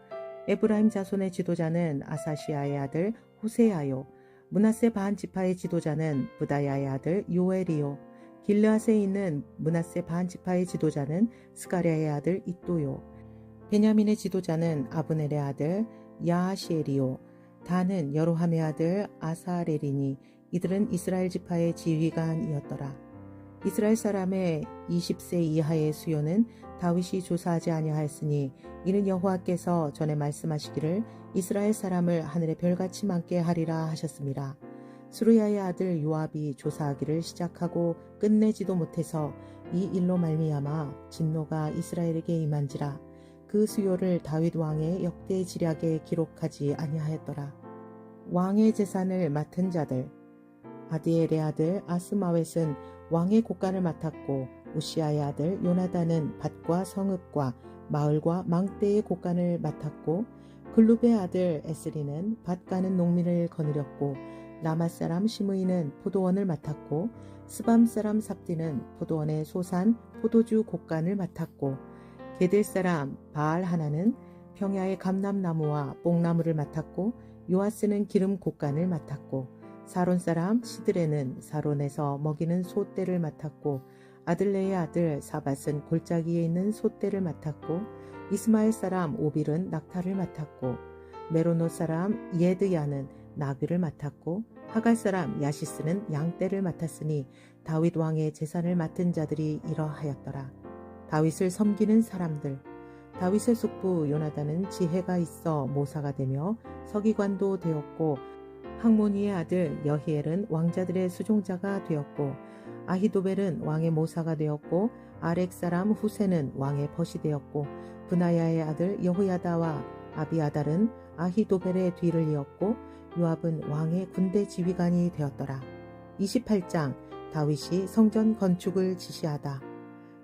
에브라임 자손의 지도자는 아사시아의 아들 호세아요. 므낫세 반 지파의 지도자는 부다야의 아들 요엘이요. 길르앗에 있는 므낫세 반 지파의 지도자는 스가랴의 아들 이또요. 베냐민의 지도자는 아브넬의 아들 야하시엘이요. 다는 여로함의 아들 아사렐이니 이들은 이스라엘 지파의 지휘관이었더라. 이스라엘 사람의 20세 이하의 수요는 다윗이 조사하지 아니하였으니 이는 여호와께서 전에 말씀하시기를 이스라엘 사람을 하늘의 별같이 많게 하리라 하셨습니다. 수르야의 아들 요압이 조사하기를 시작하고 끝내지도 못해서 이 일로 말미암아 진노가 이스라엘에게 임한지라. 그 수요를 다윗 왕의 역대 지략에 기록하지 아니하였더라. 왕의 재산을 맡은 자들. 아디엘의 아들 아스마웻은 왕의 곳간을 맡았고 우시아의 아들 요나단은 밭과 성읍과 마을과 망대의 곳간을 맡았고 글룹의 아들 에스리는 밭 가는 농민을 거느렸고 라마 사람 시므이는 포도원을 맡았고 스밤 사람 삽디는 포도원의 소산 포도주 곳간을 맡았고 게델 사람 바알 하나는 평야의 감람나무와 뽕나무를 맡았고 요아스는 기름 곳간을 맡았고 사론 사람 시드레는 사론에서 먹이는 소떼를 맡았고 아들레의 아들 사밧은 골짜기에 있는 소떼를 맡았고 이스마엘 사람 오빌은 낙타를 맡았고 메로노 사람 예드야는 나귀를 맡았고 하갈 사람 야시스는 양떼를 맡았으니 다윗 왕의 재산을 맡은 자들이 이러하였더라. 다윗을 섬기는 사람들. 다윗의 숙부 요나단은 지혜가 있어 모사가 되며 서기관도 되었고 학모니의 아들 여히엘은 왕자들의 수종자가 되었고 아히도벨은 왕의 모사가 되었고 아렉 사람 후세는 왕의 벗이 되었고 브나야의 아들 여호야다와 아비아달은 아히도벨의 뒤를 이었고 요압은 왕의 군대 지휘관이 되었더라. 28장 다윗이 성전 건축을 지시하다.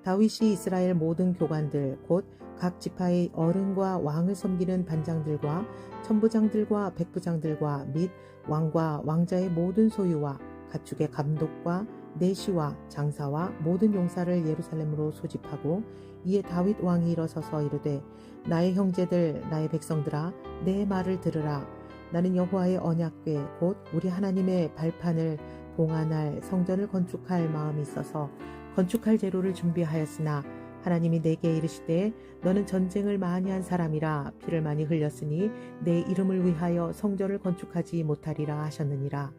다윗이 이스라엘 모든 교관들 곧 각 지파의 어른과 왕을 섬기는 반장들과 천부장들과 백부장들과 및 왕과 왕자의 모든 소유와 가축의 감독과 내시와 장사와 모든 용사를 예루살렘으로 소집하고 이에 다윗 왕이 일어서서 이르되 나의 형제들 나의 백성들아 내 말을 들으라. 나는 여호와의 언약궤 곧 우리 하나님의 발판을 봉안할 성전을 건축할 마음이 있어서 건축할 재료를 준비하였으나 하나님이 내게 이르시되 너는 전쟁을 많이 한 사람이라 피를 많이 흘렸으니 내 이름을 위하여 성전을 건축하지 못하리라 하셨느니라.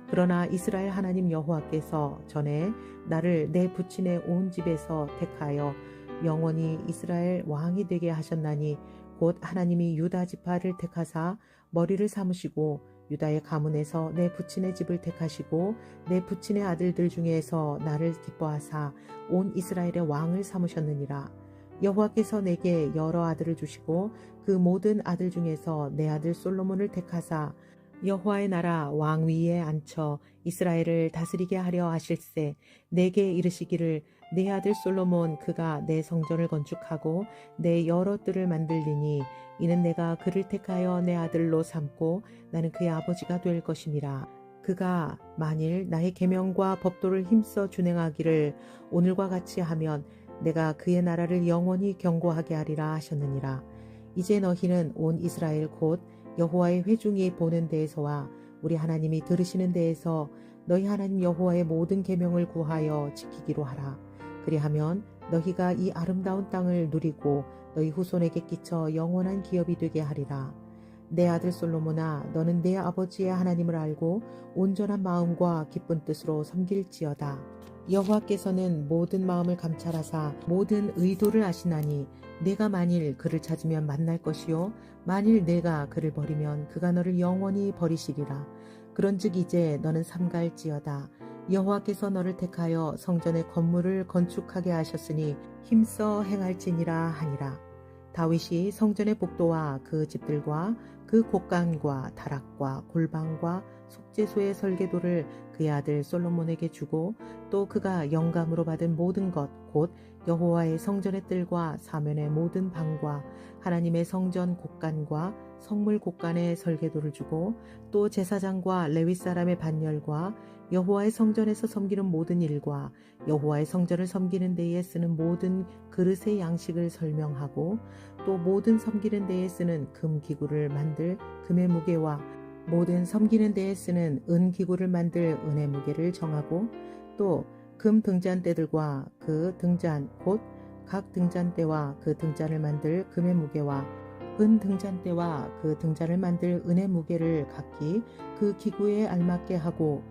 그러나 이스라엘 하나님 여호와께서 전에 나를 내 부친의 온 집에서 택하여 영원히 이스라엘 왕이 되게 하셨나니 곧 하나님이 유다 지파를 택하사 머리를 삼으시고 유다의 가문에서 내 부친의 집을 택하시고 내 부친의 아들들 중에서 나를 기뻐하사 온 이스라엘의 왕을 삼으셨느니라. 여호와께서 내게 여러 아들을 주시고 그 모든 아들 중에서 내 아들 솔로몬을 택하사 여호와의 나라 왕 위에 앉혀 이스라엘을 다스리게 하려 하실세. 내게 이르시기를 내 아들 솔로몬 그가 내 성전을 건축하고 내 여러 뜰을 만들리니 이는 내가 그를 택하여 내 아들로 삼고 나는 그의 아버지가 될 것이니라. 그가 만일 나의 계명과 법도를 힘써 준행하기를 오늘과 같이 하면 내가 그의 나라를 영원히 경고하게 하리라 하셨느니라. 이제 너희는 온 이스라엘 곧 여호와의 회중이 보는 데에서와 우리 하나님이 들으시는 데에서 너희 하나님 여호와의 모든 계명을 구하여 지키기로 하라. 그리하면 너희가 이 아름다운 땅을 누리고 너희 후손에게 끼쳐 영원한 기업이 되게 하리라. 내 아들 솔로몬아 너는 내 아버지의 하나님을 알고 온전한 마음과 기쁜 뜻으로 섬길지어다. 여호와께서는 모든 마음을 감찰하사 모든 의도를 아시나니 내가 만일 그를 찾으면 만날 것이요 만일 내가 그를 버리면 그가 너를 영원히 버리시리라. 그런즉 이제 너는 삼가할지어다. 여호와께서 너를 택하여 성전의 건물을 건축하게 하셨으니 힘써 행할지니라 하니라. 다윗이 성전의 복도와 그 집들과 그 곳간과 다락과 골방과 속죄소의 설계도를 그의 아들 솔로몬에게 주고 또 그가 영감으로 받은 모든 것 곧 여호와의 성전의 뜰과 사면의 모든 방과 하나님의 성전 곳간과 성물 곳간의 설계도를 주고 또 제사장과 레위 사람의 반열과 여호와의 성전에서 섬기는 모든 일과 여호와의 성전을 섬기는 데에 쓰는 모든 그릇의 양식을 설명하고 또 모든 섬기는 데에 쓰는 금 기구를 만들 금의 무게와 모든 섬기는 데에 쓰는 은 기구를 만들 은의 무게를 정하고 또 금 등잔대들과 그 등잔 곧 각 등잔대와 그 등잔을 만들 금의 무게와 은 등잔대와 그 등잔을 만들 은의 무게를 각기 그 기구에 알맞게 하고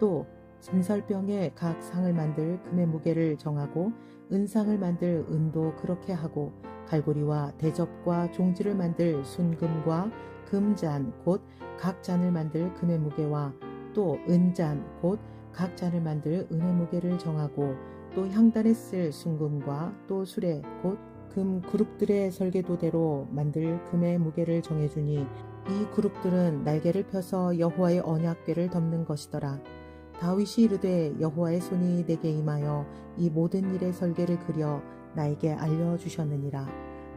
또 진설병에 각 상을 만들 금의 무게를 정하고 은상을 만들 은도 그렇게 하고 갈고리와 대접과 종지를 만들 순금과 금잔 곧 각 잔을 만들 금의 무게와 또 은잔 곧 각 잔을 만들 은의 무게를 정하고 또 향단에 쓸 순금과 또 수레 곧 금 그룹들의 설계도대로 만들 금의 무게를 정해주니 이 그룹들은 날개를 펴서 여호와의 언약궤를 덮는 것이더라. 다윗이 이르되 여호와의 손이 내게 임하여 이 모든 일의 설계를 그려 나에게 알려주셨느니라.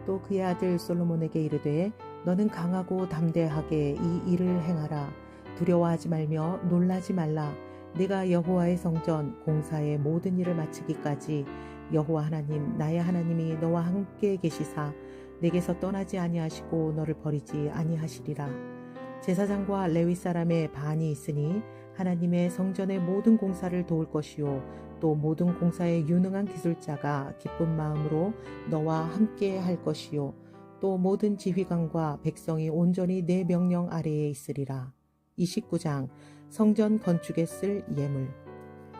또 그의 아들 솔로몬에게 이르되 너는 강하고 담대하게 이 일을 행하라. 두려워하지 말며 놀라지 말라. 내가 여호와의 성전 공사의 모든 일을 마치기까지 여호와 하나님 나의 하나님이 너와 함께 계시사 내게서 떠나지 아니하시고 너를 버리지 아니하시리라. 제사장과 레위 사람의 반이 있으니 하나님의 성전의 모든 공사를 도울 것이요 또 모든 공사에 유능한 기술자가 기쁜 마음으로 너와 함께 할 것이요 또 모든 지휘관과 백성이 온전히 내 명령 아래에 있으리라. 29장 성전 건축에 쓸 예물.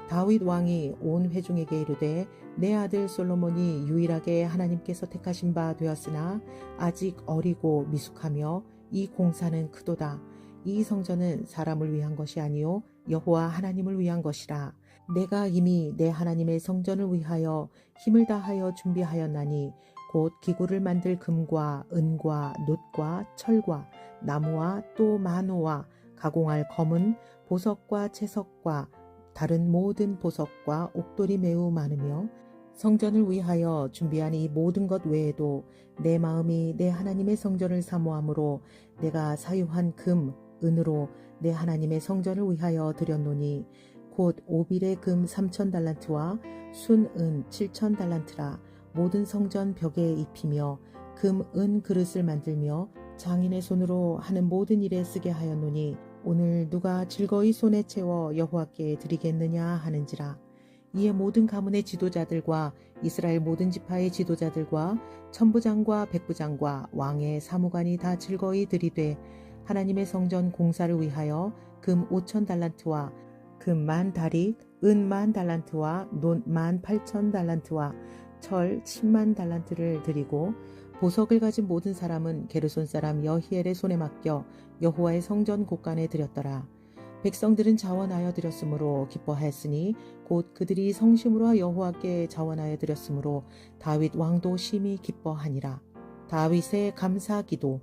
다윗 왕이 온 회중에게 이르되 내 아들 솔로몬이 유일하게 하나님께서 택하신 바 되었으나 아직 어리고 미숙하며 이 공사는 크도다. 이 성전은 사람을 위한 것이 아니요 여호와 하나님을 위한 것이라. 내가 이미 내 하나님의 성전을 위하여 힘을 다하여 준비하였나니 곧 기구를 만들 금과 은과 놋과 철과 나무와 또 만호와 가공할 검은 보석과 채석과 다른 모든 보석과 옥돌이 매우 많으며 성전을 위하여 준비한 이 모든 것 외에도 내 마음이 내 하나님의 성전을 사모함으로 내가 사유한 금, 은으로 내 하나님의 성전을 위하여 드렸노니 곧 오빌의 금 3,000달란트와 순은 7,000달란트라. 모든 성전 벽에 입히며 금, 은 그릇을 만들며 장인의 손으로 하는 모든 일에 쓰게 하였노니 오늘 누가 즐거이 손에 채워 여호와께 드리겠느냐 하는지라. 이에 모든 가문의 지도자들과 이스라엘 모든 지파의 지도자들과 천부장과 백부장과 왕의 사무관이 다 즐거이 드리되 하나님의 성전 공사를 위하여 금 5,000달란트와 금 10,000다리, 은 10,000달란트와 놋 18,000달란트와 철 100,000달란트를 드리고 보석을 가진 모든 사람은 게르손 사람 여히엘의 손에 맡겨 여호와의 성전 곳간에 드렸더라. 백성들은 자원하여 드렸으므로 기뻐하였으니 곧 그들이 성심으로 여호와께 자원하여 드렸으므로 다윗 왕도 심히 기뻐하니라. 다윗의 감사기도.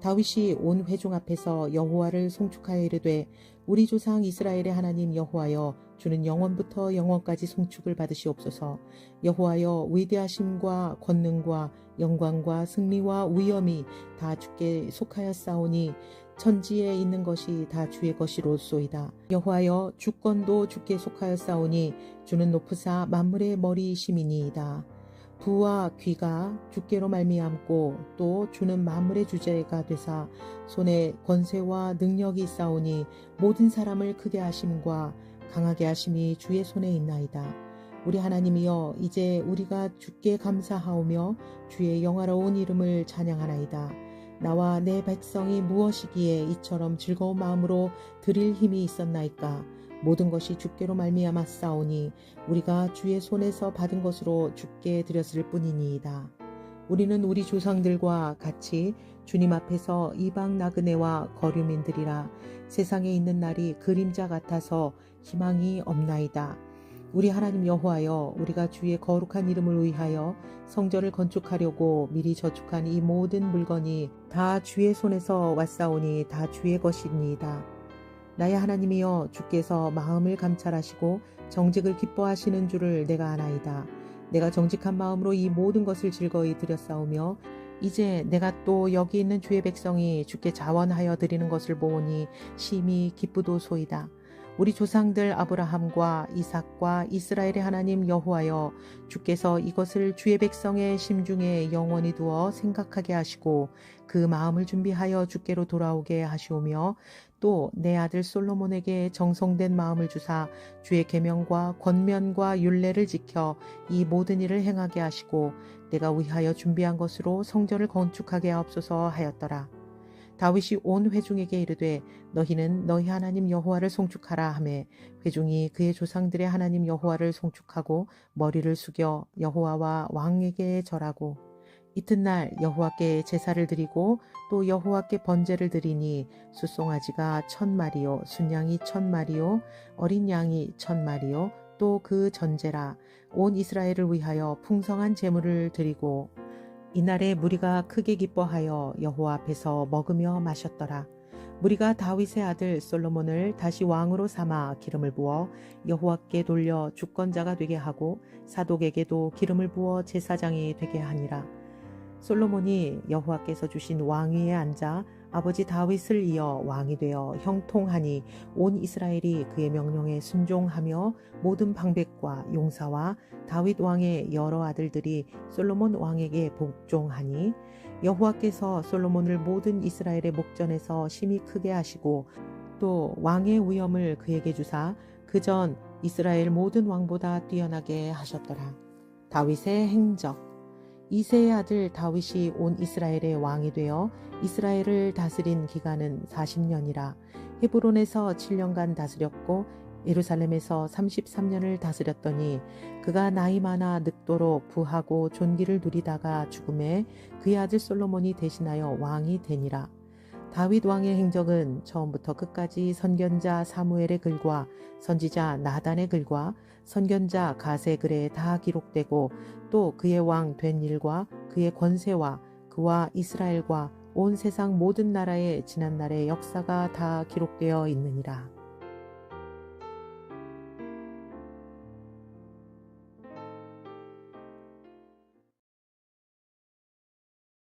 다윗이 온 회중 앞에서 여호와를 송축하여 이르되 우리 조상 이스라엘의 하나님 여호와여 주는 영원부터 영원까지 송축을 받으시옵소서. 여호와여 위대하심과 권능과 영광과 승리와 위엄이 다 주께 속하였사오니 천지에 있는 것이 다 주의 것이로소이다. 여호와여 주권도 주께 속하였사오니 주는 높으사 만물의 머리이심이니이다. 부와 귀가 주께로 말미암고 또 주는 만물의 주제가 되사 손에 권세와 능력이 있사오니 모든 사람을 크게 하심과 강하게 하심이 주의 손에 있나이다. 우리 하나님이여 이제 우리가 주께 감사하오며 주의 영화로운 이름을 찬양하나이다. 나와 내 백성이 무엇이기에 이처럼 즐거운 마음으로 드릴 힘이 있었나이까. 모든 것이 주께로 말미암아 싸우니 우리가 주의 손에서 받은 것으로 주께 드렸을 뿐이니이다. 우리는 우리 조상들과 같이 주님 앞에서 이방 나그네와 거류민들이라. 세상에 있는 날이 그림자 같아서 희망이 없나이다. 우리 하나님 여호와여, 우리가 주의 거룩한 이름을 위하여 성전을 건축하려고 미리 저축한 이 모든 물건이 다 주의 손에서 왔사오니 다 주의 것이니이다. 나의 하나님이여, 주께서 마음을 감찰하시고 정직을 기뻐하시는 줄을 내가 아나이다. 내가 정직한 마음으로 이 모든 것을 즐거이 드렸사오며 이제 내가 또 여기 있는 주의 백성이 주께 자원하여 드리는 것을 보오니 심히 기쁘도소이다. 우리 조상들 아브라함과 이삭과 이스라엘의 하나님 여호와여, 주께서 이것을 주의 백성의 심중에 영원히 두어 생각하게 하시고 그 마음을 준비하여 주께로 돌아오게 하시오며 또 내 아들 솔로몬에게 정성된 마음을 주사 주의 계명과 권면과 율례를 지켜 이 모든 일을 행하게 하시고 내가 위하여 준비한 것으로 성전을 건축하게 하옵소서 하였더라. 다윗이 온 회중에게 이르되 너희는 너희 하나님 여호와를 송축하라 하매 회중이 그의 조상들의 하나님 여호와를 송축하고 머리를 숙여 여호와와 왕에게 절하고 이튿날 여호와께 제사를 드리고 또 여호와께 번제를 드리니 숫송아지가 1000마리요 순양이 1000마리요 어린 양이 1000마리요 또 그 전제라. 온 이스라엘을 위하여 풍성한 제물을 드리고 이날에 무리가 크게 기뻐하여 여호와 앞에서 먹으며 마셨더라. 무리가 다윗의 아들 솔로몬을 다시 왕으로 삼아 기름을 부어 여호와께 돌려 주권자가 되게 하고 사독에게도 기름을 부어 제사장이 되게 하니라. 솔로몬이 여호와께서 주신 왕위에 앉아 아버지 다윗을 이어 왕이 되어 형통하니 온 이스라엘이 그의 명령에 순종하며 모든 방백과 용사와 다윗 왕의 여러 아들들이 솔로몬 왕에게 복종하니 여호와께서 솔로몬을 모든 이스라엘의 목전에서 심히 크게 하시고 또 왕의 위엄을 그에게 주사 그전 이스라엘 모든 왕보다 뛰어나게 하셨더라. 다윗의 행적. 이새의 아들 다윗이 온 이스라엘의 왕이 되어 이스라엘을 다스린 기간은 40년이라. 헤브론에서 7년간 다스렸고 예루살렘에서 33년을 다스렸더니 그가 나이 많아 늙도록 부하고 존귀를 누리다가 죽음에 그의 아들 솔로몬이 대신하여 왕이 되니라. 다윗 왕의 행적은 처음부터 끝까지 선견자 사무엘의 글과 선지자 나단의 글과 선견자 갓의 글에 다 기록되고 또 그의 왕 된 일과 그의 권세와 그와 이스라엘과 온 세상 모든 나라의 지난날의 역사가 다 기록되어 있느니라.